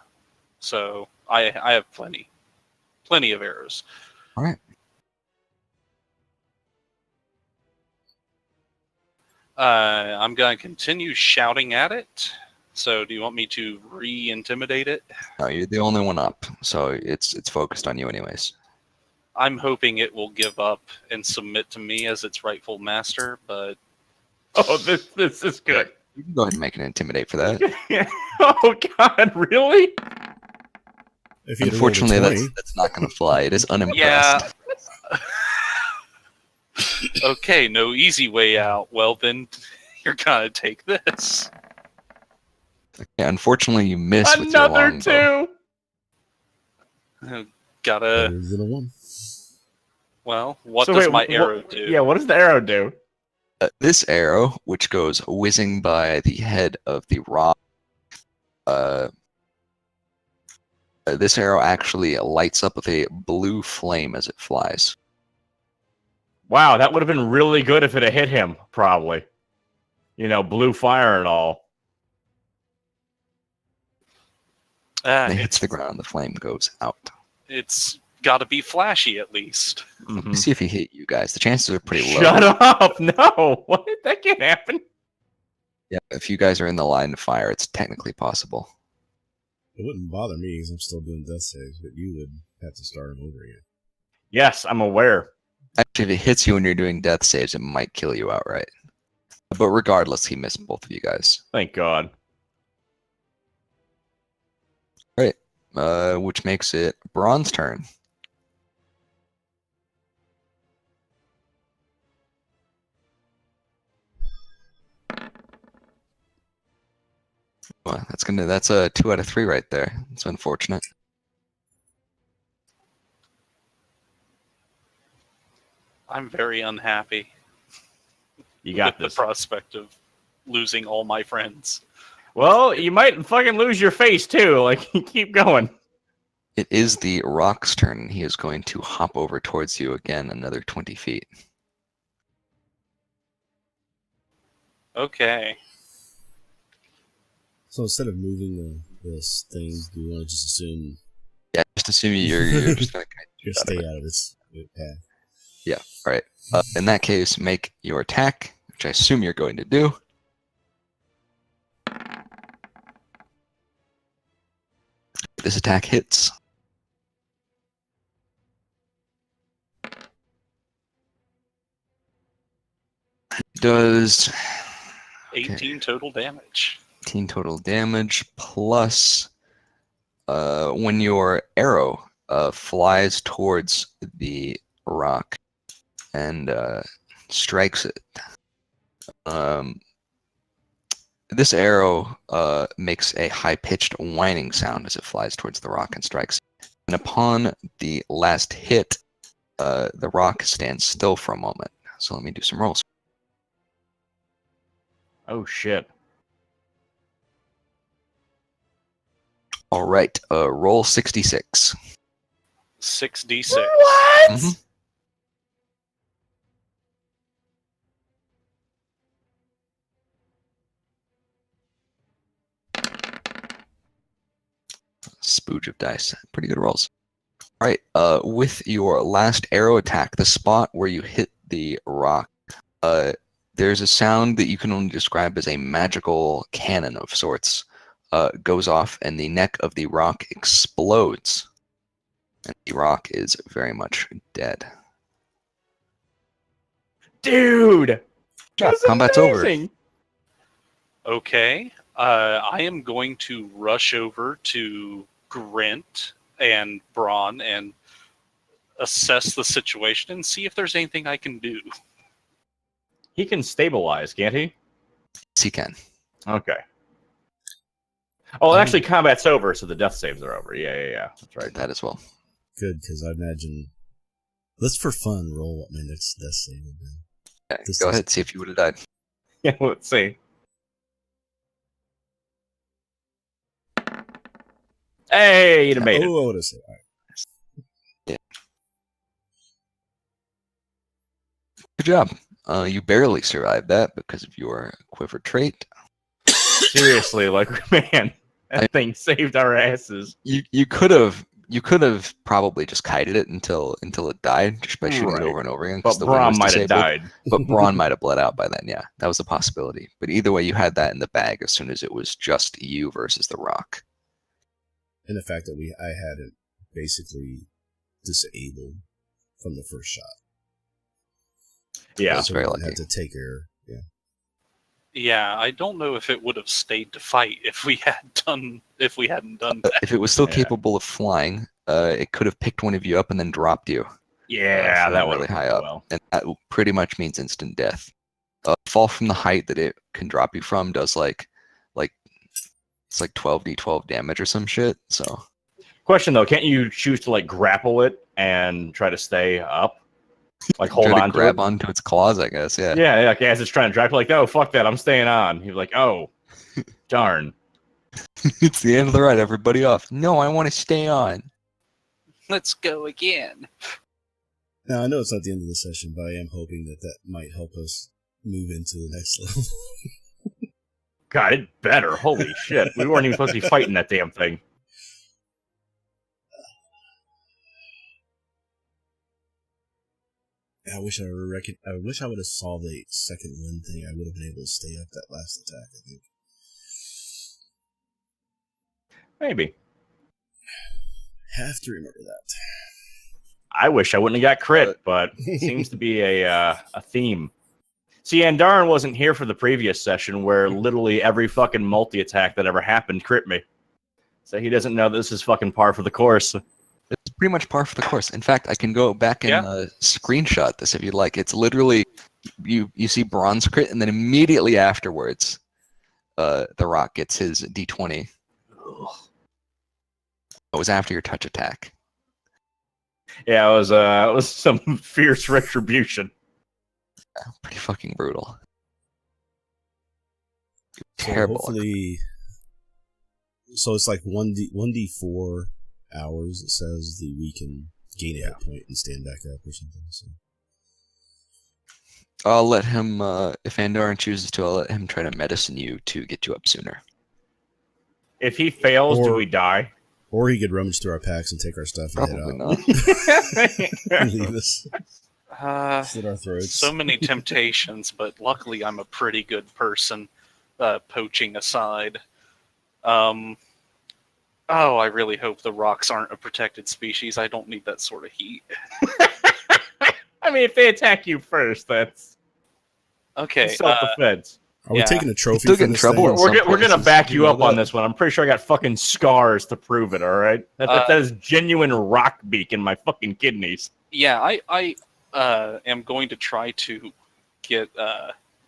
so I have plenty of arrows. All right. I'm going to continue shouting at it. So, do you want me to re-intimidate it? No, you're the only one up, so it's focused on you anyways. I'm hoping it will give up and submit to me as its rightful master, but Oh, this is good. You can go ahead and make an intimidate for that. Oh God, really? If you had rolled a Unfortunately, 20, that's not going to fly. It is unimpressed. yeah. Okay, no easy way out. Well, then you're gonna take this. Okay, unfortunately, you miss with your Another longbow. 2. Gotta. better than a 1. Well, what So does wait, my arrow do? Yeah, what does the arrow do? This arrow, which goes whizzing by the head of the rock, this arrow actually lights up with a blue flame as it flies. Wow, that would have been really good if it had hit him, probably. You know, blue fire and all. And it hits the ground, the flame goes out. It's got to be flashy at least. Mhm. Let me see if he hit you guys. The chances are pretty low. Shut up! No, what? That can't happen. Yeah, if you guys are in the line of fire, it's technically possible. It wouldn't bother me because I'm still doing death saves, but you would have to start them over again. Yes, I'm aware. Actually, if it hits you when you're doing death saves, it might kill you outright. But regardless, he missed both of you guys. Thank God. Which makes it Braun's turn. Well, that's a 2 out of 3 right there. It's unfortunate. I'm very unhappy You got with this. the prospect of losing all my friends. Well, you might fucking lose your face too. Like, keep going. It is the rock's turn. He is going to hop over towards you again, another 20 feet. Okay. So instead of moving this things, do you want to just assume Yeah, just assuming you're just going you to stay out of its path? Yeah, all right. In that case, make your attack, which I assume you're going to do. This attack hits. It does 18 total damage. 18 total damage plus when your arrow flies towards the rock and strikes it. This arrow makes a high-pitched whining sound as it flies towards the rock and strikes. And upon the last hit, the rock stands still for a moment. So let me do some rolls. Oh shit. All right, roll 66. 6d6. What? Mhm. Spooge of dice. Pretty good rolls. All right, with your last arrow attack, the spot where you hit the rock, there's a sound that you can only describe as a magical cannon of sorts. Goes off, and the neck of the rock explodes. And the rock is very much dead. Dude! Yeah, That's combat's over. amazing. Okay. I am going to rush over to Grint and Braun and assess the situation and see if there's anything I can do. He can stabilize, can't he? Yes, he can. Okay. Oh, actually, combat's over, so the death saves are over. Yeah. That's right. That as well. Good, because I imagine. Let's for fun roll what my next death save would be. Okay, This go is- ahead, see if you would have died. Yeah, let's see. Hey, you'd have made it. Oh, I would have said. All right. Good job. You barely survived that because of your quiver trait. Seriously, like, man, that thing saved our asses. You could have probably just kited it until it died just by shooting Right. it over and over again. 'cause But the wind Braum was might have disabled. died. But Braun might have bled out by then. Yeah, that was a possibility. But either way, you had that in the bag as soon as it was just you versus the rock. And the fact that I had it basically disabled from the first shot. Yeah. That's so very we didn't lucky. have to take her. Yeah. Yeah, I don't know if it would have stayed to fight if we hadn't done that. If it was still Yeah. capable of flying, it could have picked one of you up and then dropped you. Yeah, from that really would high up. well. And that pretty much means instant death. Fall from the height that it can drop you from does like it's like 12d12 damage or some shit. So Question though, can't you choose to like grapple it and try to stay up? Like hold try to on to grab it? onto its claws, I guess. Yeah. Yeah, like as it's trying to drop, you're like, no, fuck that, I'm staying on. He's like, oh, darn. It's the end of the ride. Everybody off. No, I want to stay on. Let's go again. Now, I know it's not the end of the session, but I am hoping that might help us move into the next level. God, it better. Holy shit. We weren't even supposed to be fighting that damn thing. I wish I would have solved the second wind thing. I would have been able to stay up that last attack, I think. Maybe. Have to remember that. I wish I wouldn't have got crit, but it seems to be a theme. See, Andarin wasn't here for the previous session where literally every fucking multi-attack that ever happened crit me. So he doesn't know this is fucking par for the course. It's pretty much par for the course. In fact, I can go back and Yeah. screenshot this if you'd like. It's literally you see bronze crit, and then immediately afterwards, the rock gets his d20. It was after your touch attack. Yeah, it was some fierce retribution. Pretty fucking brutal. So Terrible. hopefully So it's like 1d4 hours. It says that we can gain a hit point and stand back up or something. So. I'll let him, if Andarin chooses to, I'll let him try to medicine you to get you up sooner. If he fails, do Or- we die? Or he could rummage through our packs and take our stuff and Probably head not. out and leave us, slit our throats. So many temptations, but luckily I'm a pretty good person, poaching aside. Oh, I really hope the rocks aren't a protected species. I don't need that sort of heat. I mean, if they attack you first, that's Okay, self-defense. Are we yeah. taking a trophy Still from get in this trouble thing? in We're, some we're gonna places. back You you know up on that? this one. I'm pretty sure I got fucking scars to prove it. All right, that is genuine rock beak in my fucking kidneys. yeah, I am going to try to get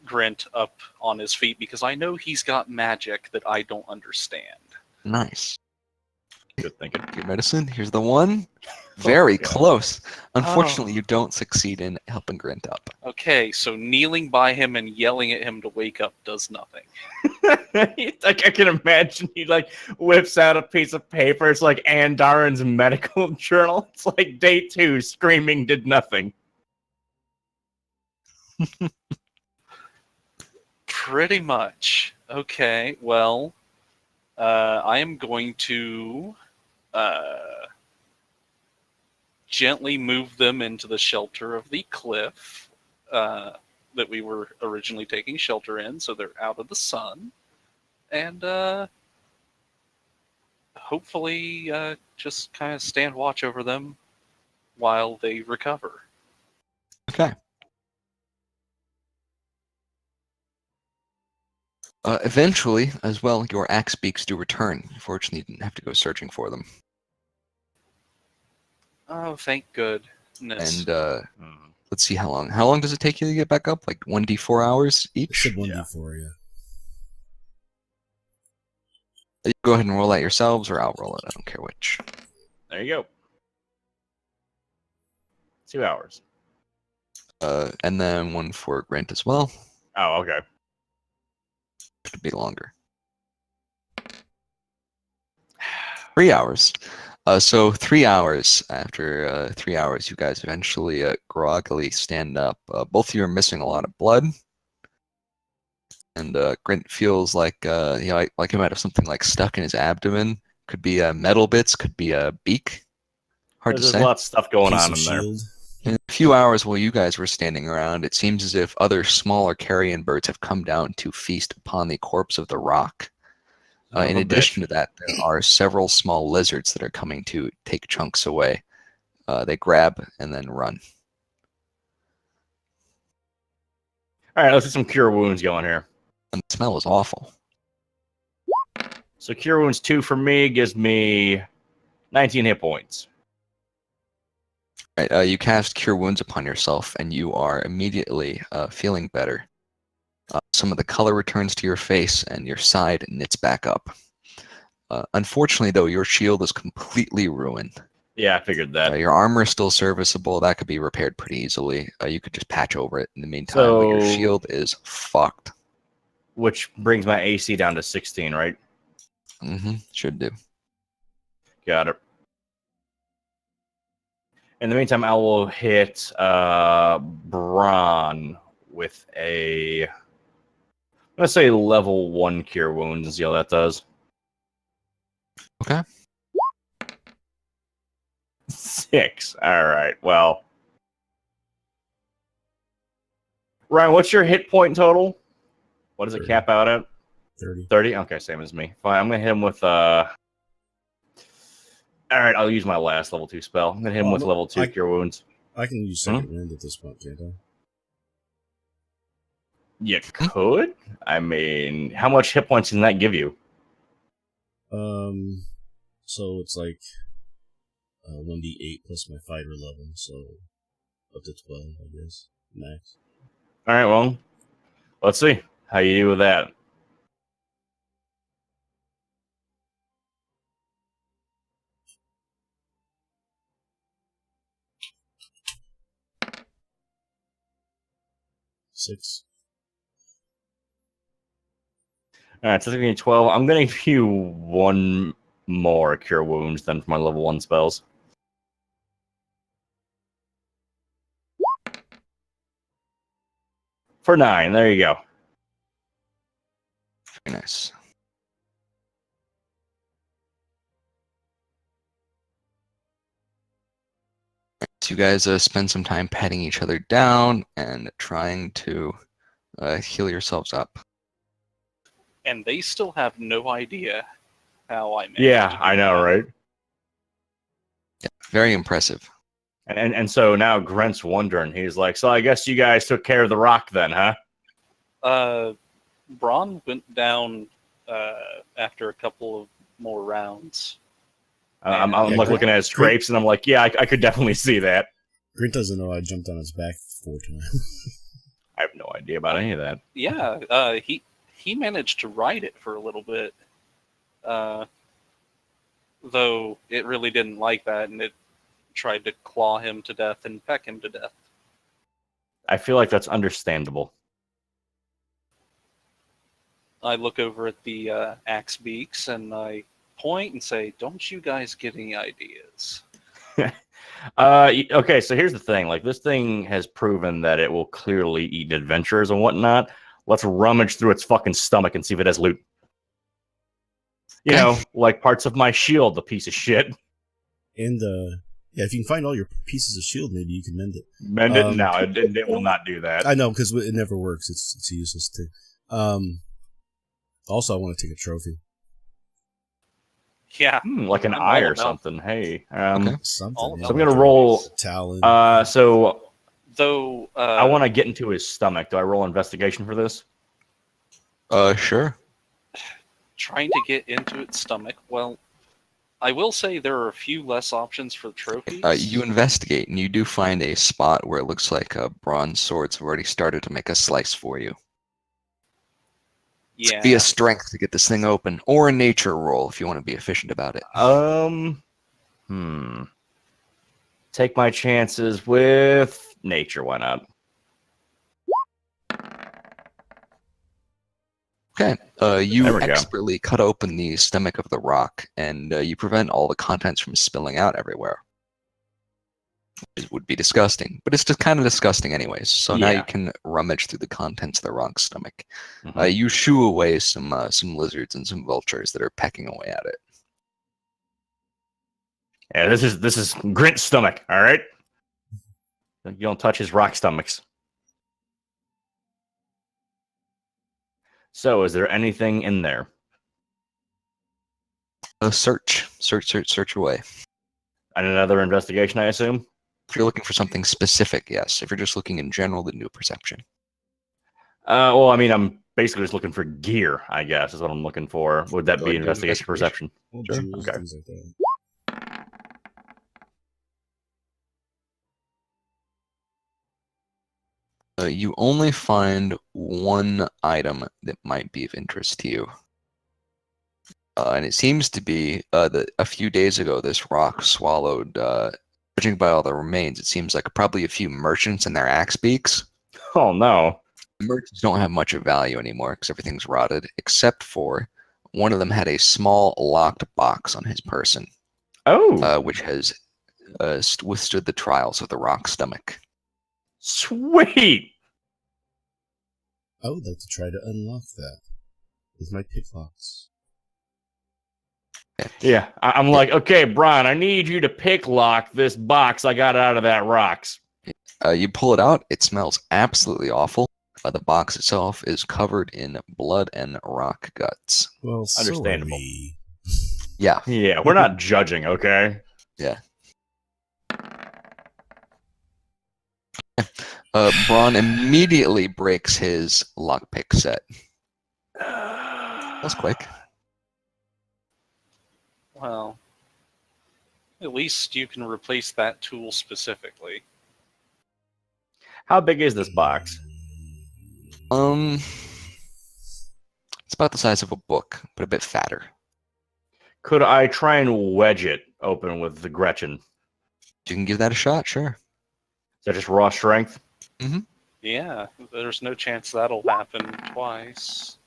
Grint up on his feet because I know he's got magic that I don't understand. Nice. Good thinking. Your medicine. Here's the one. Very God. close. Unfortunately, Oh. you don't succeed in helping Grint up. Okay, so kneeling by him and yelling at him to wake up does nothing. Like I can imagine he like whips out a piece of paper. It's like Andarin's medical journal. It's like day 2, screaming did nothing. Pretty much. Okay, well, I am going to gently move them into the shelter of the cliff that we were originally taking shelter in, so they're out of the sun, and hopefully just kind of stand watch over them while they recover. Okay. Eventually, as well, your axe beaks do return. Fortunately, you didn't have to go searching for them. Oh, thank goodness. And let's see how long. How long does it take you to get back up? Like 1d4 hours It each? said 1d4, yeah. You go ahead and roll that yourselves, or I'll roll it. I don't care which. There you go. 2 hours. And then one for Grant as well. Oh, okay. Could be longer. 3 hours. So 3 hours. After 3 hours, you guys eventually groggily stand up. Both of you are missing a lot of blood. And Grant feels like like he might have something like stuck in his abdomen. Could be metal bits. Could be a beak. Hard to There's say. lots of stuff going Piece on of in there. shield. In a few hours while you guys were standing around, it seems as if other smaller carrion birds have come down to feast upon the corpse of the rock. Son of In a addition bitch. to that, there are several small lizards that are coming to take chunks away. They grab and then run. All right, let's get some cure wounds going here. And the smell is awful. So cure wounds 2 for me gives me 19 hit points. Right, you cast Cure Wounds upon yourself, and you are immediately feeling better. Some of the color returns to your face, and your side knits back up. Unfortunately, though, your shield is completely ruined. Yeah, I figured that. Your armor is still serviceable. That could be repaired pretty easily. You could just patch over it in the meantime, but your So- shield is fucked. Which brings my AC down to 16, right? Should do. Got it. In the meantime, I will hit Braun with a, let's say, level 1 cure wounds and see how that does. Okay. 6. All right. Well, Ryan, what's your hit point total? What does it 30. cap out at? 30. 30? Okay, same as me. Fine, I'm going to hit him with... All right, I'll use my last level 2 spell. I'm going to hit him Oh, with no, level 2 cure wounds. I can use second wind at this point, can't I? You could? I mean, how much hit points can that give you? So it's like 1d8 plus my fighter level, so up to 12, I guess, max. All right, well, let's see how you do with that. All right, so 16, 12. I'm going to give you one more Cure Wounds than for my level 1 spells. For 9, there you go. Very nice. So you guys spend some time patting each other down and trying to heal yourselves up. And they still have no idea how I managed Yeah, to do I know, that. right? Yeah, very impressive. And so now Grant's wondering. He's like, so I guess you guys took care of the rock then, huh? Braun went down after a couple of more rounds. I'm Yeah, like Grant- looking at his scrapes, and I'm like, yeah, I could definitely see that. Grint doesn't know I jumped on his back 4 times. I have no idea about any of that. Yeah, he managed to ride it for a little bit, though it really didn't like that, and it tried to claw him to death and peck him to death. I feel like that's understandable. I look over at the axe beaks and I point and say, "Don't you guys get any ideas?" Okay, so here's the thing. Like, this thing has proven that it will clearly eat adventurers and whatnot. Let's rummage through its fucking stomach and see if it has loot. You Okay. know, like parts of my shield, the piece of shit. And, yeah, if you can find all your pieces of shield, maybe you can mend it. Mend it? No, it will not do that. I know, because it never works. It's useless too. Also, I want to take a trophy. Yeah, Like an I'm eye all or about- something. Hey. Okay. Something. All yeah. So I'm gonna roll. Talon. So though I want to get into his stomach. Do I roll investigation for this? Sure. trying to get into its stomach. Well, I will say there are a few less options for trophies. You investigate, and you do find a spot where it looks like bronze swords have already started to make a slice for you. yeah, Be a strength to get this thing open, or a nature roll if you want to be efficient about it. Take my chances with nature. Why not? Okay. There You we go. expertly cut open the stomach of the rock, and you prevent all the contents from spilling out everywhere. It would be disgusting, but it's just kind of disgusting anyways. So now Yeah. you can rummage through the contents of the rock's stomach. Mhm. You shoo away some lizards and some vultures that are pecking away at it. Yeah, this is Grint's stomach. All right. You don't touch his rock stomachs. So, is there anything in there? Search away. And another investigation, I assume. If you're looking for something specific, yes. If you're just looking in general, then do a perception. Well, I mean, I'm basically just looking for gear. I guess is what I'm looking for. Would that Go be ahead and do an investigation, perception? Well, Sure, jewels, okay. things like that. You only find one item that might be of interest to you. And it seems to be that a few days ago, this rock swallowed, judging by all the remains, it seems like probably a few merchants and their axe beaks. Oh no. The merchants don't have much of value anymore because everything's rotted, except for one of them had a small locked box on his person, Oh, which has withstood the trials of the rock stomach. sweet. I would like to try to unlock that with my picklocks. Yeah, I'm like, okay, Brian, I need you to pick lock this box I got out of that rocks. You pull it out, it smells absolutely awful. The box itself is covered in blood and rock guts. Well, Understandable. So are we. Yeah. Yeah, we're not judging, okay? Braun immediately breaks his lockpick set. That's quick. Well, at least you can replace that tool specifically. How big is this box? It's about the size of a book, but a bit fatter. Could I try and wedge it open with the Gretchen? You can give that a shot, sure. Is that just raw strength? Yeah, there's no chance that'll happen twice.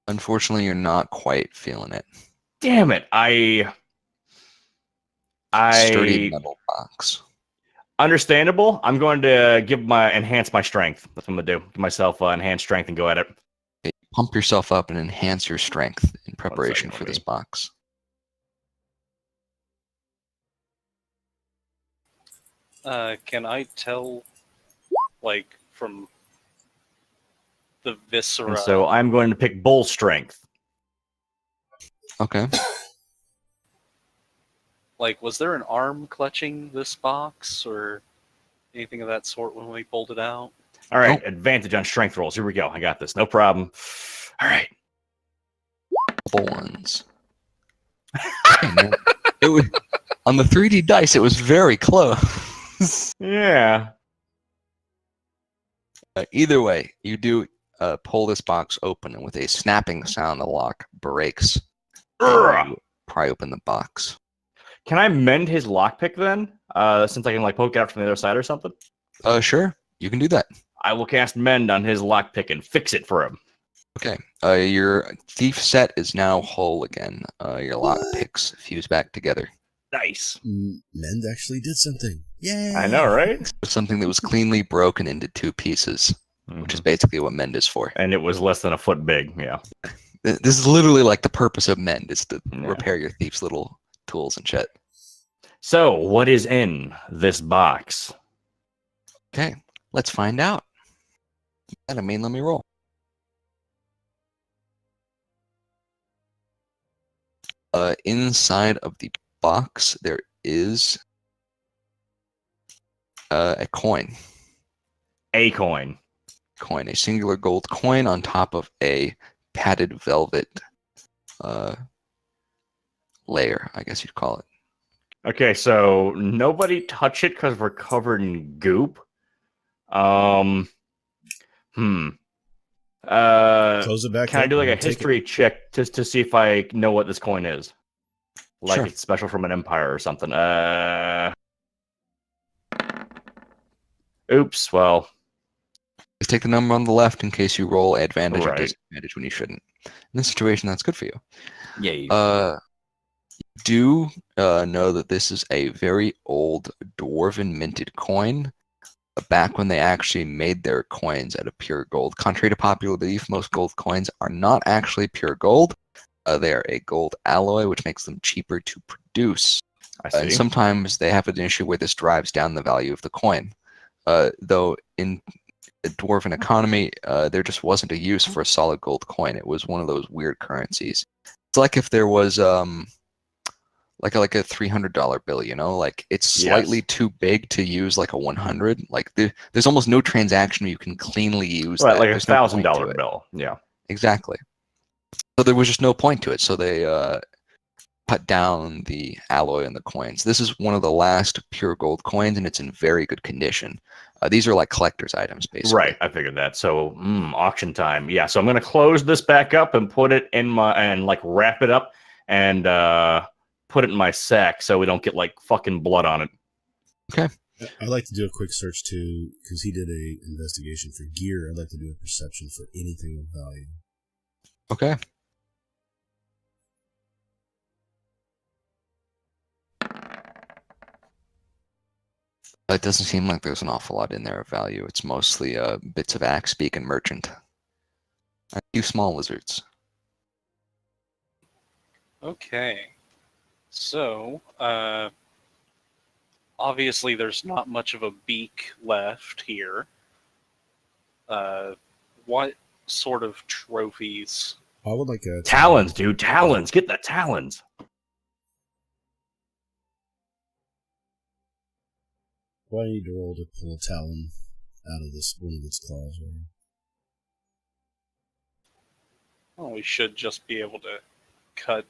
Unfortunately, you're not quite feeling it. Damn it! Sturdy I metal box. understandable. I'm going to enhance my strength. That's what I'm gonna do. Give myself enhanced strength and go at it. Okay, pump yourself up and enhance your strength in preparation second, for let this me- box. Can I tell, like, from the viscera? And so I'm going to pick bull strength. Okay. Like, was there an arm clutching this box or anything of that sort when we pulled it out? All right, Nope. advantage on strength rolls. Here we go. I got this. No problem. All right. Full ones. Okay, now, it was, on the 3D dice, it was very close. Yeah. Either way, you do pull this box open, and with a snapping sound, the lock breaks. And you pry open the box. Can I mend his lockpick then? Since I can like poke it out from the other side or something. Sure, you can do that. I will cast mend on his lockpick and fix it for him. Okay. Your thief set is now whole again. Your lock picks fuse back together. Nice. Mend actually did something. Yay! I know, right? It's something that was cleanly broken into 2 pieces, which is basically what mend is for. And it was less than a foot big. Yeah. This is literally like the purpose of mend, is to Yeah. repair your thief's little tools and shit. So, what is in this box? Okay, let's find out. And let me roll. Inside of the box, there is a coin. A coin. A singular gold coin on top of a padded velvet layer, I guess you'd call it. Okay, so nobody touch it because we're covered in goop. Close it back. Can I up do like a and take it. history check just to see if I know what this coin is? Like Sure. it's special from an empire or something. Oops. Well, Just take the number on the left in case you roll advantage or Right. disadvantage when you shouldn't. In this situation, that's good for you. yeah. You do know that this is a very old dwarven minted coin. Back when they actually made their coins out of pure gold. Contrary to popular belief, most gold coins are not actually pure gold. They are a gold alloy, which makes them cheaper to produce. I see. And sometimes they have an issue where this drives down the value of the coin. Though in the dwarven economy, there just wasn't a use for a solid gold coin. It was one of those weird currencies. It's like if there was like a $300 bill, you know, like it's slightly too big to use like a 100. Like there's almost no transaction where you can cleanly use Right, that. like a There's no point to $1,000 it. bill. Yeah. Exactly. So there was just no point to it. So they cut down the alloy and the coins. This is one of the last pure gold coins, and it's in very good condition. These are like collector's items, basically. Right. I figured that. So auction time. Yeah. So I'm gonna close this back up and put it in and like wrap it up and put it in my sack so we don't get like fucking blood on it. I'd like to do a quick search too, because he did a investigation for gear. I'd like to do a perception for anything of value. Okay. It doesn't seem like there's an awful lot in there of value. It's mostly bits of axe beak and merchant. A few small lizards. Okay. So, obviously there's not much of a beak left here. What sort of trophies? I would like a Talons, dude. Talons. Get the talons. Why do I need to roll to pull a talon out of this one of its claws? Right? Well, we should just be able to cut.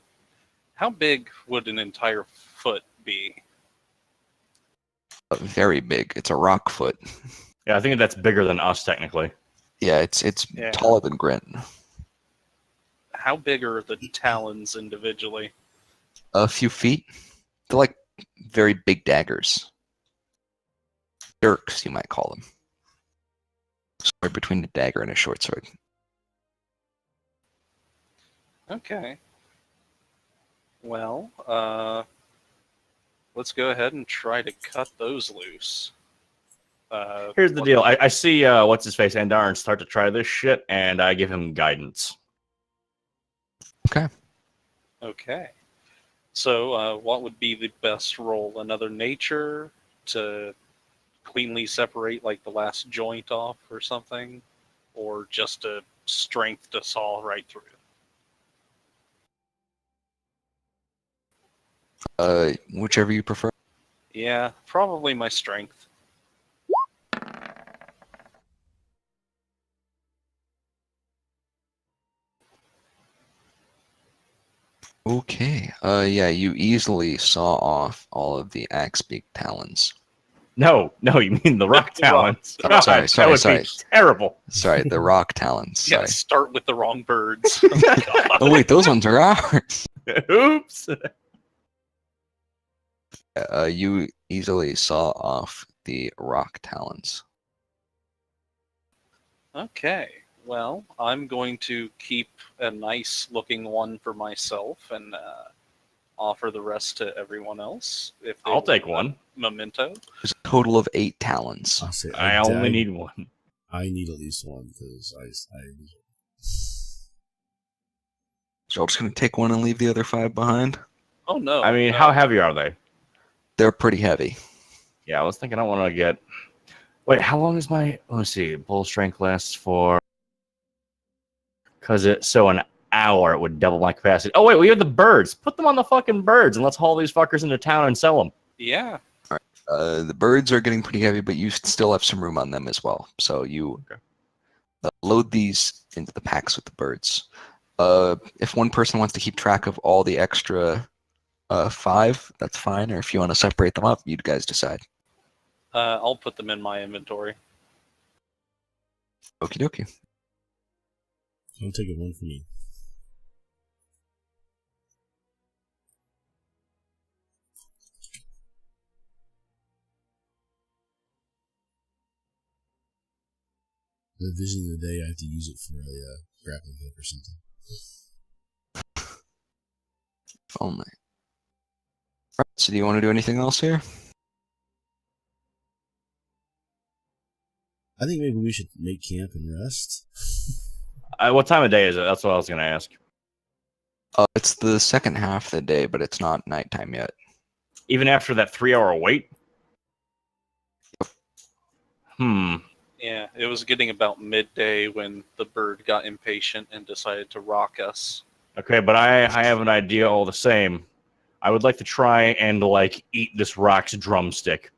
How big would an entire foot be? Very big. It's a rock foot. Yeah, I think that's bigger than us technically. Yeah, it's Yeah. taller than Grint. How big are the talons individually? A few feet. They're like very big daggers. Dirks, you might call them. Somewhere between a dagger and a short sword. Okay. Well, let's go ahead and try to cut those loose. Here's the what- deal. I see what's his face Andarin start to try this shit, and I give him guidance. Okay. So, what would be the best roll? Another nature to cleanly separate like the last joint off or something, or just a strength to saw right through? Whichever you prefer. Yeah, probably my strength. Okay. Yeah, you easily saw off all of the axe beak talons. No, you mean the rock talons. Oh, sorry, God, sorry, that would sorry. be terrible. Sorry, the rock talons. Yeah, Sorry. start with the wrong birds. Oh wait, those ones are ours. Oops. You easily saw off the rock talons. Okay. Well, I'm going to keep a nice looking one for myself and offer the rest to everyone else. If they I'll want take a one. memento. There's a total of 8 talons. I'll say I only need one. I need at least one because I So I'm just gonna take one and leave the other 5 behind. Oh no! I mean, no. how heavy are they? They're pretty heavy. Yeah, I was thinking I want to get. Wait, how long is my? Let me see. Bull strength lasts for. Because an hour it would double my capacity. Oh wait, we have the birds. Put them on the fucking birds and let's haul these fuckers into town and sell them. Yeah. The birds are getting pretty heavy, but you still have some room on them as well. So you Okay. load these into the packs with the birds. If one person wants to keep track of all the extra 5, that's fine. Or if you want to separate them up, you guys decide. I'll put them in my inventory. Okie dokie. I'll take it one for me. The vision of the day, I have to use it for a grappling hook or something. If only. Right, so do you want to do anything else here? I think maybe we should make camp and rest. What time of day is it? That's what I was going to ask. It's the second half of the day, but it's not nighttime yet. Even after that 3-hour wait? Yeah, it was getting about midday when the bird got impatient and decided to rock us. Okay, but I have an idea all the same. I would like to try and, like, eat this rock's drumstick.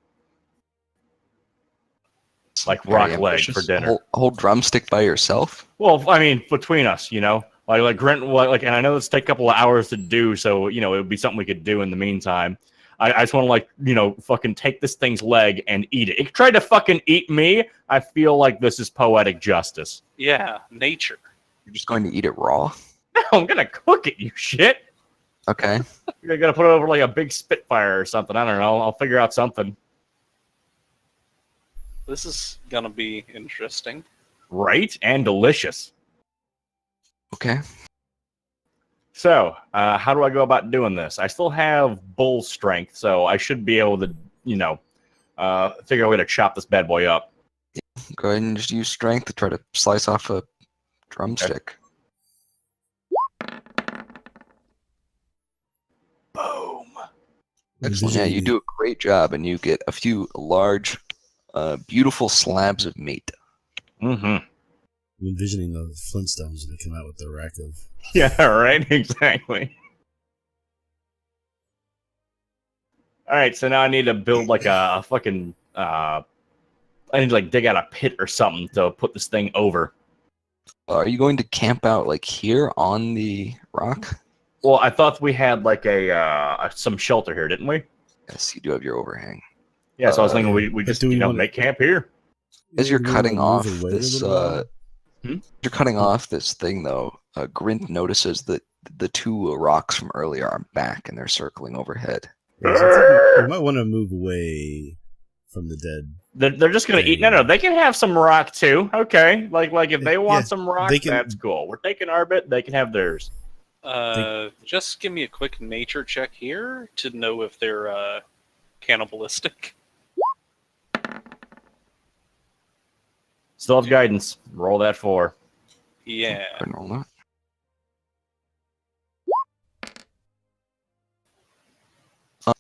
Like rock Very leg ambitious. for dinner. A whole drumstick by yourself? Well, I mean, between us, you know? Like Grant, and I know it's take a couple of hours to do, so, you know, it would be something we could do in the meantime. I just want to, like, you know, fucking take this thing's leg and eat it. It tried to fucking eat me. I feel like this is poetic justice. Yeah, nature. You're just going to eat it raw? No, I'm gonna cook it, you shit. Okay. You're gonna put it over like a big Spitfire or something. I don't know. I'll figure out something. This is gonna be interesting. Right? And delicious. Okay. So, how do I go about doing this? I still have bull strength, so I should be able to, you know, figure out a way to chop this bad boy up. Go ahead and just use strength to try to slice off a drumstick. Boom. Excellent. Yeah, you do a great job, and you get a few large, beautiful slabs of meat. Mm-hmm. I'm envisioning the Flintstones when they come out with their rack of. Yeah, right? Exactly. Alright, so now I need to build like a fucking, I need to like dig out a pit or something to put this thing over. Are you going to camp out like here on the rock? Well, I thought we had like some shelter here, didn't we? Yes, you do have your overhang. Yeah, so I was thinking we just, do we you know, wanna- make camp here. As you're Do we cutting wanna off move away a this, little while? you're cutting off this thing though. Grint notices that the 2 rocks from earlier are back and they're circling overhead. Yeah, so I think we might want to move away from the dead. They're just gonna eat. No, they can have some rock too. Okay, like if they want Yeah, some rock, they can- that's cool. We're taking our bit. They can have theirs. Just give me a quick nature check here to know if they're cannibalistic. Still have guidance. Roll that 4. Yeah. Couldn't roll that.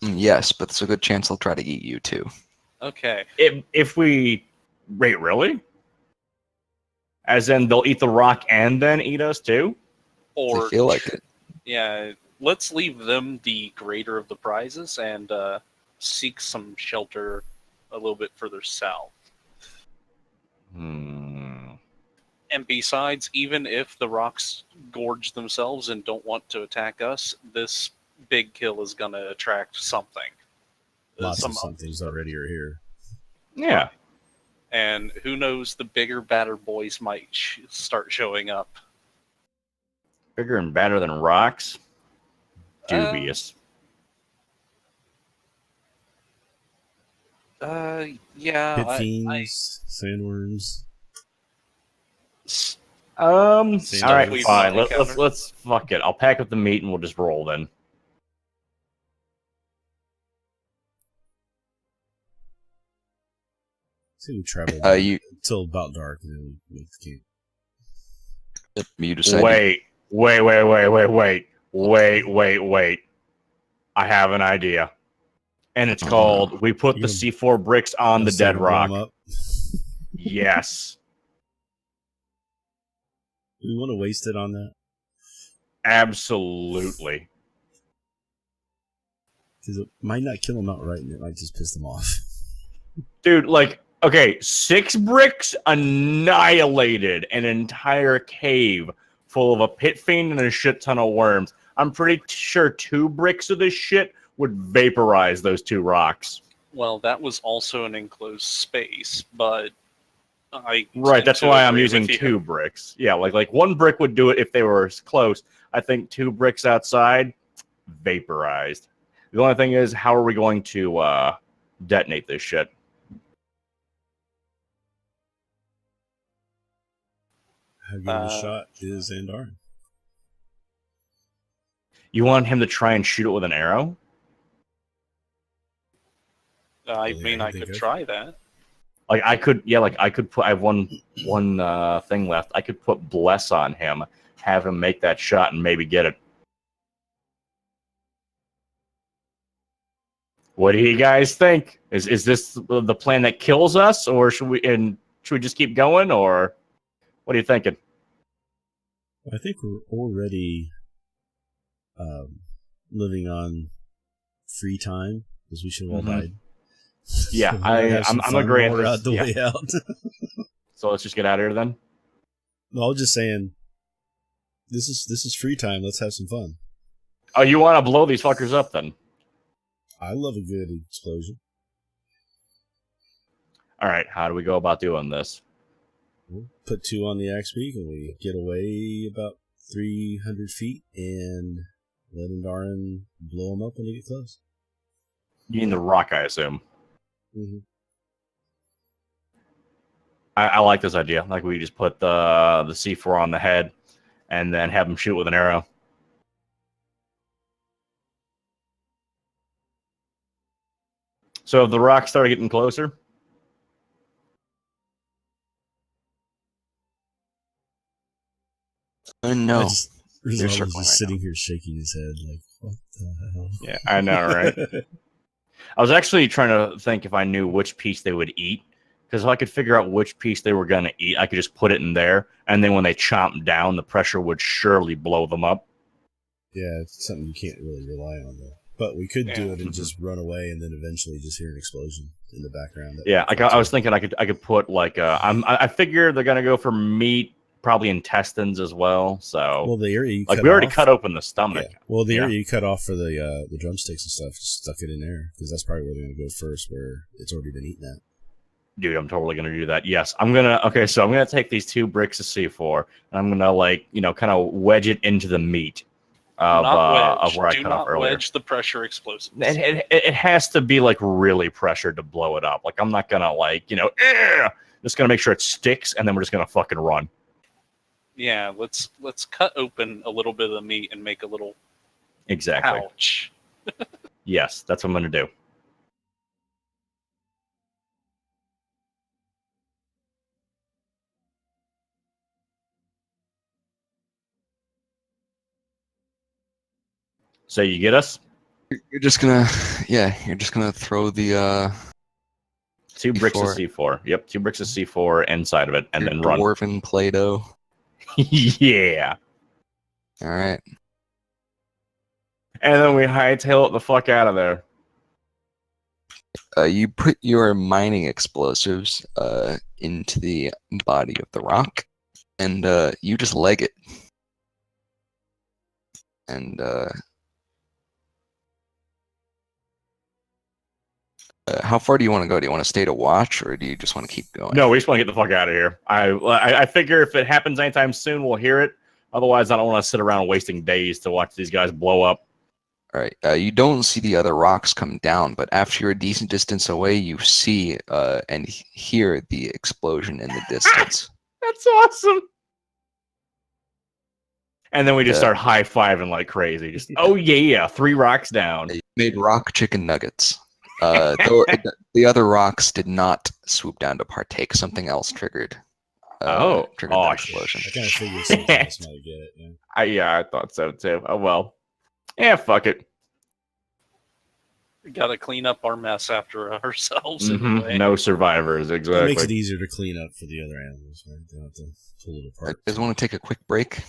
Yes, but there's a good chance they'll try to eat you too. Okay. If we... Wait, really? As in, they'll eat the rock and then eat us too? Or They feel like it. Yeah, let's leave them the greater of the prizes and seek some shelter a little bit further south. And besides, even if the rocks gorge themselves and don't want to attack us, this big kill is going to attract something. Lots of somethings already are here. Yeah. And who knows, the bigger, badder boys might start showing up. Bigger and badder than rocks? Dubious. Yeah. Pit fiends, sandworms. All right, We've fine. not Let's fuck it. I'll pack up the meat and we'll just roll then. So we travel until about dark and then we make the camp. You decide. Wait. I have an idea. And it's called we put the C4 bricks on the dead rock. Yes. Do we want to waste it on that? Absolutely. Because it might not kill them outright and it might just piss them off. Dude, like, okay, 6 bricks annihilated an entire cave full of a pit fiend and a shit ton of worms. I'm pretty sure 2 bricks of this shit would vaporize those 2 rocks. Well, that was also an enclosed space, but Right, that's why I'm using 2 bricks. Yeah, like 1 brick would do it if they were close. I think 2 bricks outside, vaporized. The only thing is, how are we going to detonate this shit? How good of a shot is Andarin? You want him to try and shoot it with an arrow? I mean, I could try that. Like I could put. I have one thing left. I could put bless on him, have him make that shot, and maybe get it. What do you guys think? Is this the plan that kills us, or should we just keep going, or what are you thinking? I think we're already living on free time because we should have all died. Yeah, So I'm agreeing. We're out the way out. So let's just get out of here then. No, I was just saying, this is free time. Let's have some fun. Oh, you want to blow these fuckers up then? I love a good explosion. All right, how do we go about doing this? We'll put 2 on the axe beak and we get away about 300 feet and let Andarin blow them up when they get close. You mean the rock, I assume. Mm-hmm. I like this idea. Like we just put the C4 on the head and then have them shoot with an arrow. So if the rock started getting closer? No. Rizal is circling just right sitting here shaking his head like, what the hell? Yeah, I know, right? I was actually trying to think if I knew which piece they would eat. Because if I could figure out which piece they were going to eat, I could just put it in there. And then when they chomp down, the pressure would surely blow them up. Yeah, it's something you can't really rely on, though. But we could do it and just run away and then eventually just hear an explosion in the background. Yeah, I was thinking I could put like I figure they're gonna go for meat, probably intestines as well. So well, the area you like we already cut open the stomach. Yeah. Well, the area you cut off for the drumsticks and stuff, just stuck it in there because that's probably where they're gonna go first, where it's already been eaten at. Dude, I'm totally gonna do that. Yes, I'm gonna take these 2 bricks of C4 and I'm gonna kind of wedge it into the meat of where I cut off earlier. Wedge the pressure explosives. It has to be like really pressured to blow it up. Like I'm not gonna just gonna make sure it sticks and then we're just gonna fucking run. Yeah, let's cut open a little bit of the meat and make a little Exactly. pouch. Yes, that's what I'm going to do. So you get us? You're just gonna, yeah, you're just gonna throw the 2 bricks of C4. C4. Yep, 2 bricks of C4 inside of it, and your then run. dwarven Play-Doh. Yeah. All right. And then we hightail it the fuck out of there. You put your mining explosives into the body of the rock, and you just leg it. And how far do you want to go? Do you want to stay to watch, or do you just want to keep going? No, we just want to get the fuck out of here. I figure if it happens anytime soon, we'll hear it. Otherwise, I don't want to sit around wasting days to watch these guys blow up. All right. You don't see the other rocks come down, but after you're a decent distance away, you see and hear the explosion in the distance. That's awesome. And then we just Yeah. start high-fiving like crazy. Just, oh yeah, 3 rocks down. You made rock chicken nuggets. Though the other rocks did not swoop down to partake. Something else triggered. Triggered the explosion. I kind of figured something else might get it. Yeah. Yeah, I thought so too. Oh well. Yeah, fuck it. We gotta clean up our mess after ourselves Mhm. anyway. No survivors, It makes it exactly. easier to clean up for the other animals. Right? They don't have to pull it apart. Guys want to take a quick break?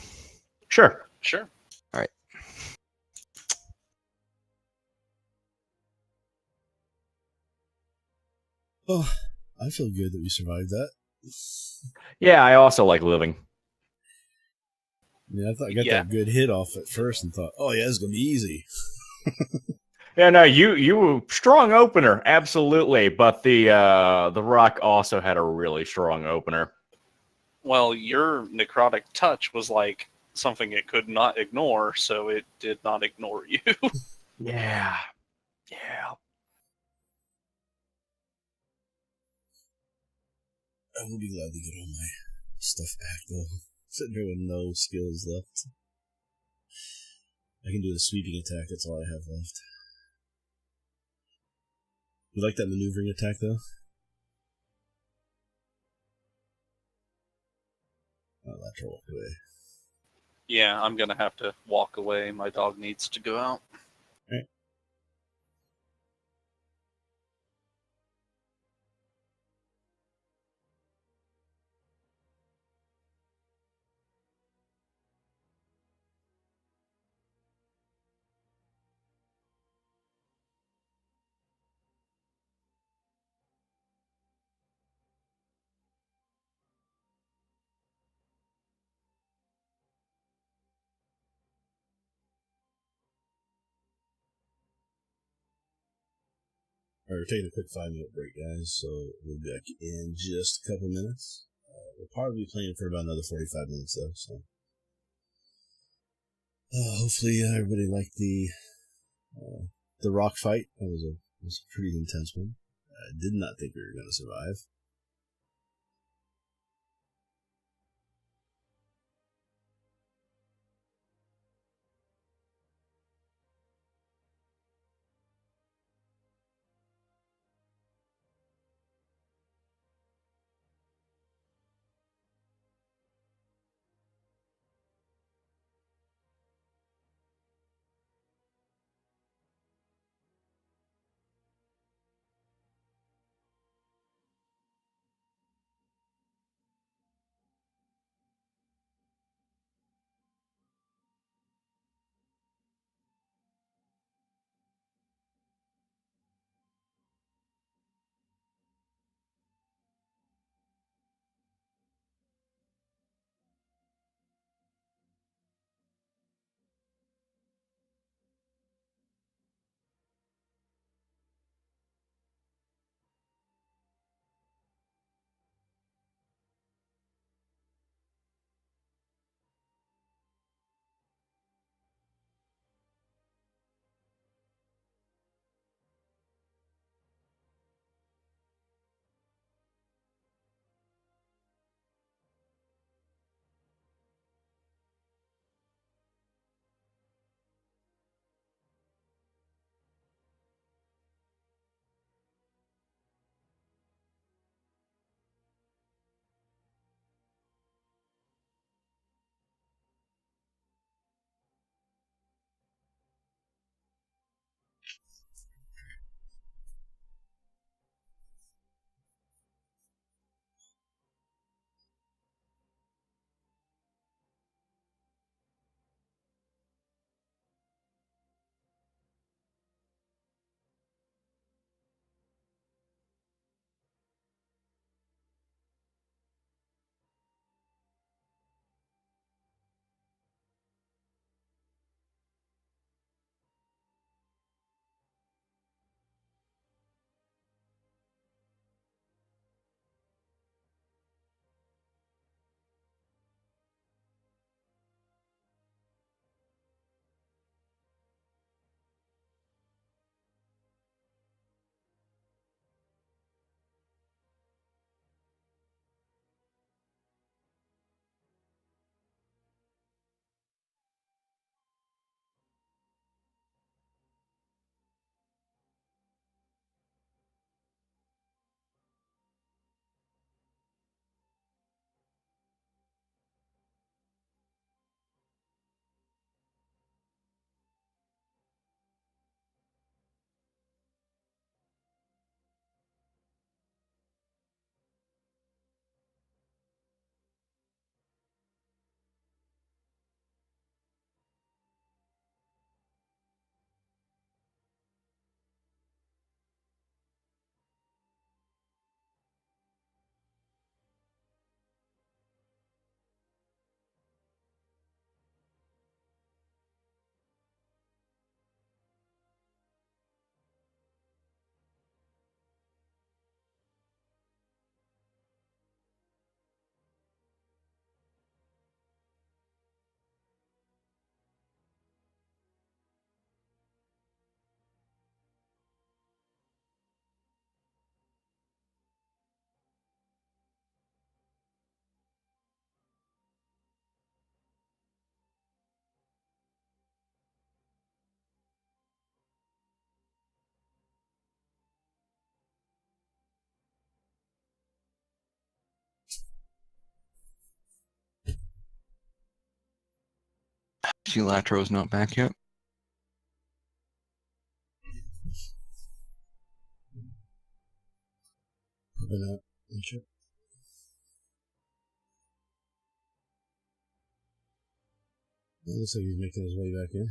Sure. Sure. Oh, I feel good that we survived that. Yeah, I also like living. I mean, I thought I got Yeah. that good hit off at first and thought, oh yeah, it's gonna be easy. Yeah, no, you strong opener, absolutely. But the Rock also had a really strong opener. Well, your necrotic touch was like something it could not ignore, so it did not ignore you. Yeah. Yeah. I will be glad to get all my stuff back though. Sitting here with no skills left. I can do the sweeping attack, that's all I have left. You like that maneuvering attack though? I'll let her walk away. Yeah, I'm gonna have to walk away. My dog needs to go out. Alright, we're taking a quick 5-minute break, guys, so we'll be back in just a couple minutes. We'll probably be playing for about another 45 minutes, though, so. Hopefully, everybody liked the rock fight. That was a pretty intense one. I did not think we were going to survive. See, Latro's not back yet. Probably not. I'm sure. It looks like he's making his way back in.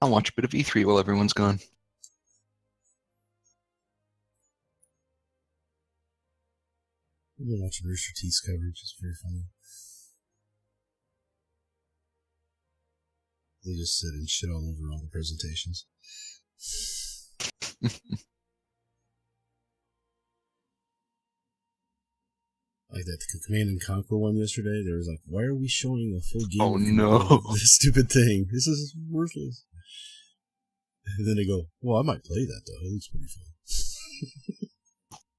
I'll watch a bit of E3 while everyone's gone. I've been watching Rooster Teeth's coverage. It's very funny. They just sit and shit all over all the presentations. Like that Command and Conquer one yesterday, there was like, why are we showing a full game? Oh, of no. This stupid thing. This is worthless. And then they go, well, I might play that though. It looks pretty fun.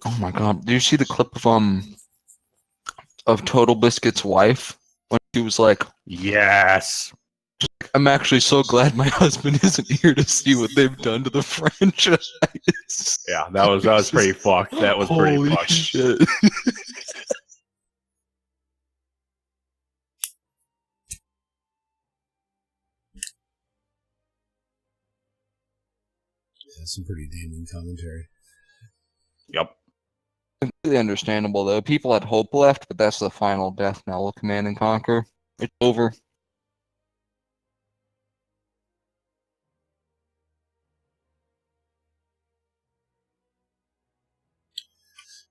Oh my god. Do you see the clip of Total Biscuit's wife? When she was like, Yes. I'm actually so glad my husband isn't here to see what they've done to the franchise. Yeah, that was pretty fucked. That was pretty Holy fucked. shit. Yeah, some pretty damning commentary. Yep. Completely understandable though. People had hope left, but that's the final death knell of Command and Conquer. It's over.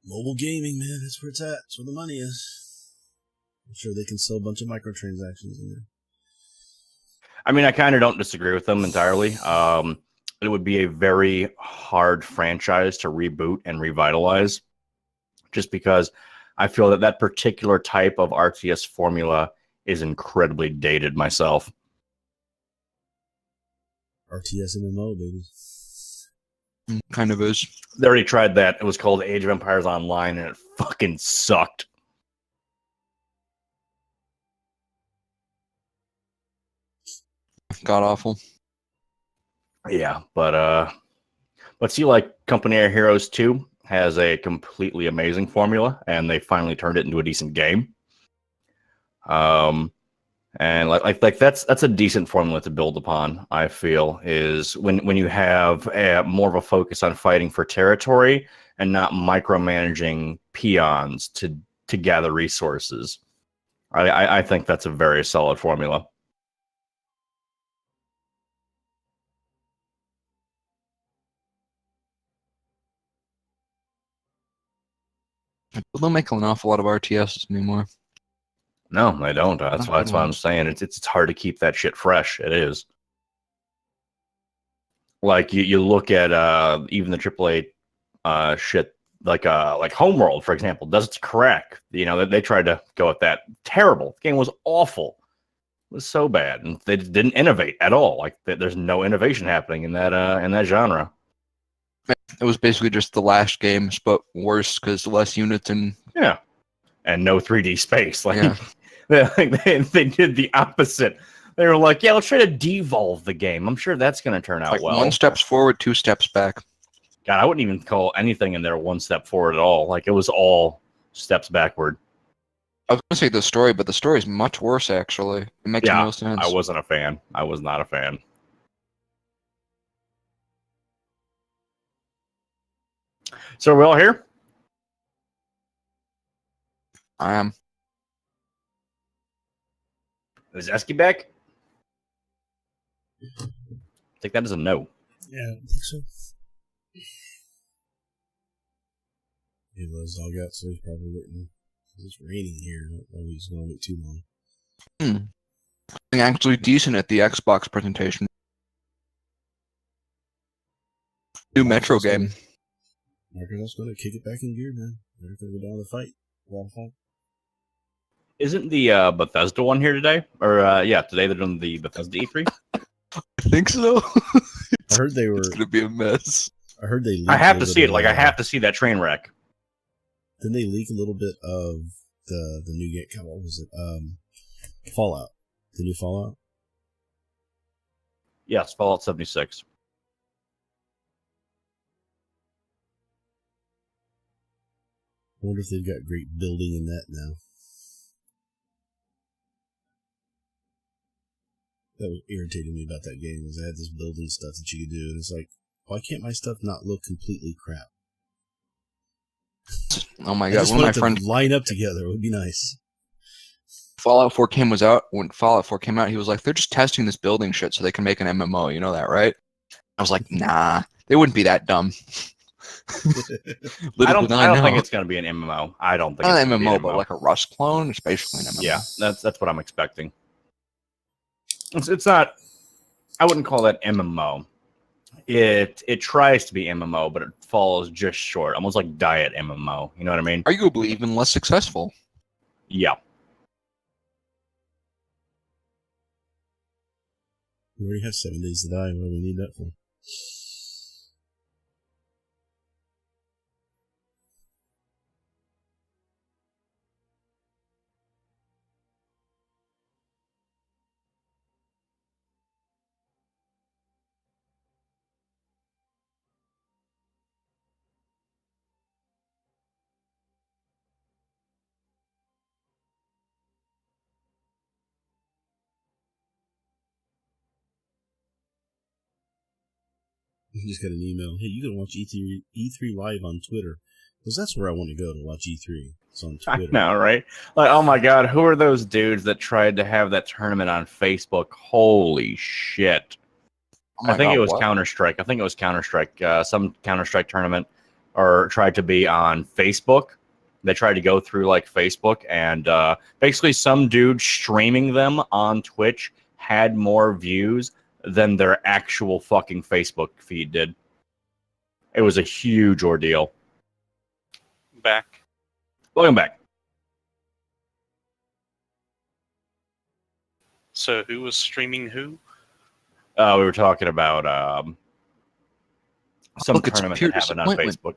Mobile gaming, man, that's where it's at. That's where the money is. I'm sure they can sell a bunch of microtransactions in there. I mean, I kind of don't disagree with them entirely. It would be a very hard franchise to reboot and revitalize, just because I feel that that particular type of RTS formula is incredibly dated myself. RTS MMO, baby. Kind of is. They already tried that. It was called Age of Empires Online, and it fucking sucked. God awful. Yeah, but see, like Company of Heroes 2 has a completely amazing formula, and they finally turned it into a decent game. And like that's a decent formula to build upon. I feel is when you have more of a focus on fighting for territory and not micromanaging peons to gather resources. I think that's a very solid formula. People don't make an awful lot of RTSs anymore. No, they don't. That's Not why good that's why I'm ones. saying it's hard to keep that shit fresh. It is. Like you look at even the AAA shit like Homeworld, for example, does its correct. You know, they tried to go at that. Terrible. The game was awful. It was so bad, and they didn't innovate at all. Like there's no innovation happening in that genre. It was basically just the last games, but worse because less units and Yeah, and no 3D space. Like yeah. they did the opposite. They were like, yeah, let's try to devolve the game. I'm sure that's going to turn out Like well. 1 steps forward, 2 steps back. God, I wouldn't even call anything in there one step forward at all. Like it was all steps backward. I was gonna say the story, but the story is much worse actually. It makes Yeah, no sense. I wasn't a fan. I was not a fan. So are we all here? I am. Is Esky back? I think that is a no. Yeah, I think so. He let his dog out, so he's probably waiting. It's raining here. I don't know if he's going to wait too long. Actually decent at the Xbox presentation. New Metro game. Microsoft's going to kick it back in gear, man. They're going to go down the fight. Isn't the Bethesda one here today? Or yeah, today they're doing the Bethesda E3. I think so. I heard they were. It's gonna be a mess. I heard they. I have to leaked a see it. little Like bit I have to see that train wreck. Didn't they leak a little bit of the new game? What was it? Fallout. The new Fallout. Yes, Fallout 76. I wonder if they've got great building in that now. That was irritating me about that game is I had this building stuff that you could do, and it's like, why can't my stuff not look completely crap? Oh my I god, just one of want my it friends, to line up together. It would be nice. Fallout 4 when Fallout 4 came out, he was like, they're just testing this building shit so they can make an MMO. You know that, right? I was like, nah, they wouldn't be that dumb. I don't know. think it's going to be an MMO. I don't think Not it's an going to be an MMO, but MMO. like a Rust clone. It's basically an MMO. Yeah, that's what I'm expecting. It's not. I wouldn't call that MMO. It tries to be MMO, but it falls just short, almost like diet MMO. You know what I mean? Arguably even less successful. Yeah. We already have 7 days to die. What do we need that for? You just got an email. Hey, you can watch E3 live on Twitter. Because that's where I want to go to watch E3. It's on I Twitter. know, right? Like, oh my god, who are those dudes that tried to have that tournament on Facebook? Holy shit. Oh my I think God, it was what? Counter-Strike. I think it was Counter-Strike. Some Counter-Strike tournament or tried to be on Facebook. They tried to go through like Facebook and basically some dude streaming them on Twitch had more views than their actual fucking Facebook feed did. It was a huge ordeal. Back. Welcome back. So who was streaming who? We were talking about some Look, it's tournament pure that happened on Facebook.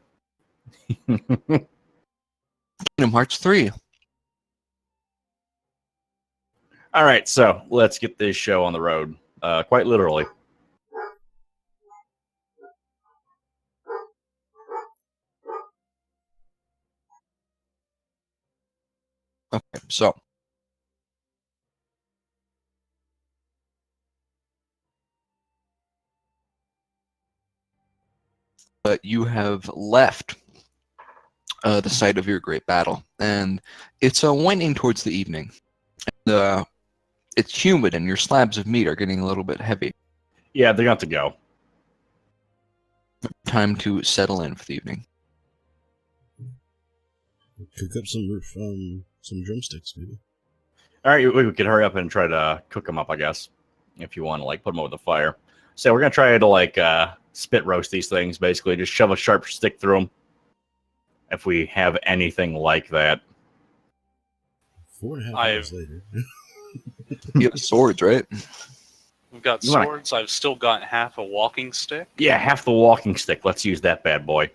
Kingdom Hearts 3. All right, so let's get this show on the road, quite literally. Okay, so but you have left the site of your great battle, and it's winding towards the evening. And, it's humid, and your slabs of meat are getting a little bit heavy. Yeah, they're going to go. Time to settle in for the evening. Cook up some drumsticks, maybe. All right, we could hurry up and try to cook them up, I guess, if you want to like put them over the fire. So we're gonna try to like spit roast these things, basically, just shove a sharp stick through them. If we have anything like that. 4.5 hours later. You have swords, right? We've got You wanna- swords. I've still got half a walking stick. Yeah, half the walking stick. Let's use that bad boy.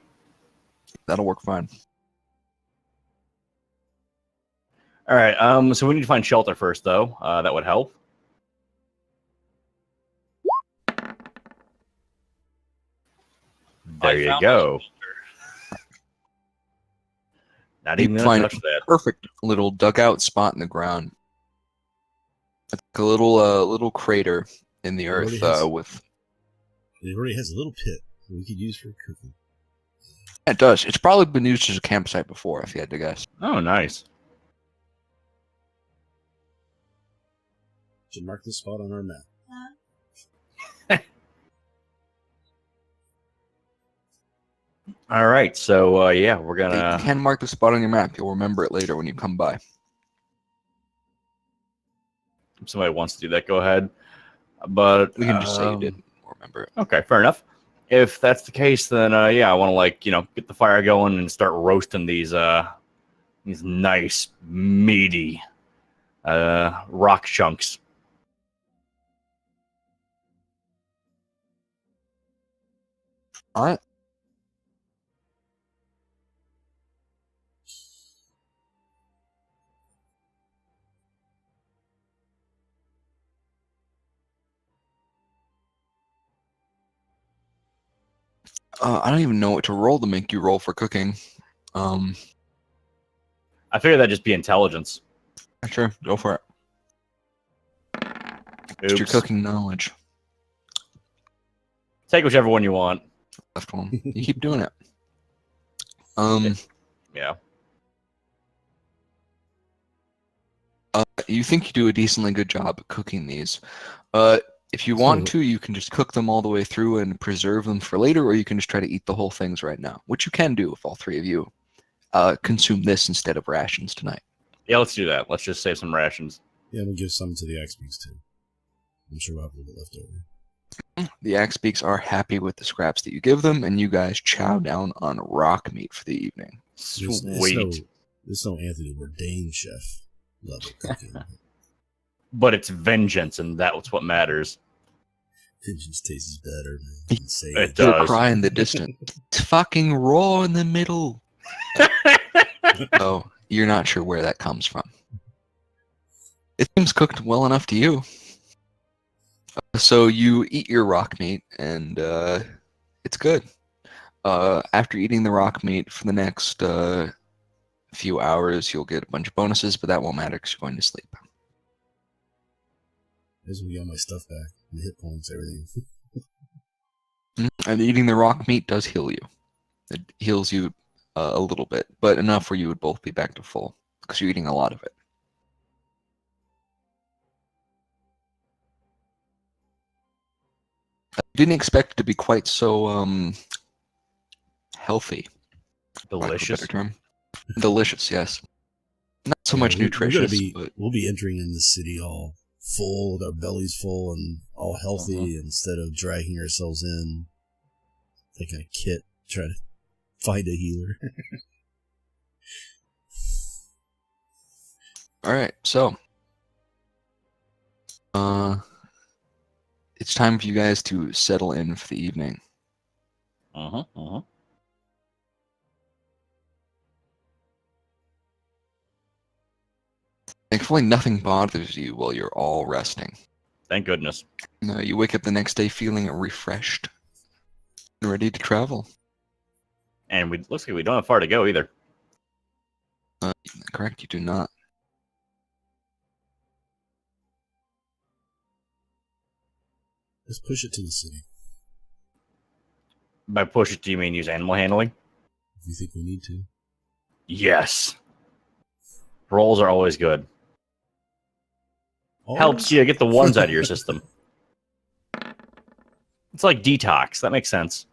That'll work fine. All right, so we need to find shelter first, though. That would help. There you go. Not You even gonna find touch that. perfect little dugout spot in the ground. It's like a little crater in the Already earth has- with. It already has a little pit that we could use for cooking. It does. It's probably been used as a campsite before, if you had to guess. Oh, nice. Should mark this spot on our map. All right, so yeah, we're You gonna. can mark the spot on your map. You'll remember it later when you come by. If somebody wants to do that, go ahead. But We can just say you didn't remember it. Okay, fair enough. If that's the case, then yeah, I want to like get the fire going and start roasting these nice meaty rock chunks. All right. I don't even know what to roll to make you roll for cooking. I figured that'd just be intelligence. Sure, go for it. Just your Oops. cooking knowledge. Take whichever one you want. Left one. You keep doing it. Um, Yeah. you think you do a decently good job at cooking these. If you want to, you can just cook them all the way through and preserve them for later, or you can just try to eat the whole things right now, which you can do if all three of you consume this instead of rations tonight. Yeah, let's do that. Let's just save some rations. Yeah, I'm gonna give some to the Axebeaks too. I'm sure we'll have a little bit left over. The Axebeaks are happy with the scraps that you give them, and you guys chow down on rock meat for the evening. Sweet. It's no Anthony Bourdain chef level cooking. But it's vengeance, and that's what matters. Vengeance tastes better, man. Insane. It He'll does. cry in the distance. It's fucking raw in the middle. Oh, you're not sure where that comes from. It seems cooked well enough to you. So you eat your rock meat, and it's good. After eating the rock meat for the next few hours, you'll get a bunch of bonuses, but that won't matter because you're going to sleep. This will get all my stuff back. My hit points, everything. And eating the rock meat does heal you. It heals you a little bit, but enough where you would both be back to full because you're eating a lot of it. I didn't expect it to be quite so healthy. for lack of a Delicious. better term. Delicious, yes. Not so much We're gonna nutritious, be, but we'll be entering in the city all full, with our bellies full, and all healthy instead of dragging ourselves in like a kit trying to find a healer. all right. So, it's time for you guys to settle in for the evening. Thankfully, nothing bothers you while you're all resting. Thank goodness. You wake up the next day feeling refreshed and ready to travel. And we looks like we don't have far to go either. Correct, you do not. Let's push it to the city By push it, do you mean use animal handling? if you think we need to. Yes. Rolls are always good. Always? Helps you get the ones out of your system. It's like detox. That makes sense.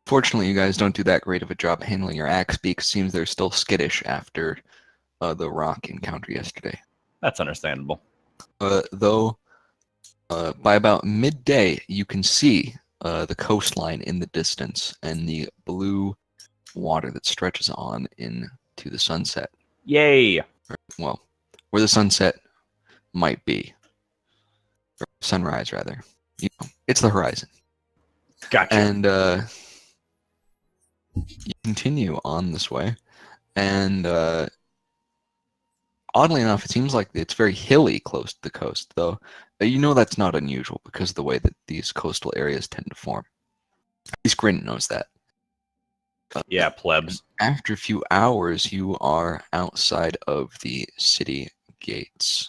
Fortunately, you guys don't do that great of a job handling your axe beak. Seems they're still skittish after the rock encounter yesterday. That's understandable. Though, by about midday, you can see the coastline in the distance and the blue water that stretches on into the sunset. Yay! Well, where the sunset might be. Or sunrise, rather. You know, it's the horizon. Gotcha. And you continue on this way. And oddly enough, it seems like it's very hilly close to the coast, though. You know that's not unusual because of the way that these coastal areas tend to form. At least Grin knows that. Yeah, plebs. After a few hours, you are outside of the city gates.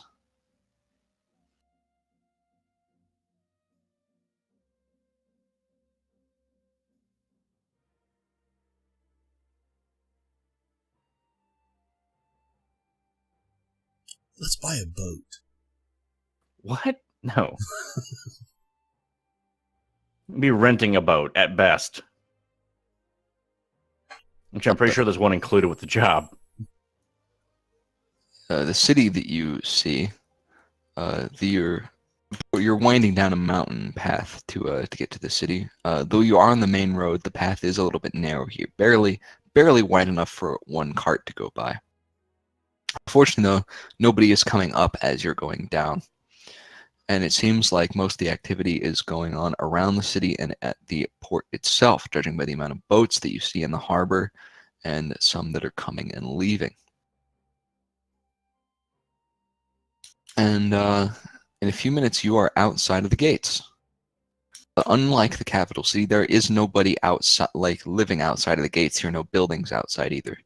Let's buy a boat. What? No. Be renting a boat at best. Which I'm pretty sure there's one included with the job. The city that you see, you're winding down a mountain path to get to the city. Though you are on the main road, the path is a little bit narrow here, barely wide enough for one cart to go by. Fortunately, though, nobody is coming up as you're going down, and it seems like most of the activity is going on around the city and at the port itself, judging by the amount of boats that you see in the harbor and some that are coming and leaving. And in a few minutes, you are outside of the gates. But unlike the capital city, there is nobody outside, like living outside of the gates here. No buildings outside either.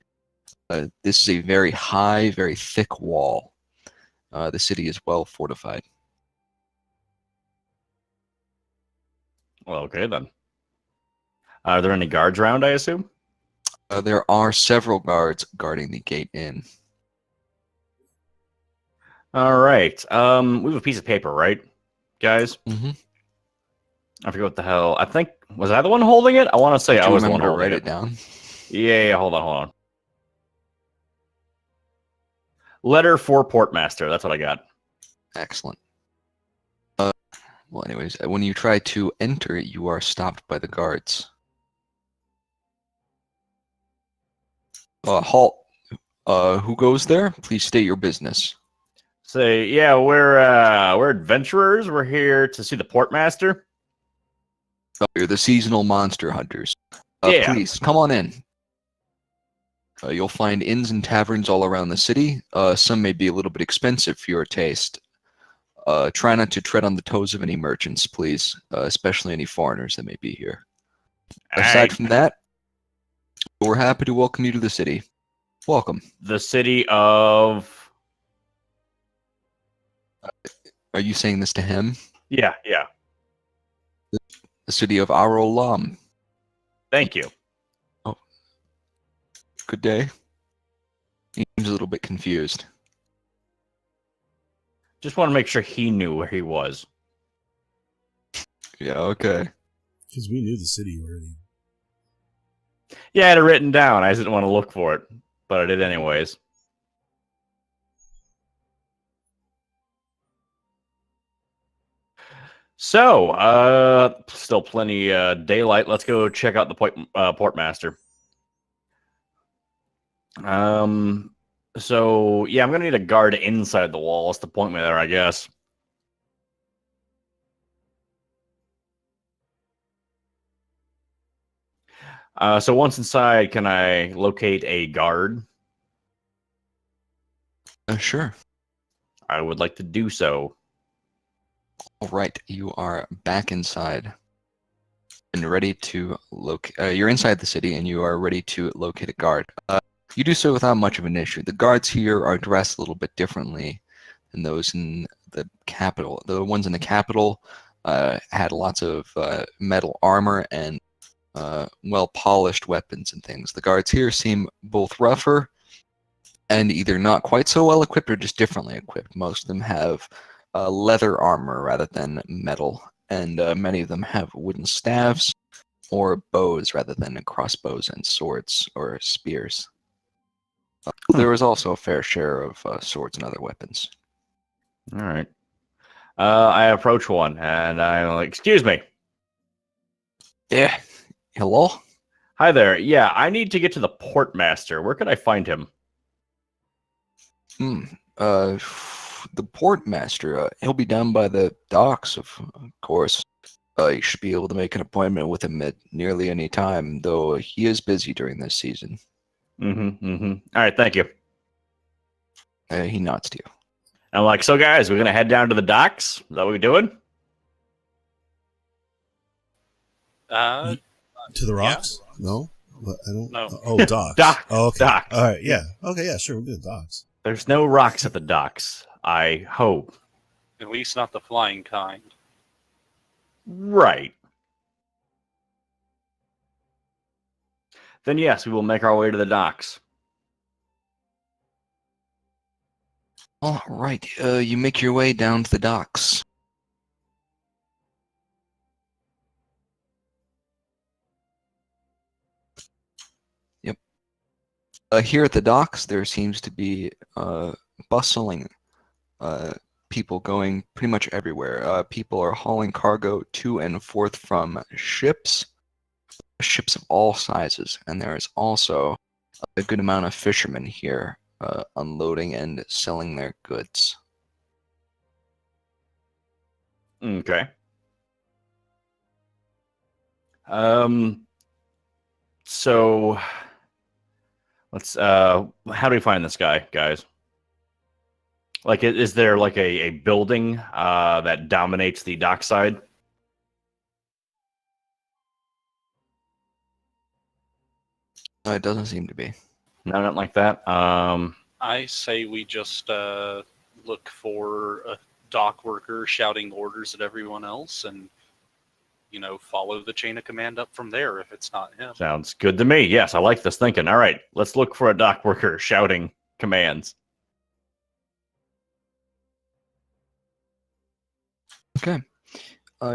This is a very high, very thick wall The city is well fortified. Well, okay then. Are there any guards around, I assume? There are several guards guarding the gate in. All right. We have a piece of paper, right, guys? Mm-hmm. I forget what the hell. I think was I the one holding it? I want to say Did I you was the one remember to holding write it. it down? Yeah, hold on. Letter for Portmaster. That's what I got. Excellent. Well, anyways, when you try to enter, you are stopped by the guards. Halt. Who goes there? Please state your business. Say, yeah, we're adventurers. We're here to see the Portmaster. Oh, you're the seasonal monster hunters. Yeah. Please, come on in. You'll find inns and taverns all around the city. Some may be a little bit expensive for your taste. Try not to tread on the toes of any merchants, please, especially any foreigners that may be here. Aside from that, we're happy to welcome you to the city. Welcome. The city of... Are you saying this to him? Yeah. The city of Arolam. Thank you. Good day. He seems a little bit confused. Just want to make sure he knew where he was. Yeah, okay. Because we knew the city already. Yeah, I had it written down. I just didn't want to look for it, but I did anyways. So, still plenty daylight. Let's go check out the Portmaster. So yeah, I'm gonna need a guard inside the walls to point me there, I guess. So once inside, can I locate a guard? Sure. I would like to do so. All right, you are back inside and ready to locate. You're inside the city and you are ready to locate a guard. You do so without much of an issue. The guards here are dressed a little bit differently than those in the capital. The ones in the capital had lots of metal armor and well-polished weapons and things. The guards here seem both rougher and either not quite so well equipped or just differently equipped. Most of them have leather armor rather than metal, and many of them have wooden staves or bows rather than crossbows and swords or spears. There is also a fair share of swords and other weapons. All right. I approach one and I'm like, "Excuse me." Yeah. Hello? Hi there. Yeah, I need to get to the Portmaster. Where could I find him? The Portmaster, he'll be down by the docks, of course. You should be able to make an appointment with him at nearly any time, though he is busy during this season. All right, thank you. He nods to you. I'm like, so guys, we're gonna head down to the docks. Is that what we're doing? To the rocks? No? But I don't. No. Oh, docks. Docks. Oh, okay. Docks. All right. Yeah. Okay. Yeah. Sure. We'll do the docks. There's no rocks at the docks. I hope. At least not the flying kind. Right. Then yes, we will make our way to the docks. All right, you make your way down to the docks. Yep. Here at the docks, there seems to be bustling people going pretty much everywhere. People are hauling cargo to and forth from ships of all sizes, and there is also a good amount of fishermen here unloading and selling their goods. Okay. So let's how do we find this guy, guys? Like, is there like a building that dominates the dockside? It doesn't seem to be. No, not like that. I say we just look for a dock worker shouting orders at everyone else and, follow the chain of command up from there if it's not him. Sounds good to me. Yes, I like this thinking. All right, let's look for a dock worker shouting commands. Okay.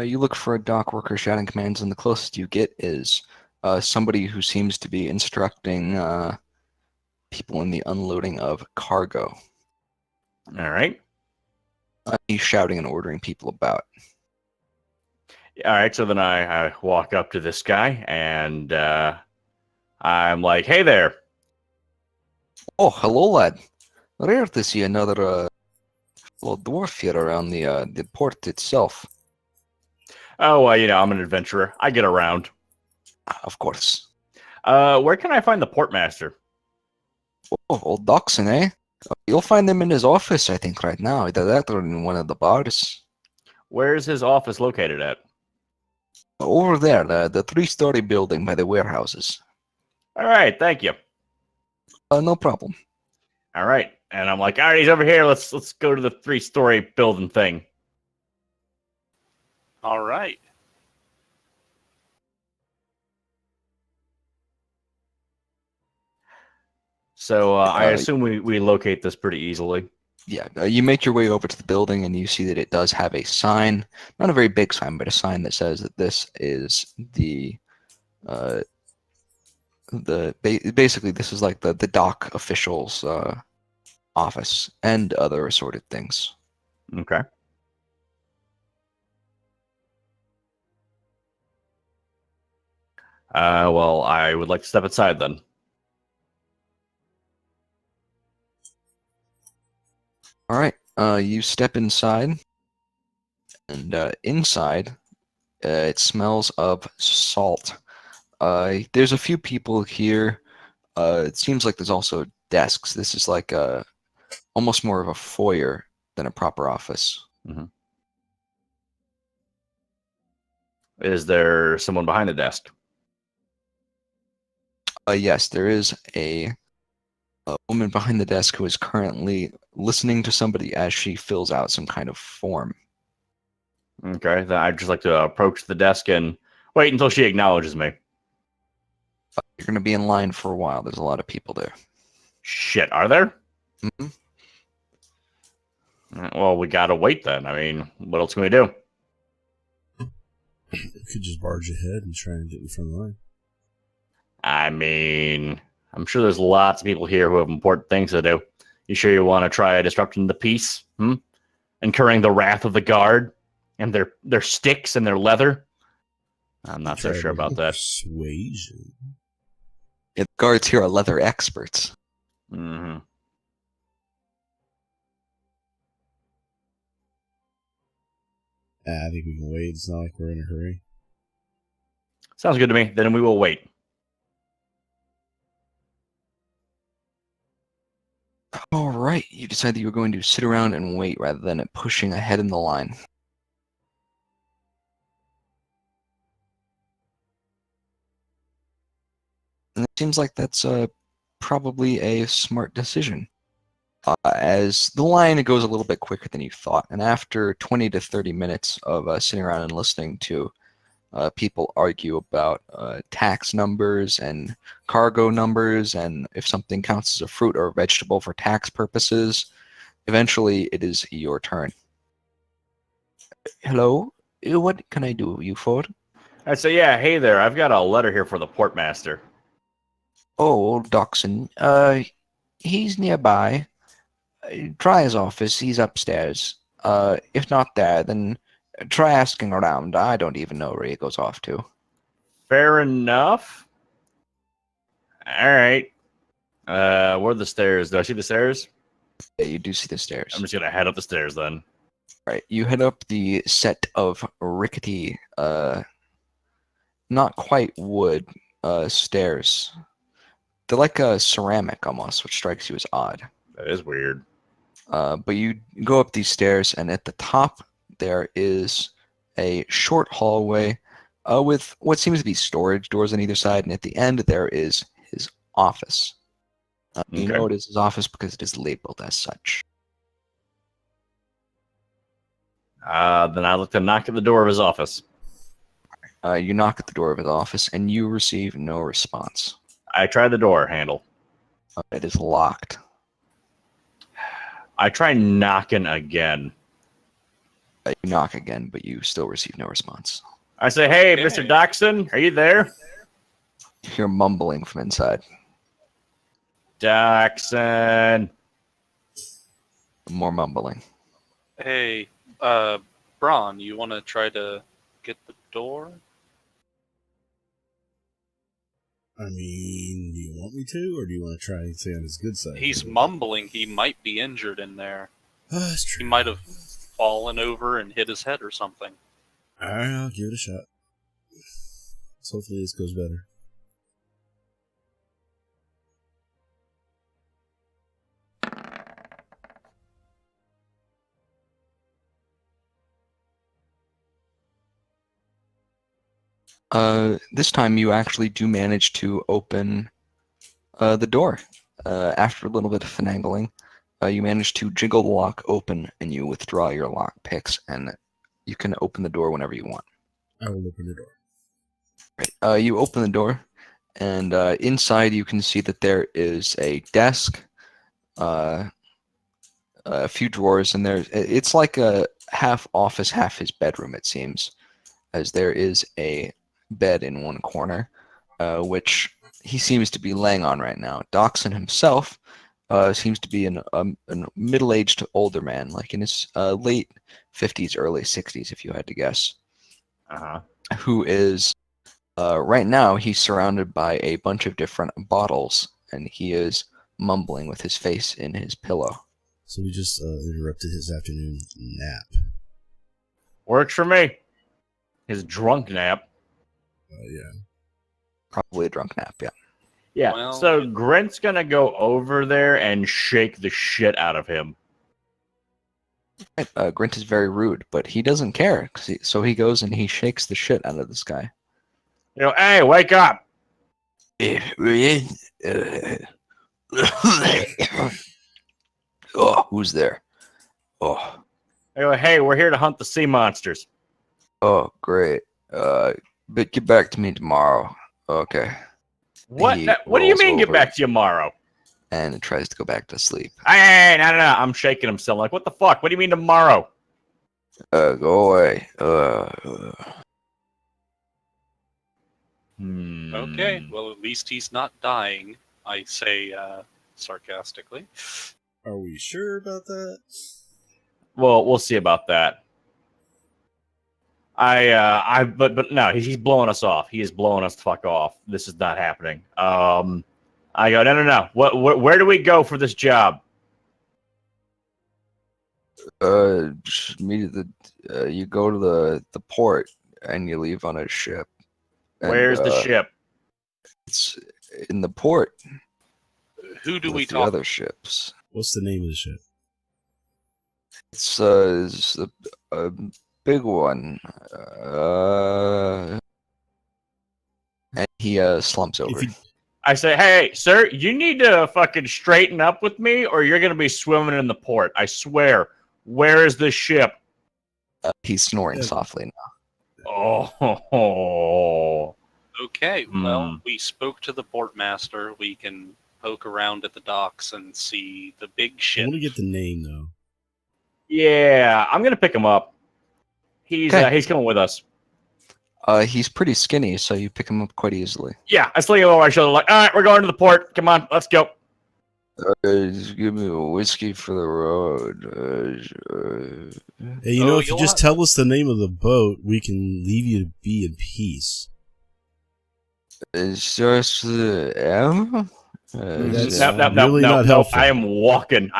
You look for a dock worker shouting commands, and the closest you get is somebody who seems to be instructing people in the unloading of cargo. All right. He's shouting and ordering people about. All right, so then I walk up to this guy, and I'm like, hey there. Oh, hello, lad. Rare to see another little dwarf here around the port itself. Oh, I'm an adventurer. I get around. Of course. Where can I find the portmaster? Oh, old Dachshund, eh? You'll find him in his office, I think, right now. Either that or in one of the bars. Where's his office located at? Over there, the 3-story building by the warehouses. All right, thank you. No problem. All right, and I'm like, all right, he's over here. Let's go to the 3-story building thing. All right. So I assume we locate this pretty easily. Yeah, you make your way over to the building and you see that it does have a sign, not a very big sign, but a sign that says that this is basically this is like the dock officials office and other assorted things. Okay. Well, I would like to step inside then. All right, you step inside, and inside, it smells of salt. There's a few people here. It seems like there's also desks. This is like almost more of a foyer than a proper office. Mm-hmm. Is there someone behind the desk? Yes, there is a woman behind the desk who is currently listening to somebody as she fills out some kind of form. Okay, then I'd just like to approach the desk and wait until she acknowledges me. You're going to be in line for a while. There's a lot of people there. Shit, are there? Mm-hmm. Well, we gotta wait then. I mean, what else can we do? You could just barge ahead and try and get in front of the line. I mean, I'm sure there's lots of people here who have important things to do. You sure you want to try disrupting the peace? Incurring the wrath of the guard and their sticks and their leather? I'm not so sure about that. Persuasion. Yeah, the guards here are leather experts. Mm-hmm. I think we can wait. It's not like we're in a hurry. Sounds good to me. Then we will wait. All right, you decide that you're going to sit around and wait rather than pushing ahead in the line. And it seems like that's probably a smart decision. As the line goes a little bit quicker than you thought, and after 20 to 30 minutes of sitting around and listening to people argue about tax numbers and cargo numbers and if something counts as a fruit or a vegetable for tax purposes, eventually it is your turn. Hello? What can I do you for? I say, yeah, hey there. I've got a letter here for the portmaster. Oh, old Dachshund. He's nearby. Try his office. He's upstairs. If not there, then try asking around. I don't even know where he goes off to. Fair enough. All right. Where are the stairs? Do I see the stairs? Yeah, you do see the stairs. I'm just gonna head up the stairs then. Right, you head up the set of rickety, not quite wood, stairs. They're like a ceramic almost, which strikes you as odd. That is weird. But you go up these stairs, and at the top there is a short hallway with what seems to be storage doors on either side, and at the end there is his office. You Okay. know it is his office because it is labeled as such. Then I look to knock at the door of his office. You knock at the door of his office, and you receive no response. I try the door handle. It is locked. I try knocking again. You knock again, but you still receive no response. I say, hey, Okay. Mr. Doxson, are you there? You hear mumbling from inside. Doxson. More mumbling. Hey, Braun, you want to try to get the door? I mean, do you want me to, or do you want to try and stay on his good side? He's mumbling. He might be injured in there. That's He true. might have fallen over and hit his head or something. Alright, I'll give it a shot. So hopefully this goes better. This time you actually do manage to open the door. After a little bit of finagling, you manage to jiggle the lock open, and you withdraw your lock picks, and you can open the door whenever you want. I will open the door. Right. You open the door, and inside you can see that there is a desk, a few drawers, and it's like a half office, half his bedroom, it seems, as there is a bed in one corner, which he seems to be laying on right now. Doxson himself seems to be a middle-aged older man, like in his late 50s, early 60s, if you had to guess, who is, right now, he's surrounded by a bunch of different bottles, and he is mumbling with his face in his pillow. So we just interrupted his afternoon nap. Works for me. His drunk nap. Yeah. Probably a drunk nap, yeah. Yeah, Well- so Grint's going to go over there and shake the shit out of him. Grint is very rude, but he doesn't care, so he goes and he shakes the shit out of this guy. You know, hey, wake up! Oh, who's there? Oh, I go, hey, we're here to hunt the sea monsters. oh, great. But get back to me tomorrow. Okay. What? He What do you rolls mean get over. back to you tomorrow? And tries to go back to sleep. Hey, no. I'm shaking him still. Like, what the fuck? What do you mean tomorrow? Go away. Okay, well, at least he's not dying, I say sarcastically. Are we sure about that? Well, we'll see about that. But no, he's blowing us off. He is blowing us the fuck off. This is not happening. I go, no. Where do we go for this job? Just meet at the. You go to the port and you leave on a ship. And, Where's the ship? It's in the port. Who do with we the talk other ships? What's the name of the ship? It's a big one. And he slumps over. If you, I say, hey, sir, you need to fucking straighten up with me, or you're gonna be swimming in the port. I swear. Where is the ship? He's snoring Yeah. softly now. Oh. Okay, well, Hmm. we spoke to the portmaster. We can poke around at the docks and see the big I ship. want to get the name though. Yeah, I'm gonna pick him up. He's Okay. he's coming with us. He's pretty skinny, so you pick him up quite easily. Yeah, I sling him over my shoulder like, all right, we're going to the port. Come on, let's go. Just give me a whiskey for the road. Hey, you know, Oh, if you you'll just have- tell us the name of the boat, we can leave you to be in peace. It starts with M. That's No, really not helpful. I am walking.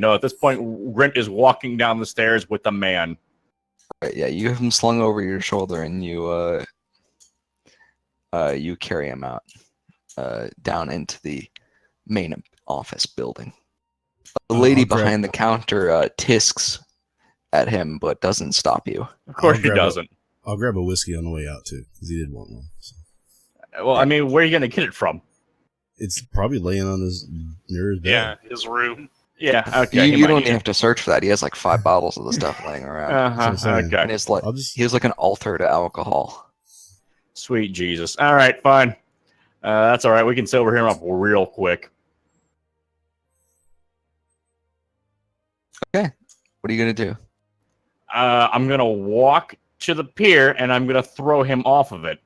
No, at this point, Grint is walking down the stairs with a man. Right, yeah, you have him slung over your shoulder, and you carry him out down into the main office building. The lady I'll grab- behind the counter tisks at him, but doesn't stop you. Of course, I'll he grab a- doesn't. I'll grab a whiskey on the way out too, because he did want one. So. Well, I mean, where are you gonna get it from? It's probably laying on his near his bed. Yeah, his room. Yeah, okay. You, he you might don't need even it. have to search for that. He has like 5 bottles of the stuff laying around. That's what I'm Uh-huh, saying. okay. And it's like I'll just he has like an altar to alcohol. Sweet Jesus. All right, fine. That's all right. We can sober him up real quick. What are you gonna do? I'm going to walk to the pier, and I'm going to throw him off of it.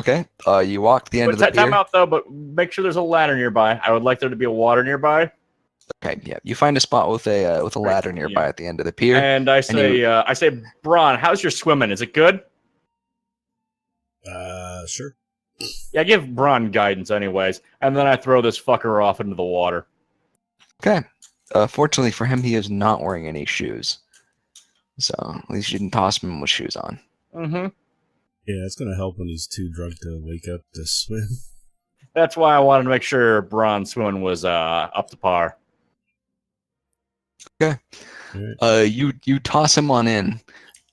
Okay. You walk to the end of the Time pier. out, though, but make sure there's a ladder nearby. I would like there to be a water nearby. Okay. Yeah. You find a spot with a ladder nearby yeah. at the end of the pier. And I say, Braun, how's your swimming? Is it good? sure. Yeah, give Braun guidance anyways. And then I throw this fucker off into the water. Okay. Fortunately for him, he is not wearing any shoes. So at least you didn't toss him with shoes on. Mm-hmm. Yeah, it's gonna help when he's too drunk to wake up to swim. That's why I wanted to make sure Braun's swimming was up to par. Right. You toss him on in,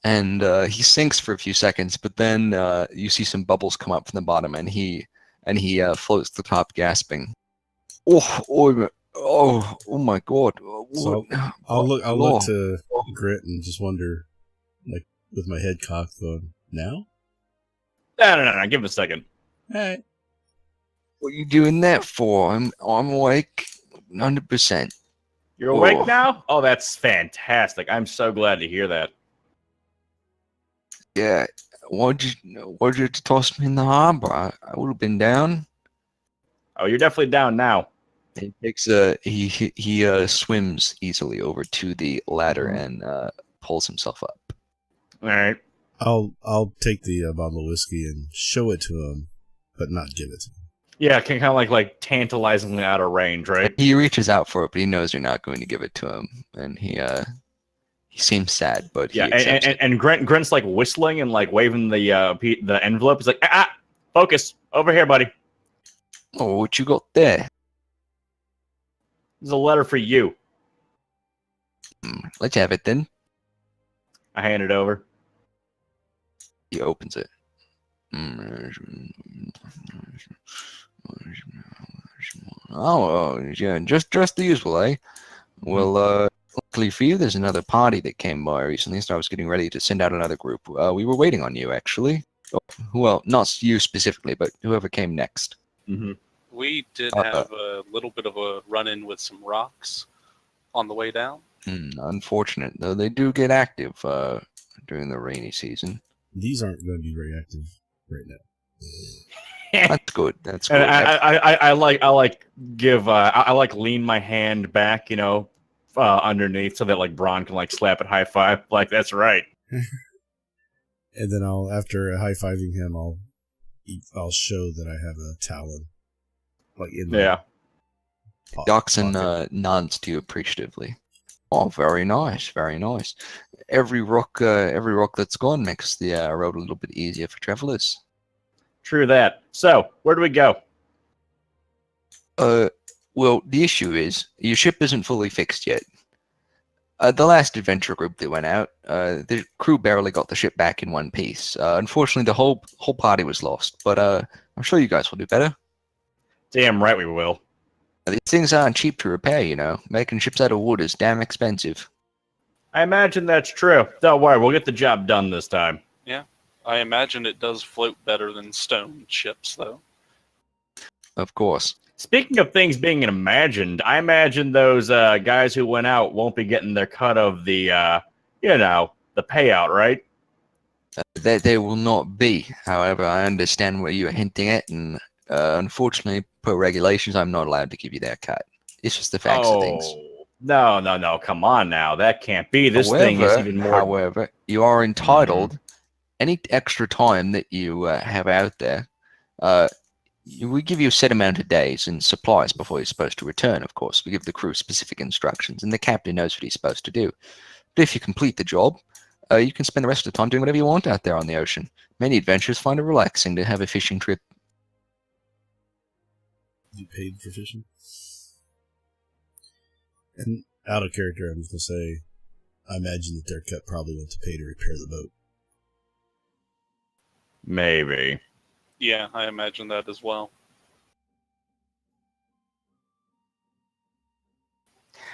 and he sinks for a few seconds, but then you see some bubbles come up from the bottom, and he floats to the top, gasping. Oh my God! So I'll look to Grit and just wonder, like with my head cocked, going, now? No. Give him a second. All right. What are you doing that for? I'm awake, 100%. You're awake Oh. now? Oh, that's fantastic. I'm so glad to hear that. Yeah. Why'd you toss me in the harbor? I would have been down. Oh, you're definitely down now. He takes he swims easily over to the ladder and pulls himself up. All right. I'll take the bottle of whiskey and show it to him, but not give it to him. Yeah, kind of like tantalizingly out of range, right? He reaches out for it, but he knows you're not going to give it to him, and he seems sad, but Yeah, he accepts it. and Grant's like whistling and like waving the envelope. He's like, focus over here, buddy. Oh, what you got there? There's a letter for you. Let's have it then. I hand it over. He opens it. Oh, yeah, just the usual, eh? Well, luckily for you, there's another party that came by recently, so I was getting ready to send out another group. We were waiting on you, actually. Oh, well, not you specifically, but whoever came next. Mm-hmm. We did have a little bit of a run-in with some rocks on the way down. Unfortunate, though they do get active during the rainy season. These aren't going to be very active right now. That's good. That's good. And I like lean my hand back, underneath so that like Braun can like slap it high five. Like that's right. And then after high-fiving him, I'll show that I have a talon. Like in the Yeah. Dachshund nods to you appreciatively. Oh, very nice, very nice. Every rock that's gone makes the road a little bit easier for travelers. True that. So where do we go? Well, the issue is your ship isn't fully fixed yet. The last adventure group that went out, the crew barely got the ship back in one piece. Unfortunately, the whole party was lost. But I'm sure you guys will do better. Damn right we will. These things aren't cheap to repair, Making ships out of wood is damn expensive. I imagine that's true. Don't worry, we'll get the job done this time. I imagine it does float better than stone ships, though. Of course. Speaking of things being imagined, I imagine those guys who went out won't be getting their cut of the, the payout, right? They will not be. However, I understand what you are hinting at, and unfortunately, per regulations, I'm not allowed to give you that cut. It's just the facts of things. No, come on now. That can't be. This thing is even more... However, you are entitled, any extra time that you have out there, we give you a set amount of days and supplies before you're supposed to return, of course. We give the crew specific instructions, and the captain knows what he's supposed to do. But if you complete the job, you can spend the rest of the time doing whatever you want out there on the ocean. Many adventurers find it relaxing to have a fishing trip. You paid for fishing? And out of character, I'm just going to say, I imagine that their cut probably went to pay to repair the boat. Maybe. Yeah, I imagine that as well.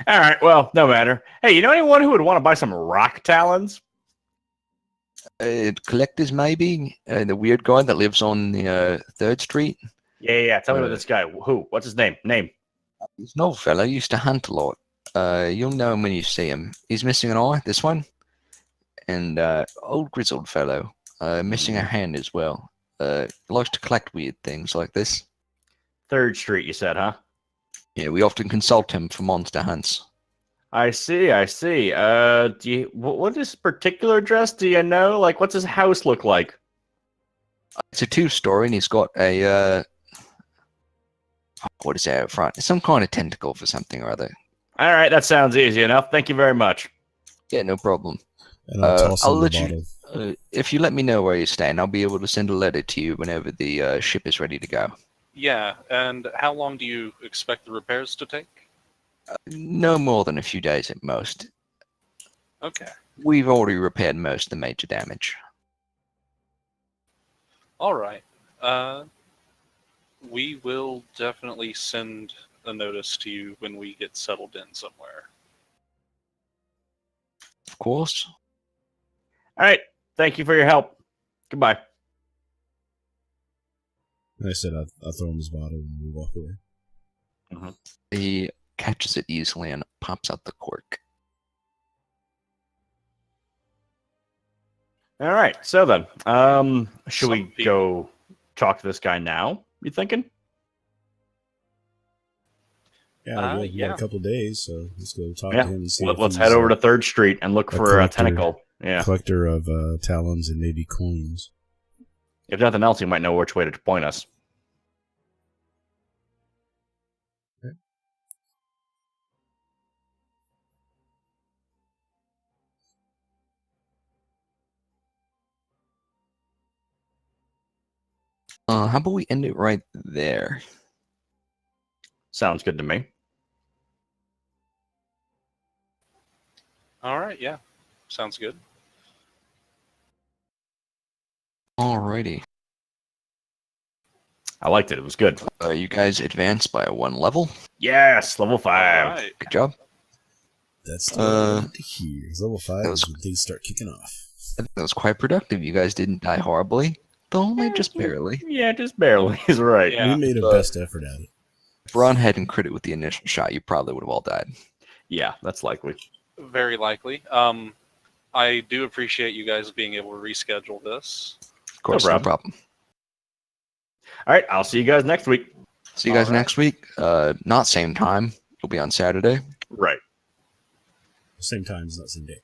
All right, well, no matter. Hey, you know anyone who would want to buy some rock talons? Collectors, maybe? The weird guy that lives on the 3rd Street? Yeah. Tell me about this guy. Who? What's his name? Name. He's an old fella, used to hunt a lot. You'll know him when you see him. He's missing an eye, this one. And old grizzled fellow, missing a hand as well. Likes to collect weird things like this. 3rd Street, you said, huh? Yeah, we often consult him for monster hunts. I see. Do you, what is his particular address? Do you know? Like, what's his house look like? It's a 2-story, and he's got a what is that out front? Some kind of tentacle for something or other. All right, that sounds easy enough. Thank you very much. Yeah, no problem. And I'll toss I'll him let the you. bottle. If you let me know where you're staying, I'll be able to send a letter to you whenever the ship is ready to go. Yeah, and how long do you expect the repairs to take? No more than a few days at most. Okay. We've already repaired most of the major damage. All right. We will definitely send a notice to you when we get settled in somewhere. Of course. All right. Thank you for your help. Goodbye. And I said I'll throw him his bottle and we walk away. He catches it easily and pops out the cork. All right. So then, should Some we people- go talk to this guy now? You thinking? Yeah, we yeah. got a couple days, so let's go talk Yeah. to him and see. Let's head over to 3rd Street and look a for a collector. tentacle. Yeah. Collector of talons and maybe coins. If nothing else, he might know which way to point us. How about we end it right there? Sounds good to me. All right, yeah. Sounds good. Alrighty. I liked it. It was good. You guys advanced by 1 level. Yes, level 5. All right. Good job. That's what I wanted to hear. Level 5 that is was- when things start kicking off. I think that was quite productive. You guys didn't die horribly, though only just barely. Yeah, just barely. He's right. Yeah. We made a best effort at it. If Ron hadn't crit it with the initial shot, you probably would have all died. Yeah, that's likely. Very likely. I do appreciate you guys being able to reschedule this. Of course, no problem. problem. All right, I'll see you guys next week. See you guys All right. next week. Not same time. It'll be on Saturday. Right. Same time, it's not same day.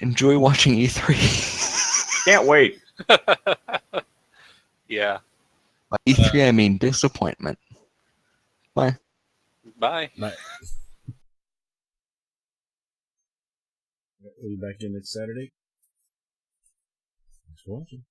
Enjoy watching E3. Can't wait. Yeah. By E3, I mean disappointment. Bye. Bye. Night. We'll be back in next Saturday. Thanks for watching.